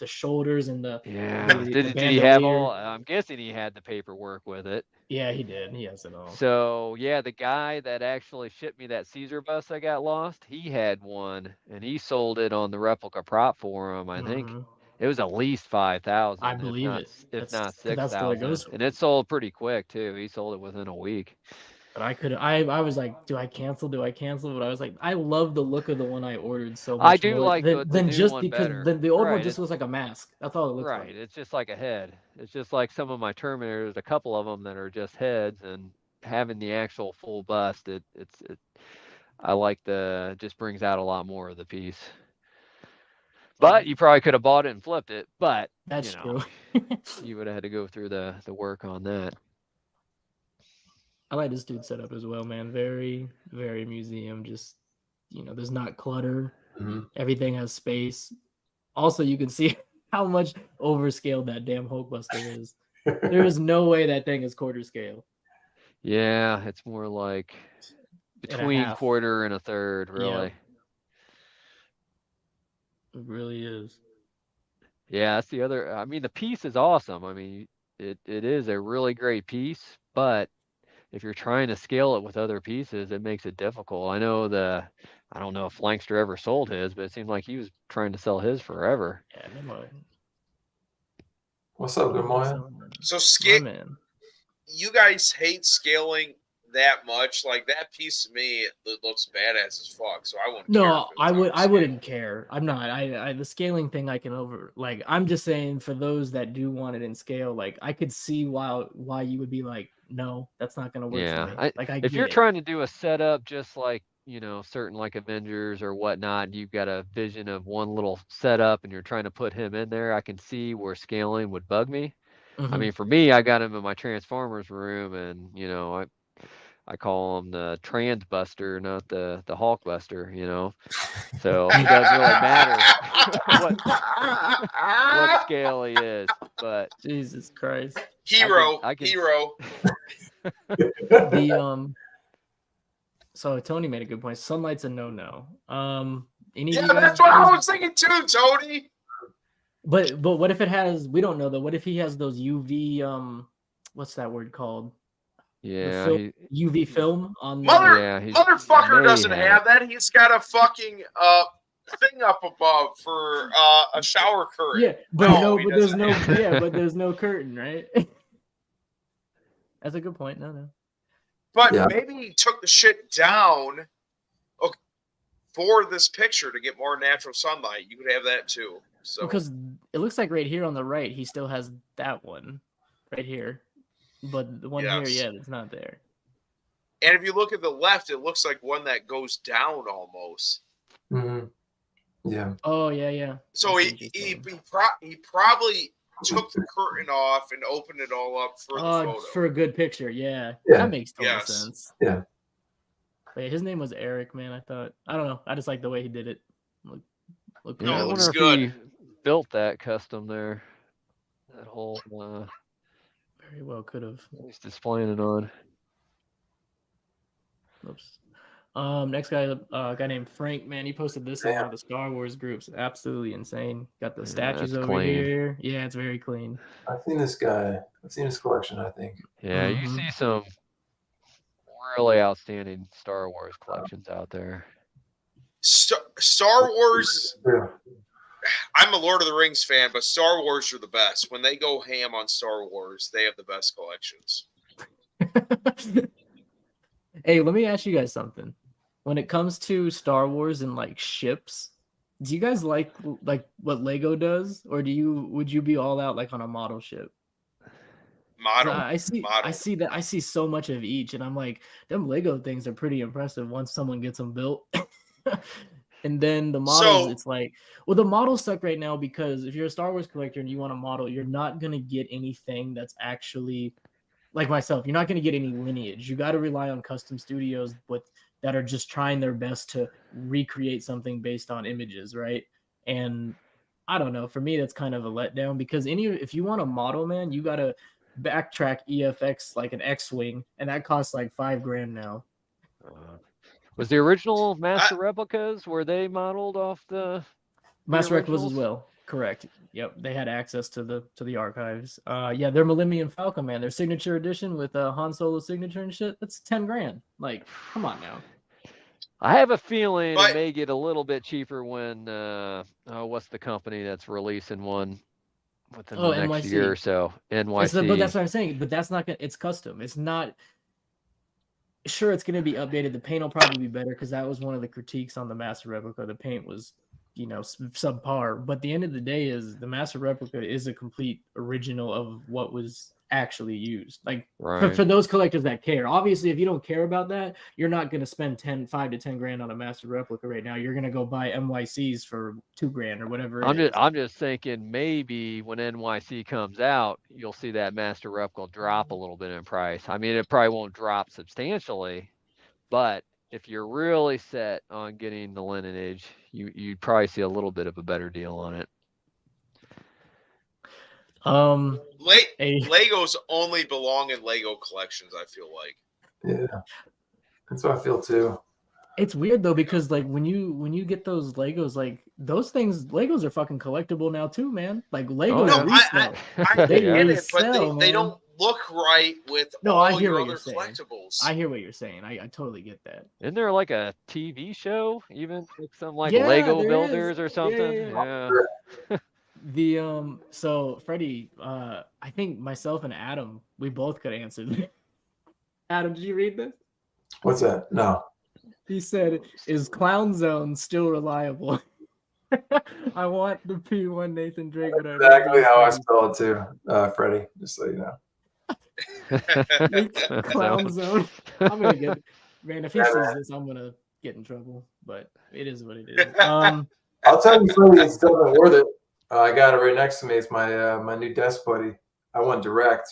shoulders and the Did he have all? I'm guessing he had the paperwork with it. Yeah, he did. He has it all. So yeah, the guy that actually shipped me that Caesar bus I got lost, he had one, and he sold it on the replica prop forum. I think it was at least 5,000. I believe if not 6,000. That's what it goes for. And it sold pretty quick too. He sold it within a week. But I was like, do I cancel? But I was like, I love the look of the one I ordered so much. I do more like the new just one because better. the old one just looks like a mask. That's all it looks like. Right. It's just like a head. It's just like some of my Terminators, a couple of them that are just heads, and having the actual full bust, I like just brings out a lot more of the piece. But you probably could have bought it and flipped it. But that's true. You would have had to go through the work on that. I like this dude's setup as well, man. Very, very museum. Just, there's not clutter. Everything has space. Also, you can see how much overscaled that damn Hulkbuster is. There is no way that thing is quarter scale. Yeah, it's more like between quarter and a third, really. It really is. Yeah, that's the other. I mean, the piece is awesome. I mean, it is a really great piece, but if you're trying to scale it with other pieces, it makes it difficult. I know I don't know if Lankster ever sold his, but it seemed like he was trying to sell his forever. Yeah, no. What's up, good morning? So you guys hate scaling that much? Like that piece to me, it looks badass as fuck. So I wouldn't. No, I wouldn't care. I'm not. The scaling thing I can I'm just saying, for those that do want it in scale, like I could see why you would be like, no, that's not gonna work for me. If you're trying to do a setup just like, certain like Avengers or whatnot, you've got a vision of one little setup and you're trying to put him in there, I can see where scaling would bug me. I mean, for me, I got him in my Transformers room, and I call him the Trans Buster, not the Hulk Buster, So it doesn't really matter what scale he is. But Jesus Christ, hero. So Tony made a good point. Sunlight's a no. That's what I was thinking too, Tony. But what if it has? We don't know though. What if he has those UV? What's that word called? Yeah, UV film on. Motherfucker doesn't have that. He's got a fucking thing up above for a shower curtain. Yeah, but No, he but there's doesn't no have but there's no curtain, right? That's a good point. No. But Yeah. maybe he took the shit down for this picture to get more natural sunlight. You could have that too. So Because it looks like right here on the right, he still has that one right here. But the one here, Yes. yeah, it's not there. and if you look at the left, it looks like one that goes down almost. Mhm. Yeah. Oh, yeah. So I see he what you're he, saying. he probably took the curtain off and opened it all up for the photo. For a good picture, yeah. Yeah. That makes total Yes. sense. Yeah. But yeah, his name was Eric, man. I don't know. I just like the way he did it. Look Yeah, I it wonder looks if good. he built that custom there. That whole very well could have. he's displaying it on. Oops. Next guy, a guy named Frank, man, he posted this in one of the Star Wars groups. Absolutely insane. Got the statues that's over clean. here. Yeah, it's very clean. I've seen this guy. I've seen his collection, I think. Yeah, you see some really outstanding Star Wars collections out there. Star Wars. Yeah. I'm a Lord of the Rings fan, but Star Wars are the best. When they go ham on Star Wars, they have the best collections. Hey, let me ask you guys something. When it comes to Star Wars and like ships, do you guys like what Lego does, or would you be all out like on a model ship? Model. I see so much of each, and I'm like, them Lego things are pretty impressive once someone gets them built. And then the models, it's like, well, the models suck right now because if you're a Star Wars collector and you want a model, you're not gonna get anything that's actually like myself. You're not gonna get any lineage. You got to rely on custom studios that are just trying their best to recreate something based on images, right? And I don't know. For me, that's kind of a letdown because if you want a model, man, you gotta backtrack EFX like an X-wing, and that costs like $5,000 now. Was the original Master Replicas, were they modeled off the Master Replicas originals? as well? Correct. Yep, they had access to the archives. Yeah, their Millennium Falcon, man, their signature edition with Han Solo signature and shit. That's $10,000. Like, come on now. I have a feeling it may get a little bit cheaper when what's the company that's releasing one within the next NYC. year or so? NYC. But that's what I'm saying. But that's not gonna. It's custom. It's not. Sure, it's gonna be updated. The paint will probably be better because that was one of the critiques on the Master Replica. The paint was, subpar. But the end of the day is the Master Replica is a complete original of what was actually used. Like for those collectors that care. Obviously, if you don't care about that, you're not gonna spend $5,000 to $10,000 on a Master Replica right now. You're gonna go buy NYCs for $2,000 or whatever. I'm just thinking maybe when NYC comes out, you'll see that Master Replica drop a little bit in price. I mean, it probably won't drop substantially, but if you're really set on getting the lineage, you'd probably see a little bit of a better deal on it. Legos only belong in Lego collections, I feel like. Yeah, that's what I feel too. It's weird though because like when you get those Legos, like those things, Legos are fucking collectible now too, man. Like Legos resell. I get it, but they don't look right with all your other collectibles. I hear what you're saying. I totally get that. Isn't there like a TV show, even like some Lego builders or something? Yeah. So Freddie, I think myself and Adam, we both could answer this. Adam, did you read this? What's that? No. He said, "Is Clown Zone still reliable?" I want the P1 Nathan Drake. Exactly how I spell it too, Freddie. Just so you know. Clown Zone. I'm gonna get, man. If he sees this, I'm gonna get in trouble. But it is what it is. I'll tell you, Freddie, it's definitely worth it. I got it right next to me. It's my my new desk buddy. I went direct.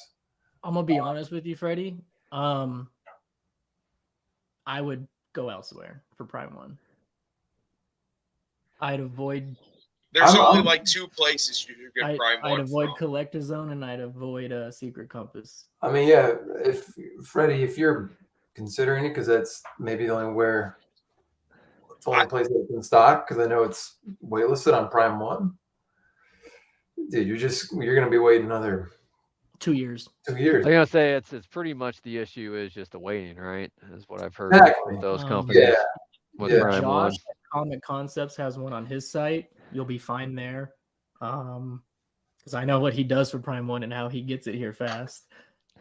I'm gonna be honest with you, Freddie. I would go elsewhere for Prime 1. I'd avoid. There's only like 2 places you could get Prime 1. I'd avoid Collector Zone and I'd avoid Secret Compass. I mean, yeah, if you're considering it, because that's maybe the only place that's in stock, because I know it's waitlisted on Prime 1. Dude, you're gonna be waiting another 2 years. 2 years. I'm gonna say it's pretty much the issue is just the waiting, right? Is what I've heard exactly. with those companies with Prime Josh 1. at Comic Concepts has one on his site. You'll be fine there. Because I know what he does for Prime 1 and how he gets it here fast.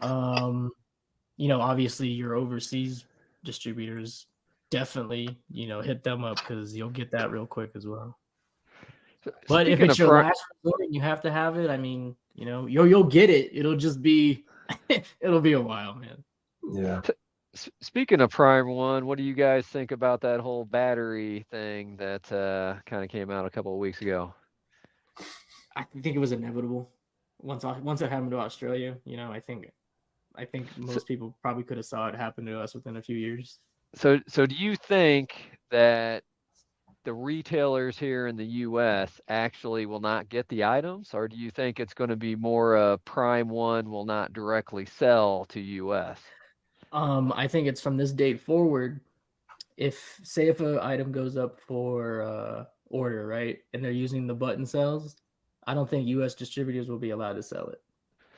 Obviously your overseas distributors, definitely, hit them up because you'll get that real quick as well. But if it's your last resort and you have to have it, I mean, you'll get it. It'll just be, it'll be a while, man. Yeah. Speaking of Prime 1, what do you guys think about that whole battery thing that kind of came out a couple of weeks ago? I think it was inevitable. Once it happened to Australia, I think most people probably could have saw it happen to us within a few years. So do you think that the retailers here in the U.S. actually will not get the items, or do you think it's going to be more Prime 1 will not directly sell to U.S.? I think it's from this date forward. If an item goes up for order, right, and they're using the button cells, I don't think U.S. distributors will be allowed to sell it.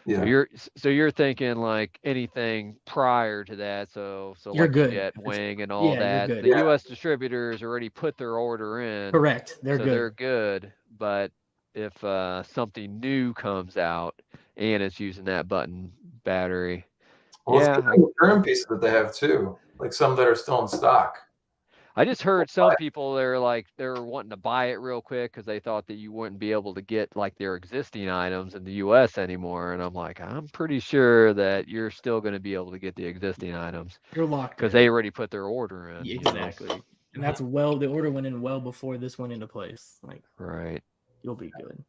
Yeah. So you're thinking like anything prior to that. So you're like good. Jet Wing and all that. You're good. The U.S. distributors already put their order in. Correct. They're good. But if something new comes out and it's using that button battery, Well, the current pieces that they have too, like some that are still in stock. I just heard some people they're wanting to buy it real quick because they thought that you wouldn't be able to get like their existing items in the U.S. anymore, and I'm like, I'm pretty sure that you're still going to be able to get the existing items. You're locked because they already put their order in. Exactly, and that's the order went in well before this went into place. Like, right, you'll be good.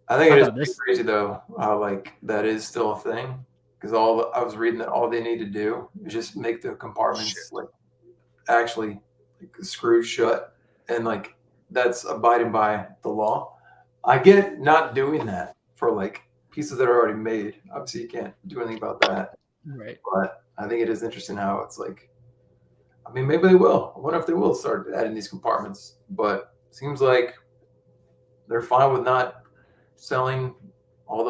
I think it is crazy though, like that is still a thing. Because I was reading that all they need to do is just make the compartments like actually screwed shut, and like that's abiding by the law. I get not doing that for like pieces that are already made. Obviously, you can't do anything about that. Right. But I think it is interesting how it's like. I mean, maybe they will. I wonder if they will start adding these compartments. But it seems like they're fine with not selling all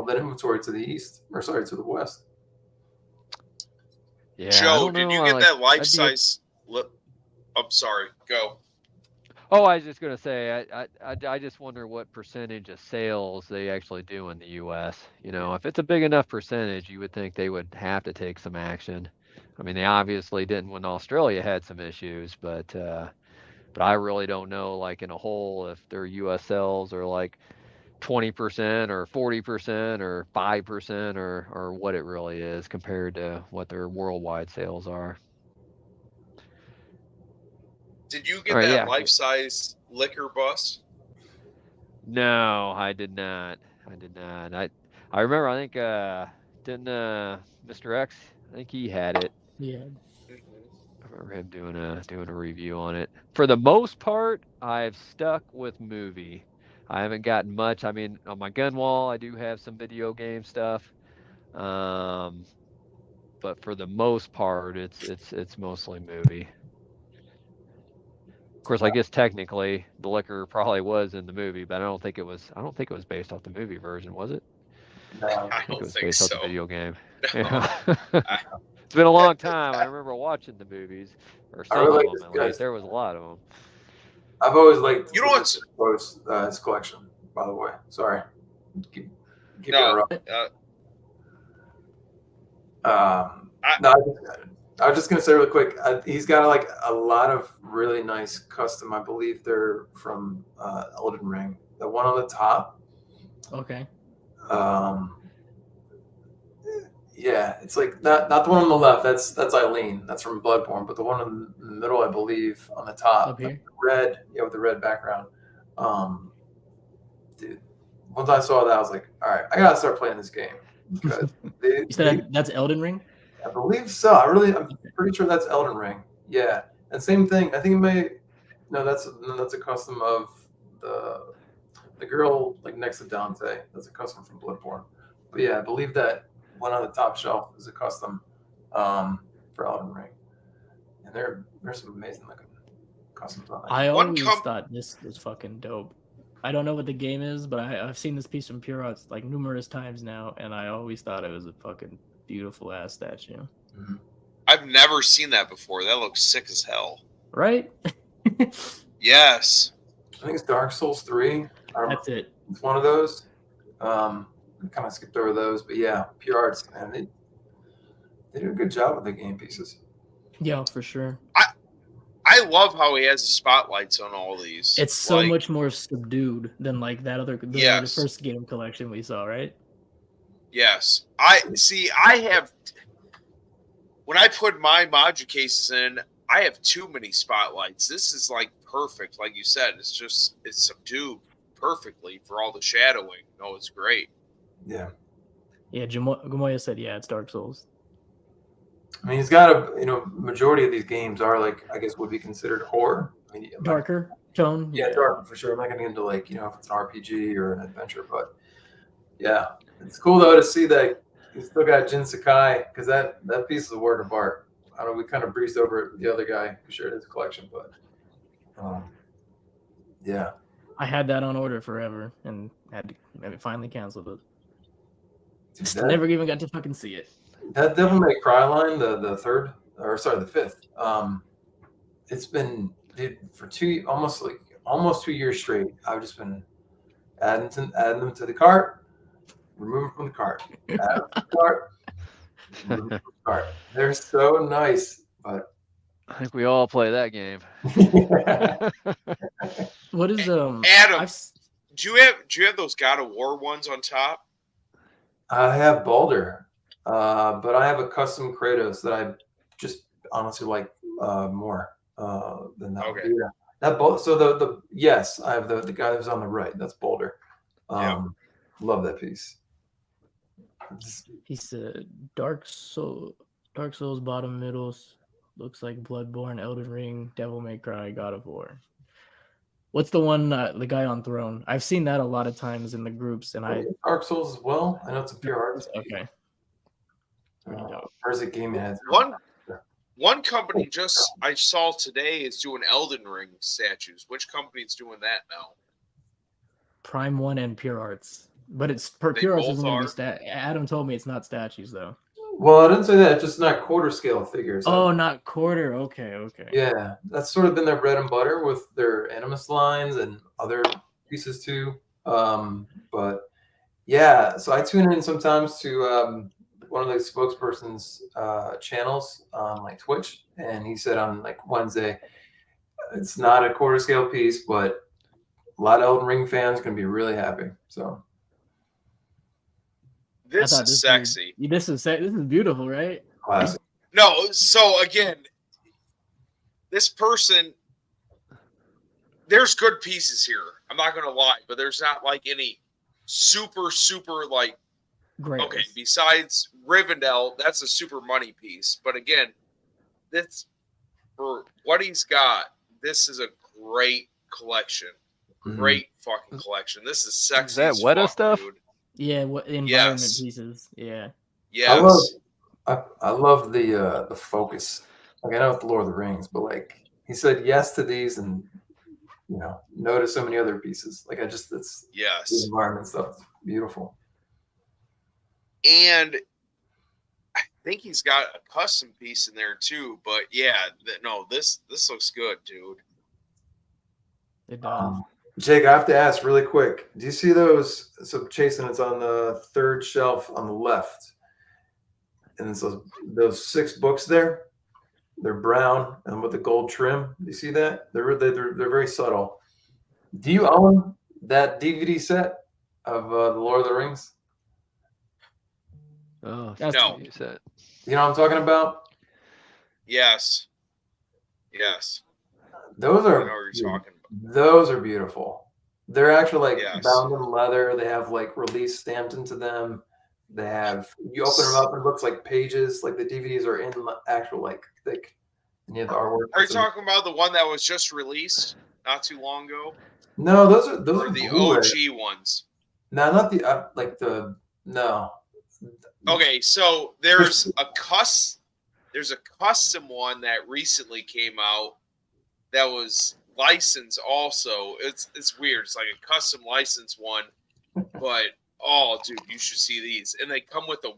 that inventory to the east, or sorry, to the west. Yeah, Joe, did you get that life size? I'm sorry. Go. Oh, I was just gonna say, I just wonder what percentage of sales they actually do in the U.S. If it's a big enough percentage, you would think they would have to take some action. I mean, they obviously didn't when Australia had some issues, but I really don't know, like in a whole, if their U.S. sales are like 20% or 40% or 5% or what it really is compared to what their worldwide sales are. Did you get that life-size liquor bus? No, I did not. I remember, I think didn't Mr. X, I think he had it. Yeah. I remember him doing a review on it. For the most part, I've stuck with movie. I haven't gotten much. I mean, on my gun wall, I do have some video game stuff. But for the most part, it's mostly movie. Of course, I guess technically the liquor probably was in the movie, but I don't think it was based off the movie version, was it? No, I don't think it was based off the video game. No. Yeah. It's been a long time. I remember watching the movies, or some of them at least. There was a lot of them. I've always liked his collection, by the way. Sorry. Keep interrupting. I was just gonna say really quick. He's got like a lot of really nice custom. I believe they're from Elden Ring. The one on the top. Okay. Yeah, it's like not the one on the left. That's Eileen. That's from Bloodborne. But the one in the middle, I believe, on the top, up here, red, with the red background. Dude, once I saw that, I was like, all right, I gotta start playing this game. Because you said that's Elden Ring? I believe so. I'm pretty sure that's Elden Ring. Yeah, and same thing. I think it may. No, that's a custom of the girl like next to Dante. That's a custom from Bloodborne. But yeah, I believe that one on the top shelf is a custom for Elden Ring, and there's some amazing looking customs on there. I always thought this was fucking dope. I don't know what the game is, but I've seen this piece from Pure Arts like numerous times now, and I always thought it was a fucking beautiful ass statue. I I've never seen that before. That looks sick as hell. Right? Yes. I think it's Dark Souls 3. That's it. It's one of those. I kind of skipped over those, but yeah, Pure Arts, man, they do a good job with the game pieces. Yeah, for sure. I love how he has the spotlights on all these. It's so much more subdued than like that other the first game collection we saw, right? Yes. When I put my module cases in, I have too many spotlights. This is like perfect. Like you said, it's subdued perfectly for all the shadowing. No, it's great. Yeah. Yeah, Gamoya said, yeah, it's Dark Souls. I mean, he's got majority of these games are like, I guess would be considered horror. I mean, darker tone. Yeah, darker for sure. I'm not going to get into like, if it's an RPG or an adventure, but yeah, it's cool though to see that he's still got Jin Sakai, because that piece is a work of art. I don't know, we kind of breezed over it with the other guy who shared his collection, but yeah. I had that on order forever and had to finally canceled it. Still never even got to fucking see it. That Devil May Cry line, the fifth. It's been for almost 2 years straight. I've just been adding them to the cart, removing from the cart, add them to the cart, remove them from the cart. They're so nice, but I think we all play that game. What is Adam? Do you have those God of War ones on top? I have Baldur, but I have a custom Kratos that I just honestly like more than that. Okay. Yeah. So yes, I have the guy who's on the right. That's Baldur. Love that piece. He said Dark Souls bottom middles looks like Bloodborne, Elden Ring, Devil May Cry, God of War. What's the one, the guy on Throne? I've seen that a lot of times in the groups, and Dark Souls as well. I know it's a Pure Arts. Okay. Where's the game head? One company I saw today is doing Elden Ring statues. Which company is doing that now? Prime One and Pure Arts, but it's Pure Arts isn't going to be Adam told me it's not statues though. Well, I didn't say that. It's just not quarter scale figures. Oh, not quarter. Okay. Yeah, that's sort of been their bread and butter with their Animus lines and other pieces too. But yeah, so I tune in sometimes to one of the spokesperson's channels on like Twitch, and he said on like Wednesday, it's not a quarter scale piece, but a lot of Elden Ring fans can be really happy. So. This is sexy. This is beautiful, right? Classic. No, so again, this person, there's good pieces here. I'm not going to lie, but there's not like any super like, great. Okay, besides Rivendell, that's a super money piece. But again, this for what he's got, this is a great collection. Great fucking collection. This is sexy. Is that Weta stuff? Dude. Yeah, what environment pieces? Yeah. Yes. I love the focus. Like I know it's the Lord of the Rings, but like he said yes to these, and no to so many other pieces. Like it's the environment stuff. It's beautiful. And I think he's got a custom piece in there too. But yeah, this looks good, dude. It does. Jake, I have to ask really quick. Do you see those? So, Chasen, it's on the third shelf on the left. And it's those 6 books there. They're brown and with the gold trim. Do you see that? They're very subtle. Do you own that DVD set of the Lord of the Rings? Oh, no. Set. You know what I'm talking about? Yes. Those are. I know what you're talking about. Those are beautiful. They're actually like Yes. bound in leather. They have like release stamped into them. They have, you open them up and it looks like pages, like the DVDs are in actual like thick. And you have the artwork. Are you talking about the one that was just released not too long ago? No, those are Or the Blu-ray. OG ones. No, not the no. Okay, so there's a custom one that recently came out that was licensed also. It's weird. It's like a custom license one, but oh, dude, you should see these. And they come with a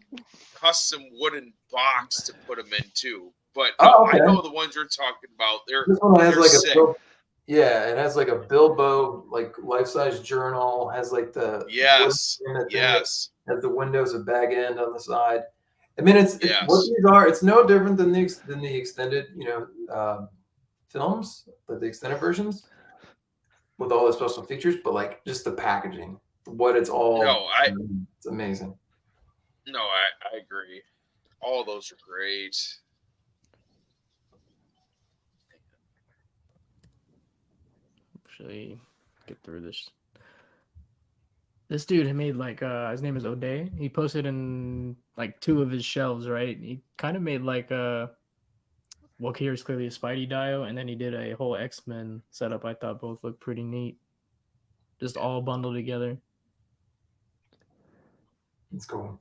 custom wooden box to put them in too. but Oh, okay. I know the ones you're talking about. This one has they're like sick. yeah, it has like a Bilbo like life-size journal. Has like the Yes, has the windows, a bag end on the side. I mean, it's what these are. It's no different than the extended, films, but the extended versions with all the special features. But like just the packaging, what it's all. No, it's amazing. No, I agree. All those are great. Actually, get through this. This dude made like his name is O'Day. He posted in like 2 of his shelves, right? He kind of made like well, here's clearly a Spidey dio, and then he did a whole X-Men setup. I thought both looked pretty neat, just all bundled together. It's cool.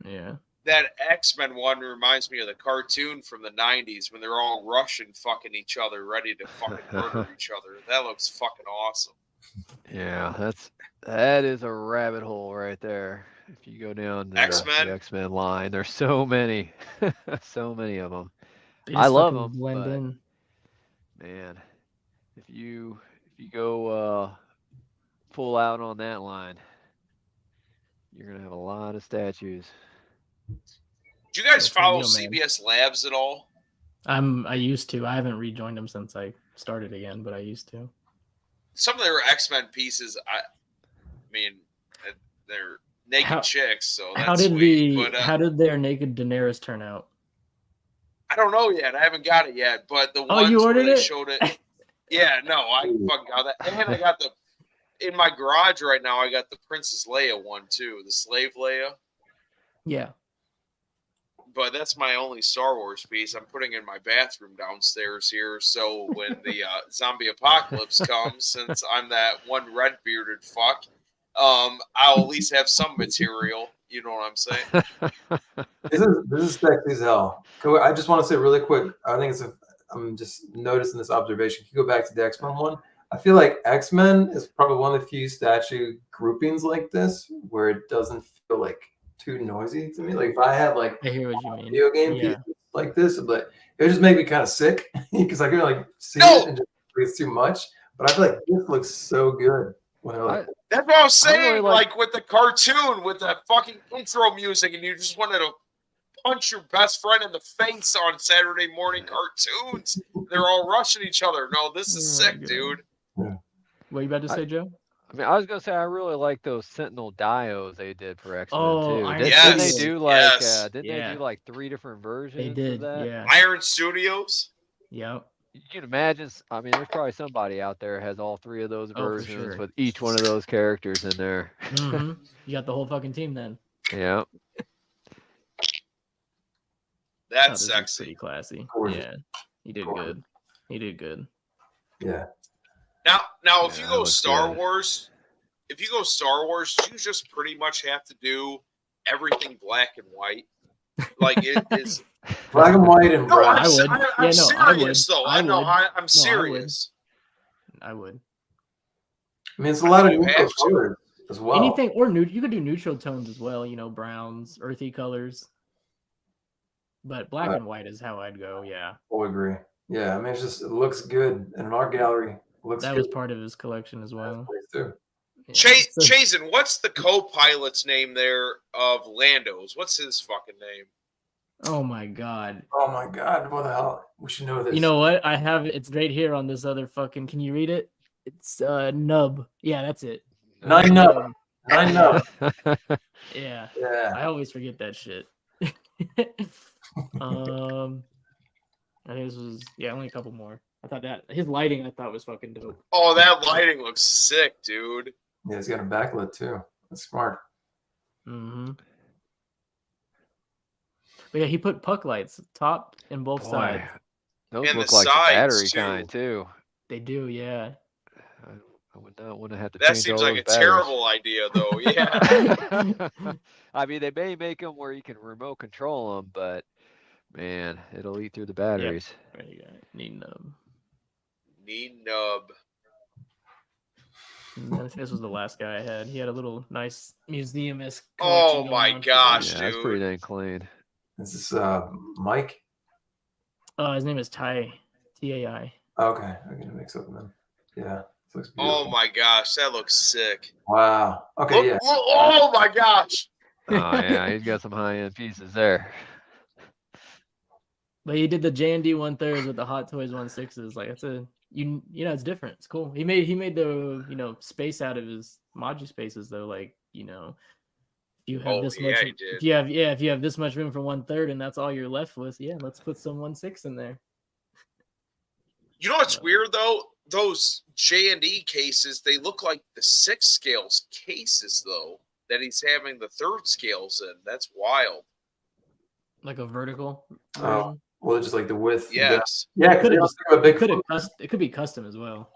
Yeah. That X-Men one reminds me of the cartoon from the 90s when they're all Russian fucking each other, ready to fucking murder each other. That looks fucking awesome. Yeah, that is a rabbit hole right there. If you go down the X-Men line, there's so many, so many of them. I love them, blend in. Man, if you go full out on that line, you're gonna have a lot of statues. Do you guys follow CBS Labs at all? I used to. I haven't rejoined them since I started again, but I used to. Some of their X-Men pieces, I mean, they're naked chicks, so that's sweet. How did their naked Daenerys turn out? I don't know yet. I haven't got it yet, but the ones you ordered where they showed it. Yeah, no, I fucking got that. And I got in my garage right now, I got the Princess Leia one too, the Slave Leia. Yeah. But that's my only Star Wars piece. I'm putting in my bathroom downstairs here, so when the zombie apocalypse comes, since I'm that one red-bearded fuck, I'll at least have some material. You know what I'm saying? This is sexy as hell. I just want to say really quick. I think I'm just noticing this observation. If you go back to the X-Men one, I feel like X-Men is probably one of the few statue groupings like this where it doesn't feel like too noisy to me. Like if I had like I hear what you mean. Video game pieces like this, but it would just make me kind of sick because I can like see it and just it's too much. But I feel like this looks so good when they're like. That's what I was saying. Really like with the cartoon, with that fucking intro music, and you just wanted to punch your best friend in the face on Saturday morning cartoons. They're all rushing each other. No, this is sick, dude. Yeah. What are you about to say, Joe? I mean, I was gonna say I really like those Sentinel dios they did for X-Men too. Didn't they do like they do like 3 different versions? They did. Of that? Yeah. Iron Studios. Yep. You can imagine. I mean, there's probably somebody out there has all 3 of those versions with each one of those characters in there. Mm-hmm. You got the whole fucking team then. Yeah. That's sexy. Pretty classy. Gorgeous. Yeah. He did good. He did good. Yeah. Now, if you go Star Wars, you just pretty much have to do everything black and white. Like it is black and white and brown. I'm serious though. I'm serious. I would. I mean, it's a lot of neutral colors as well. Anything you could do neutral tones as well. You know, browns, earthy colors. But black and white is how I'd go. Yeah. I agree. Yeah, I mean, it looks good in an art gallery. That was part of his collection as well. Yeah. Chazen, what's the co-pilot's name there of Lando's? What's his fucking name? Oh my god. Oh my god. What the hell? We should know this. You know what? I have it's right here on this other fucking. Can you read it? It's Nub. Yeah, that's it. 9 Nub. 9 Nub. Yeah. Yeah. I always forget that shit. I think this was only a couple more. I thought that his lighting was fucking dope. Oh, that lighting looks sick, dude. Yeah, he's got a backlit too. That's smart. Mm-hmm. But yeah, he put puck lights top and both sides. Those look like the battery kind too. They do, yeah. I would not want to have to. That seems like a terrible idea, though. Yeah. I mean, they may make them where you can remote control them, but man, it'll eat through the batteries. Yep. There you go. Need nub. This was the last guy I had. He had a little nice museum-esque. Oh my gosh, yeah, dude! That's pretty dang clean. Is this Mike? His name is Tai. TAI. Okay, I'm gonna mix up then. Yeah, this looks beautiful. Oh my gosh, that looks sick. Wow. Okay, Look, oh my gosh. Oh yeah, he's got some high end pieces there. But he did the J&D 1/3s with the Hot Toys 1/6s. Like it's a it's different. It's cool. He made the space out of his Maji spaces though. Like if you have this much, he did. if you have this much room for 1/3 and that's all you're left with, let's put some 1/6 in there. You know what's weird though? Those J&E cases, they look like the 6 scales cases though. That he's having the 3rd scales in. That's wild. Like a vertical. Oh, well, just like the width. Yes. Yeah, because it could be custom as well.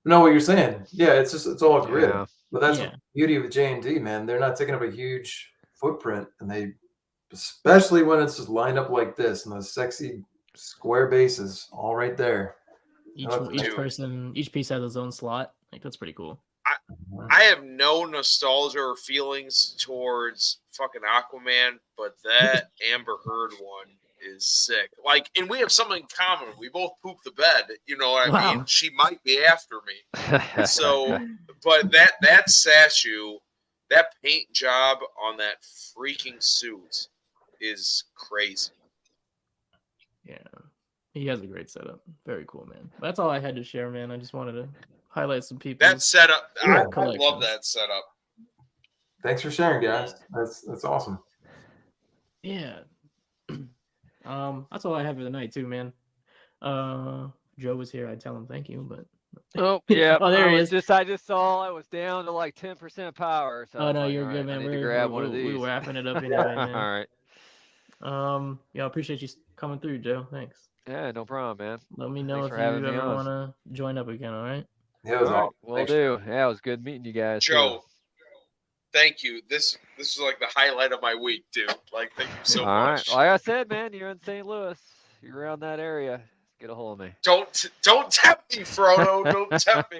No, what you're saying. Yeah, it's all grid. Yeah. But that's the beauty of the J&D, man. They're not taking up a huge footprint, and especially when it's just lined up like this and those sexy square bases all right there. Each piece has its own slot. Like that's pretty cool. I have no nostalgia or feelings towards fucking Aquaman, but that Amber Heard one is sick. Like, and we have something in common. We both poop the bed. You know what I mean? She might be after me. So, but that statue, that paint job on that freaking suit is crazy. Yeah. He has a great setup. Very cool, man. That's all I had to share, man. I just wanted to highlight some people. That setup, I love that setup. Thanks for sharing, guys. That's awesome. Yeah. That's all I have for the night too, man. Joe was here. I'd tell him thank you, but oh yeah. Oh, there he is. I just saw I was down to like 10% power. So oh no, you're good, man. We're grab one of these. We're wrapping it up anyway, man. All right. I appreciate you coming through, Joe. Thanks. Yeah, no problem, man. Let me know Thanks if for you having me ever on. want to join up again. All right. Yeah, it was awesome. Will do. Yeah, it was good meeting you guys. Joe, thank you. This is like the highlight of my week, dude. Like, thank you so much. All right. Like I said, man, you're in St. Louis. You're around that area. Get a hold of me. Don't tempt me, Frodo. Don't tempt me.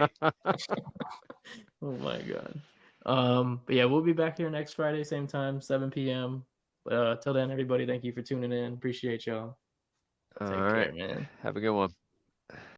Oh my god. But yeah, we'll be back here next Friday, same time, 7 p.m. Till then, everybody, thank you for tuning in. Appreciate y'all. All Take right, care, man. Have a good one.